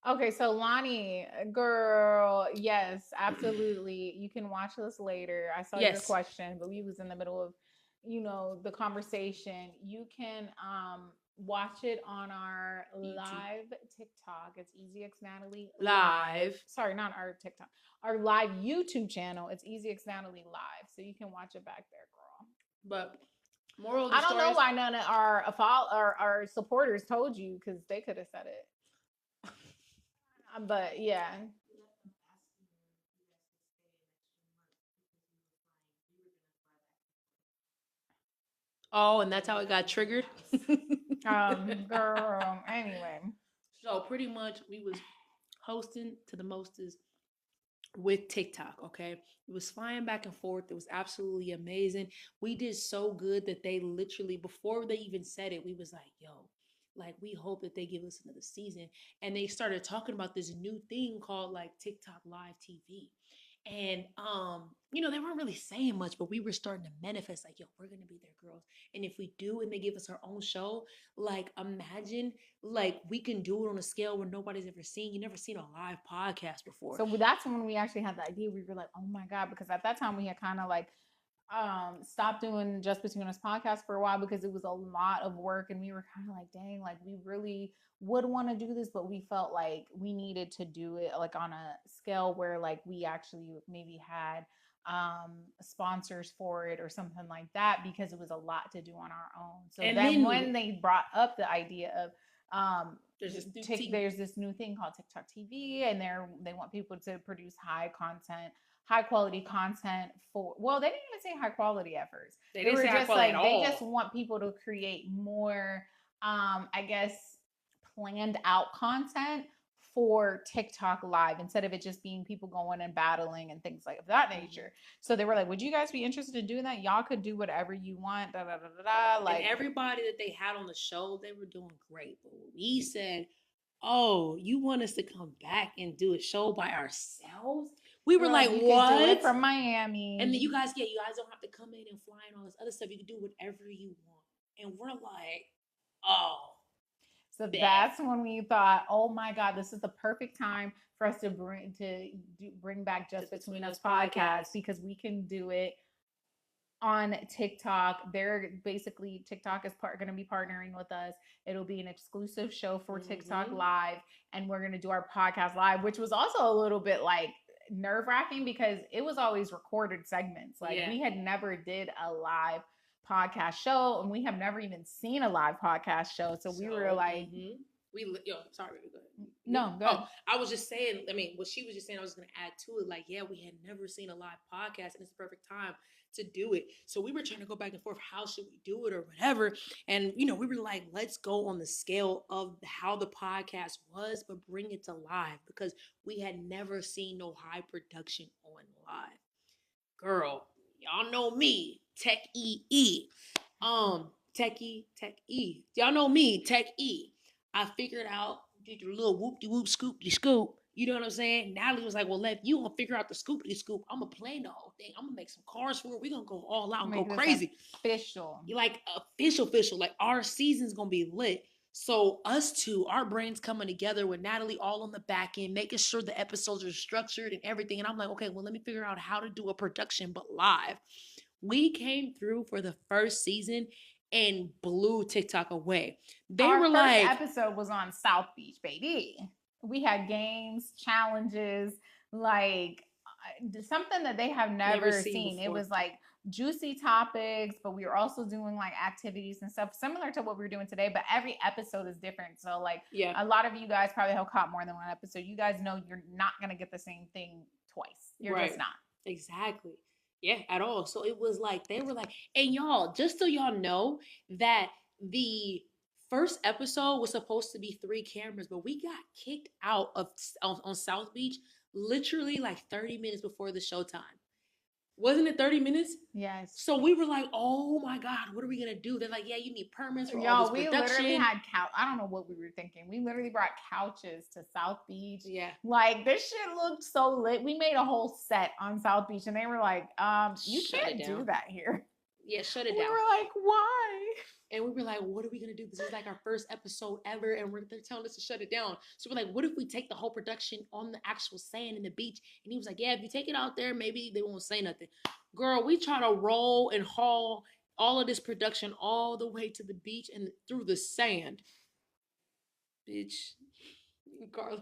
Okay, so Lonnie, girl, yes, absolutely. You can watch this later. I saw your question, but we was in the middle of, the conversation. You can watch it on our YouTube. Live TikTok. It's EasyX Natalie Live. Sorry, not our TikTok. Our live YouTube channel. It's EasyX Natalie Live. So you can watch it back there, girl. But moral of the I don't know why none of our supporters told you, because they could have said it. But yeah. Oh, and that's how it got triggered. Girl. Anyway. So pretty much we was hosting to the mostest with TikTok, okay? It was flying back and forth. It was absolutely amazing. We did so good that they literally, before they even said it, we was like, yo, like, we hope that they give us another season. And they started talking about this new thing called like TikTok Live TV. And they weren't really saying much, but we were starting to manifest like, yo, we're gonna be their girls. And if we do and they give us our own show, like, imagine like we can do it on a scale where nobody's ever seen. You never seen a live podcast before. So that's when we actually had the idea. We were like, oh my God, because at that time we had kind of like stopped doing Just Between Us podcast for a while because it was a lot of work, and we were kind of like, dang, like we really would want to do this, but we felt like we needed to do it like on a scale where like we actually maybe had sponsors for it or something like that, because it was a lot to do on our own. So and then when they brought up the idea of there's this new thing called TikTok TV, and they want people to produce high quality content they didn't even say high quality at first. They were just like, they just want people to create more, I guess, planned out content for TikTok Live instead of it just being people going and battling and things like that nature. So they were like, would you guys be interested in doing that? Y'all could do whatever you want. Da, da, da, da, da. Like, and everybody that they had on the show, they were doing great. But we said, oh, you want us to come back and do a show by ourselves? We were like, what? Do it from Miami. And then you guys don't have to come in and fly and all this other stuff. You can do whatever you want. And we're like, oh. So that's when we thought, oh my God, this is the perfect time for us to bring back Just Between Us podcast, because we can do it on TikTok. They're basically, TikTok is going to be partnering with us. It'll be an exclusive show for TikTok Live, and we're going to do our podcast live, which was also a little bit like nerve-wracking because it was always recorded segments. Like we had never did a live podcast show, and we have never even seen a live podcast show. So we were like, sorry, go ahead. No, go ahead. Oh, I was just saying, what she was just saying, I was going to add to it. Like, yeah, we had never seen a live podcast, and it's the perfect time to do it. So we were trying to go back and forth. How should we do it or whatever? And, we were like, let's go on the scale of how the podcast was, but bring it to live, because we had never seen no high production on live. Girl, y'all know me, Tech E. Tech E. Y'all know me, Tech E. I figured out, did your little whoop-de-whoop, scoop-de-scoop. You know what I'm saying? Natalie was like, well, if you gonna figure out the scoop-de-scoop, I'm gonna plan the whole thing. I'm gonna make some cars for it. We're gonna go all out and go crazy. Official. Like, official. Like, our season's gonna be lit. So us two, our brains coming together with Natalie all on the back end, making sure the episodes are structured and everything. And I'm like, okay, well, let me figure out how to do a production, but live. We came through for the first season and blew TikTok away. Our first episode was on South Beach, baby. We had games, challenges, like something that they have never seen. It was like juicy topics, but we were also doing like activities and stuff similar to what we were doing today, but every episode is different. So like a lot of you guys probably have caught more than one episode. You guys know you're not going to get the same thing twice. You're just not. Exactly. Yeah, at all. So it was like, they were like, and y'all, just so y'all know that the first episode was supposed to be 3 cameras, but we got kicked out of on South Beach literally like 30 minutes before the showtime. Wasn't it 30 minutes? Yes. So we were like, oh my God, what are we going to do? They're like, yeah, you need permits for all Y'all, this we production. literally had I don't know what we were thinking. We literally brought couches to South Beach. Yeah. Like, this shit looked so lit. We made a whole set on South Beach, and they were like, you can't do that here. Yeah, shut it down. We were like, why? And we were like, what are we going to do? This is like our first episode ever, and they're telling us to shut it down. So we're like, what if we take the whole production on the actual sand in the beach? And he was like, yeah, if you take it out there, maybe they won't say nothing. Girl, we try to roll and haul all of this production all the way to the beach and through the sand. Bitch. Carlos.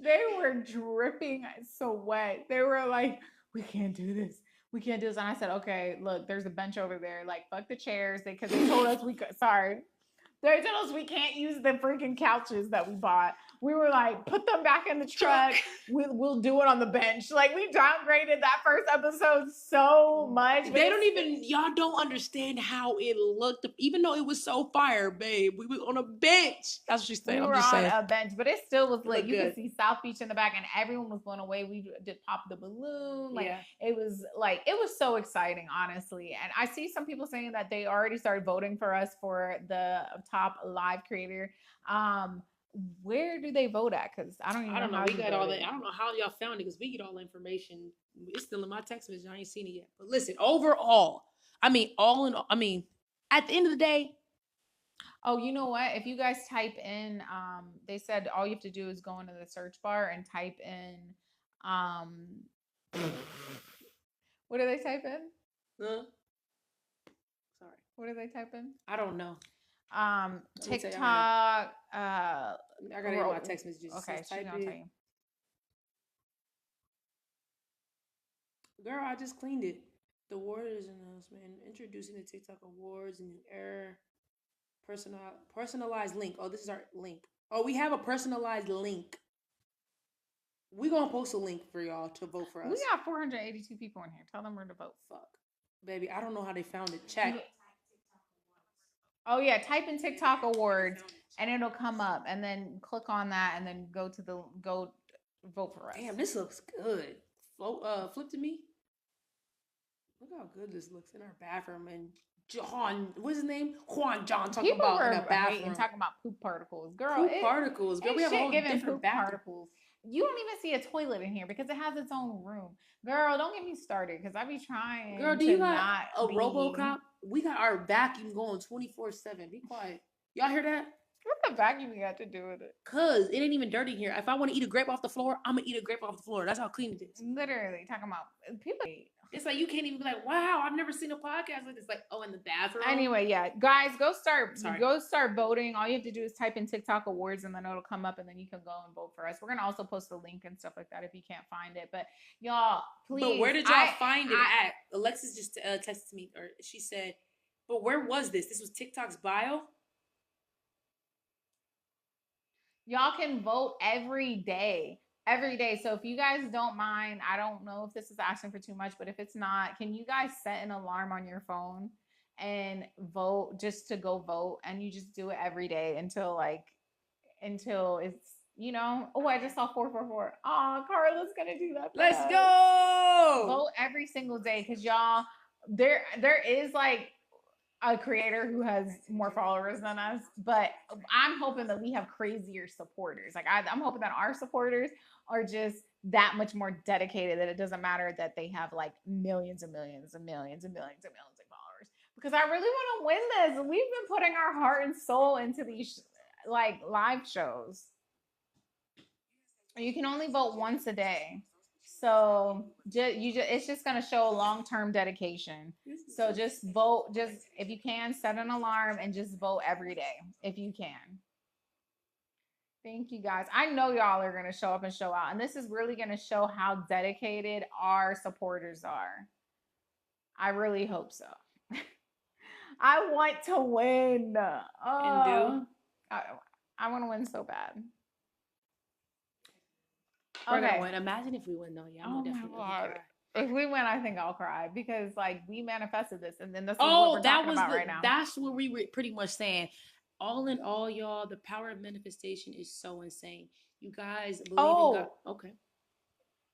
They were dripping sweat. They were like, we can't do this. We can't do this. And I said, okay, look, there's a bench over there. Like, fuck the chairs. Because they told us we could. Sorry. They told us we can't use the freaking couches that we bought. We were like, put them back in the truck. We'll do it on the bench. Like, we downgraded that first episode so much. They don't even, y'all don't understand how it looked. Even though it was so fire, babe. We were on a bench. That's what she said. We were on a bench, but it still was lit. You could see South Beach in the back, and everyone was blown away. We did pop the balloon. Like, it was so exciting, honestly. And I see some people saying that they already started voting for us for the top live creator. Where do they vote at? Because I don't know. We got all that. I don't know how y'all found it because we get all the information. It's still in my text message. I ain't seen it yet. But listen, overall, at the end of the day. Oh, you know what? If you guys type in, they said all you have to do is go into the search bar and type in, what do they type in? Sorry. What do they type in? I don't know. TikTok. I gotta get my text messages. Okay, she's gonna tell you. Girl, I just cleaned it. The Warriors announcement introducing the TikTok awards and error personalized link. Oh, this is our link. Oh, we have a personalized link. We're gonna post a link for y'all to vote for us. We got 482 people in here. Tell them where to vote. Fuck, baby. I don't know how they found it. Check. Oh yeah, type in TikTok awards and it'll come up, and then click on that, and then go vote for us. Damn, this looks good. Flip to me. Look how good this looks in our bathroom. And what's his name? John talking People about in a bathroom. Talking about poop particles, girl. Poop particles, girl. We have a whole different bathroom. Particles. You don't even see a toilet in here because it has its own room. Girl, don't get me started because I be trying. Girl, do you got a RoboCop? We got our vacuum going 24/7. Be quiet. Y'all hear that? What the vacuum got to do with it? Cause it ain't even dirty in here. If I want to eat a grape off the floor, I'm gonna eat a grape off the floor. That's how clean it is. Literally talking about people. It's like you can't even be like, wow, I've never seen a podcast like this. Like, oh, in the bathroom. Anyway, yeah, guys, go start voting. All you have to do is type in TikTok awards, and then it'll come up, and then you can go and vote for us. We're gonna also post a link and stuff like that if you can't find it. But y'all, please. But where did y'all find it at? Alexis just texted me, or she said, but where was this? This was TikTok's bio. Y'all can vote every day. Every day. So if you guys don't mind, I don't know if this is asking for too much, but if it's not, can you guys set an alarm on your phone and vote just to go vote? And you just do it every day until it's, oh, I just saw 444. Oh, Carla's going to do that. Let's go. Vote every single day. Cause y'all, there is like a creator who has more followers than us, but I'm hoping that we have crazier supporters. Like I'm hoping that our supporters are just that much more dedicated that it doesn't matter that they have like millions and millions and millions and millions and millions of followers. Because I really want to win this. We've been putting our heart and soul into these like live shows. You can only vote once a day. So it's just going to show long-term dedication. So just vote, if you can, set an alarm and just vote every day if you can. Thank you guys. I know y'all are going to show up and show out. And this is really going to show how dedicated our supporters are. I really hope so. I want to win. I want to win so bad. We're gonna win. Imagine if we win, though. Yeah, I'm definitely cry. If we win, I think I'll cry because, like, we manifested this, and then this is what we're talking about right now. That's what we were pretty much saying. all in all, y'all, the power of manifestation is so insane. You guys believe in God. Okay.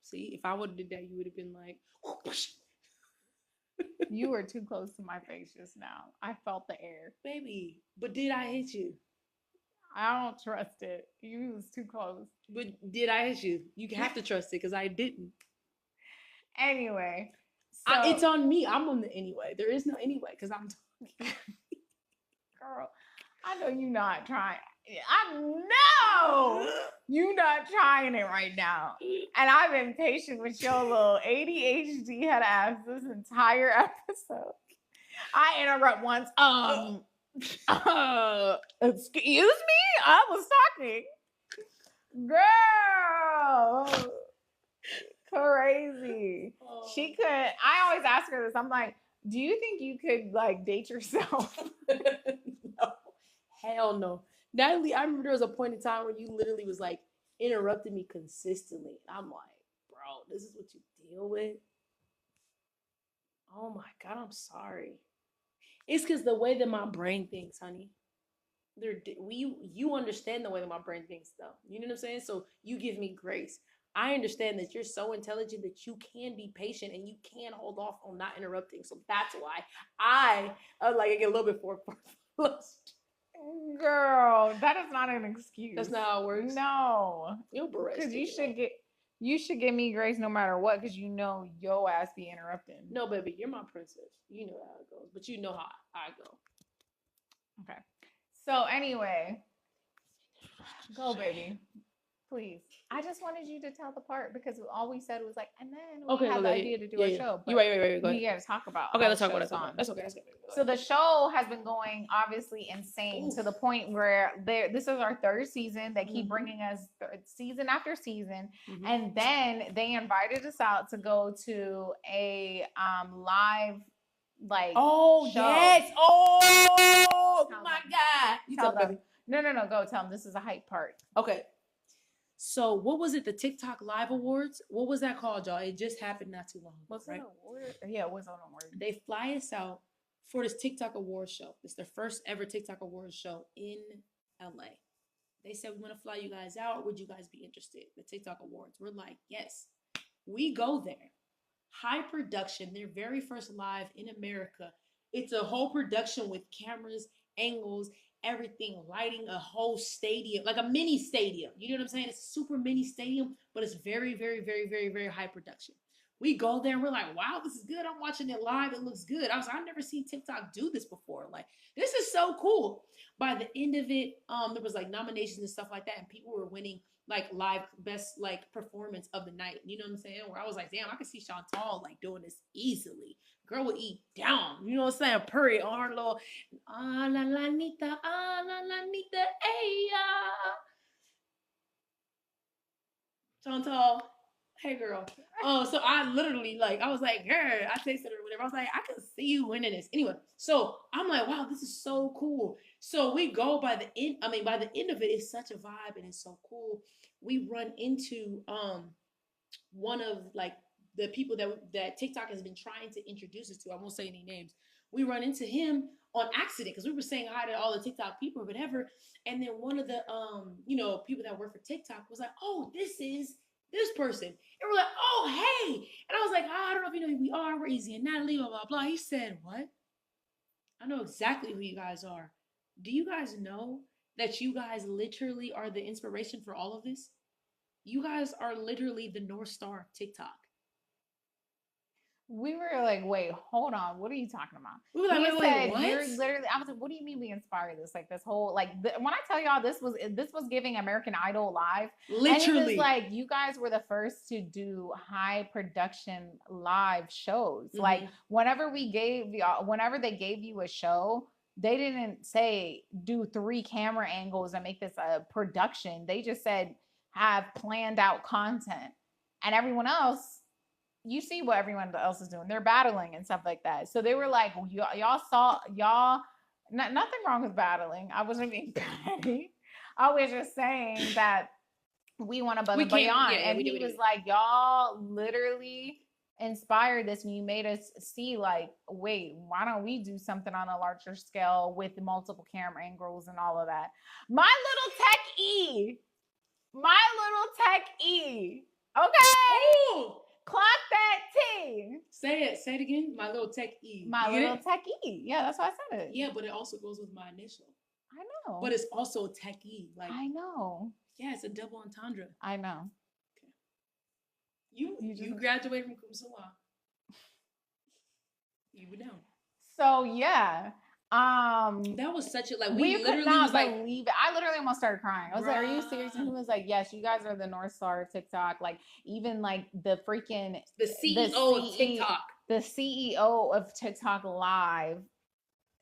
See, if I would have did that, you would have been like, You were too close to my face just now. I felt the air. baby. But did I hit you? I don't trust it. You was too close. But did I hit you? You have to trust it because I didn't. Anyway. So, It's on me. I'm on the anyway. There is no anyway because I'm talking. Girl, I know you not trying. I know you not trying it right now. And I've been patient with your little ADHD head ass this entire episode. I interrupt once. Excuse me? I was talking. Girl. Crazy. She could. I always ask her this. I'm like, do you think you could like date yourself? No. Hell no. Natalie, I remember there was a point in time where you literally was like interrupting me consistently. I'm like, bro, this is what you deal with? Oh my God, I'm sorry. It's because the way that my brain thinks, honey. You understand the way that my brain thinks, though. You know what I'm saying? So you give me grace. I understand that you're so intelligent that you can be patient and you can hold off on not interrupting. So that's why I get a little bit more flushed. Girl, that is not an excuse. That's not how it works. No, because you should give me grace no matter what, because you know your ass be interrupting. No, baby, you're my princess. You know how it goes, but you know how I go. Okay. So anyway, go, baby. Please. I just wanted you to tell the part because all we said was like, and then we had the idea to do a show. But you're right. Go ahead. We got to talk about. Okay, let's talk about it. That's okay. So the show has been going obviously insane to the point where this is our third season. They keep bringing us season after season, and then they invited us out to go to a live show. Yes. Oh my God. You tell them. No. Go tell them. This is a hype part. Okay. So what was it? The TikTok Live Awards? What was that called, y'all? It just happened not too long ago. Was it an award? Yeah, it was an award. They fly us out for this TikTok Awards show. It's their first ever TikTok Awards show in LA. They said, we want to fly you guys out. Would you guys be interested? The TikTok Awards. We're like, yes. We go there. High production. Their very first live in America. It's a whole production with cameras, angles, everything, lighting, a whole stadium, like a mini stadium. You know what I'm saying? It's a super mini stadium, but it's very, very, very, very, very high production. We go there and we're like, wow, this is good. I'm watching it live. It looks good. I was like, I've never seen TikTok do this before. Like, this is so cool. By the end of it, there was like nominations and stuff like that, and people were winning like live best like performance of the night. You know what I'm saying? Where I was like, damn, I could see Chantal like doing this easily. Girl would eat down. You know what I'm saying? Purry on her little la la nita, aya. Chantal, hey girl. So I literally I was like, girl, I tasted her or whatever. I was like, I can see you winning this. Anyway, so I'm like, wow, this is so cool. So we go by the end of it, it's such a vibe and it's so cool. We run into one of the people that TikTok has been trying to introduce us to. I won't say any names. We run into him on accident because we were saying hi to all the TikTok people or whatever. And then one of the people that work for TikTok was like, oh, this is this person. And we're like, oh, hey. And I was like, I don't know if you know who we are. We're Ezee and Natalie, blah, blah, blah. He said, what? I know exactly who you guys are. Do you guys know that you guys literally are the inspiration for all of this? You guys are literally the North Star of TikTok. We were like, wait, hold on. What are you talking about? We were like, wait, what? You're literally, I was like, what do you mean we inspired this? Like this whole, when I tell y'all this was giving American Idol live. Literally. And it was like, you guys were the first to do high production live shows. Mm-hmm. Like whenever they gave you a show, they didn't say do 3 camera angles and make this a production. They just said have planned out content. And everyone else, you see what everyone else is doing. They're battling and stuff like that. So they were like, y'all, nothing wrong with battling. I wasn't being petty. I was just saying that we want above and beyond. And he was like, y'all literally inspired this and you made us see like, wait, why don't we do something on a larger scale with multiple camera angles and all of that? My little tech E. Okay. Ooh. Clock that T. Say it again. My little tech E. My little tech E. Yeah, that's why I said it. Yeah, but it also goes with my initial. I know. But it's also tech E. Like, I know. Yeah, it's a double entendre. I know. Okay. You graduated from Kumsawa. You were down. So yeah. That was such a we could not believe it. I literally almost started crying. I was like, "Are you serious?" And he was like, "Yes, you guys are the North Star of TikTok. Like even like the freaking CEO of TikTok, the CEO of TikTok Live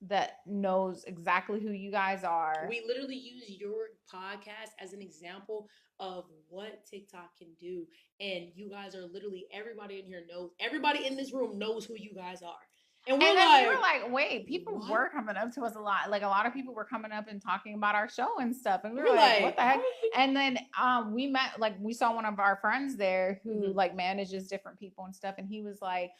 that knows exactly who you guys are." We literally use your podcast as an example of what TikTok can do, and you guys are literally everybody in this room knows who you guys are. And we were like, wait, people were coming up to us a lot. Like a lot of people were coming up and talking about our show and stuff. And we were like, what the heck? And then we met, like we saw one of our friends there who like manages different people and stuff. And he was like,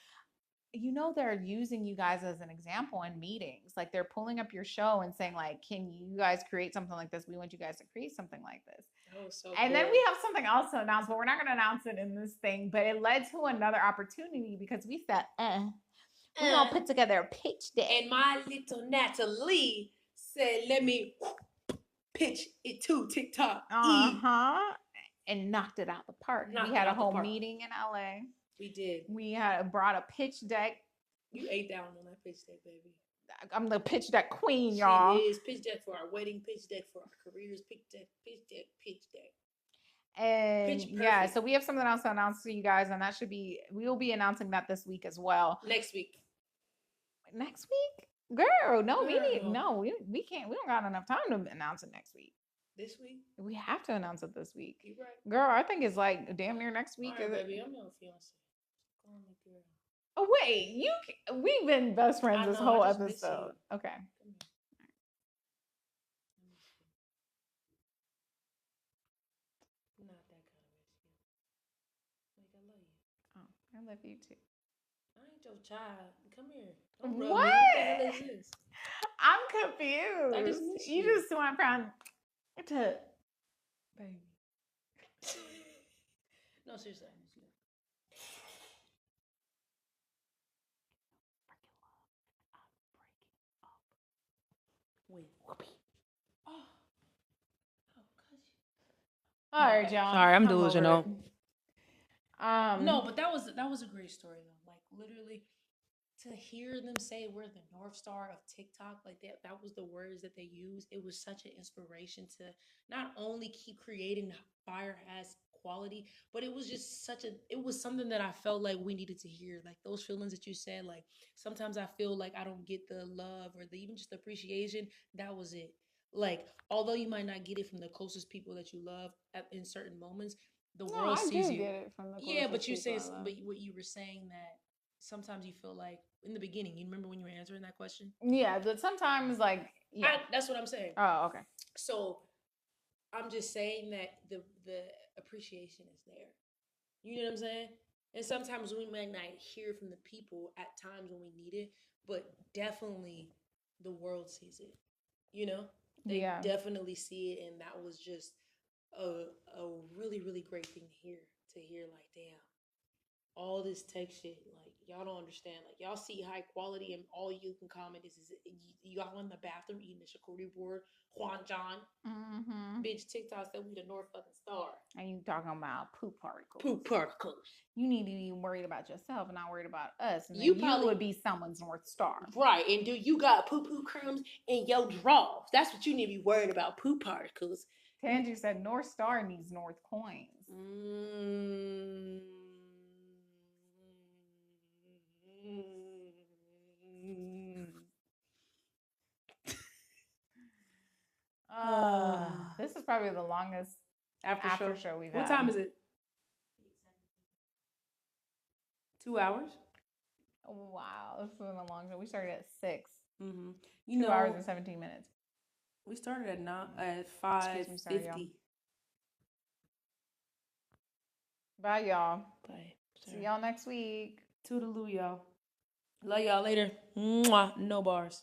they're using you guys as an example in meetings. Like they're pulling up your show and saying like, can you guys create something like this? We want you guys to create something like this. Oh, so and then we have something else to announce, but we're not going to announce it in this thing. But it led to another opportunity because we said, we're going to put together a pitch deck. And my little Natalie said, let me pitch it to TikTok. And knocked it out the park. We had a whole meeting in LA. We did. We had brought a pitch deck. You ate down on that pitch deck, baby. I'm the pitch deck queen, y'all. She is. Pitch deck for our wedding, pitch deck for our careers, pitch deck. And yeah, so we have something else to announce to you guys, and we will be announcing that this week as well. Next week, girl. No, we can't. We don't got enough time to announce it next week. This week, we have to announce it this week. You're right, girl. I think it's like damn near next week. All right, baby, I'm your fiance. Call me girl. Oh wait, we've been best friends this whole episode. Okay. Not that kind of miss you. Like I love you. Oh, I love you too. I ain't your child. Come here. What? What the hell is this? I'm confused. I just miss you just went from to baby. No, seriously, I miss you. With Whoopi. All right, y'all. Sorry, I'm delusional. No, but that was a great story though. Like literally, to hear them say we're the North Star of TikTok, like that was the words that they used. It was such an inspiration to not only keep creating fire ass quality, but it was just it was something that I felt like we needed to hear. Like those feelings that you said, like sometimes I feel like I don't get the love or even just the appreciation. That was it. Like, although you might not get it from the closest people that you love in certain moments, the world sees you. Get it from the but what you were saying that sometimes you feel like in the beginning, you remember when you were answering that question? Yeah, but sometimes like that's what I'm saying. Oh, okay. So I'm just saying that the appreciation is there. You know what I'm saying? And sometimes we might not hear from the people at times when we need it, but definitely the world sees it. You know? They definitely see it, and that was just a really, really great thing to hear. Like, damn, all this tech shit, like, y'all don't understand. Like, y'all see high quality, and all you can comment is y'all in the bathroom eating a charcuterie board, Juan John. Mm-hmm. Bitch, TikTok said we the North fucking Star. And you talking about poop particles. Poop particles. You need to be worried about yourself and not worried about us. And you probably would be someone's North Star. Right. And do you got poo-poo crumbs in your drawers? That's what you need to be worried about, poop particles. Tangie said North Star needs North coins. This is probably the longest after show we've had. What time is it? 2 hours? Wow, this has been a long show. We started at 6. Mm-hmm. 2 hours and 17 minutes. We started at 5:50. Bye, y'all. Bye. See y'all next week. Toodaloo, y'all. Love y'all later. Mwah. No bars.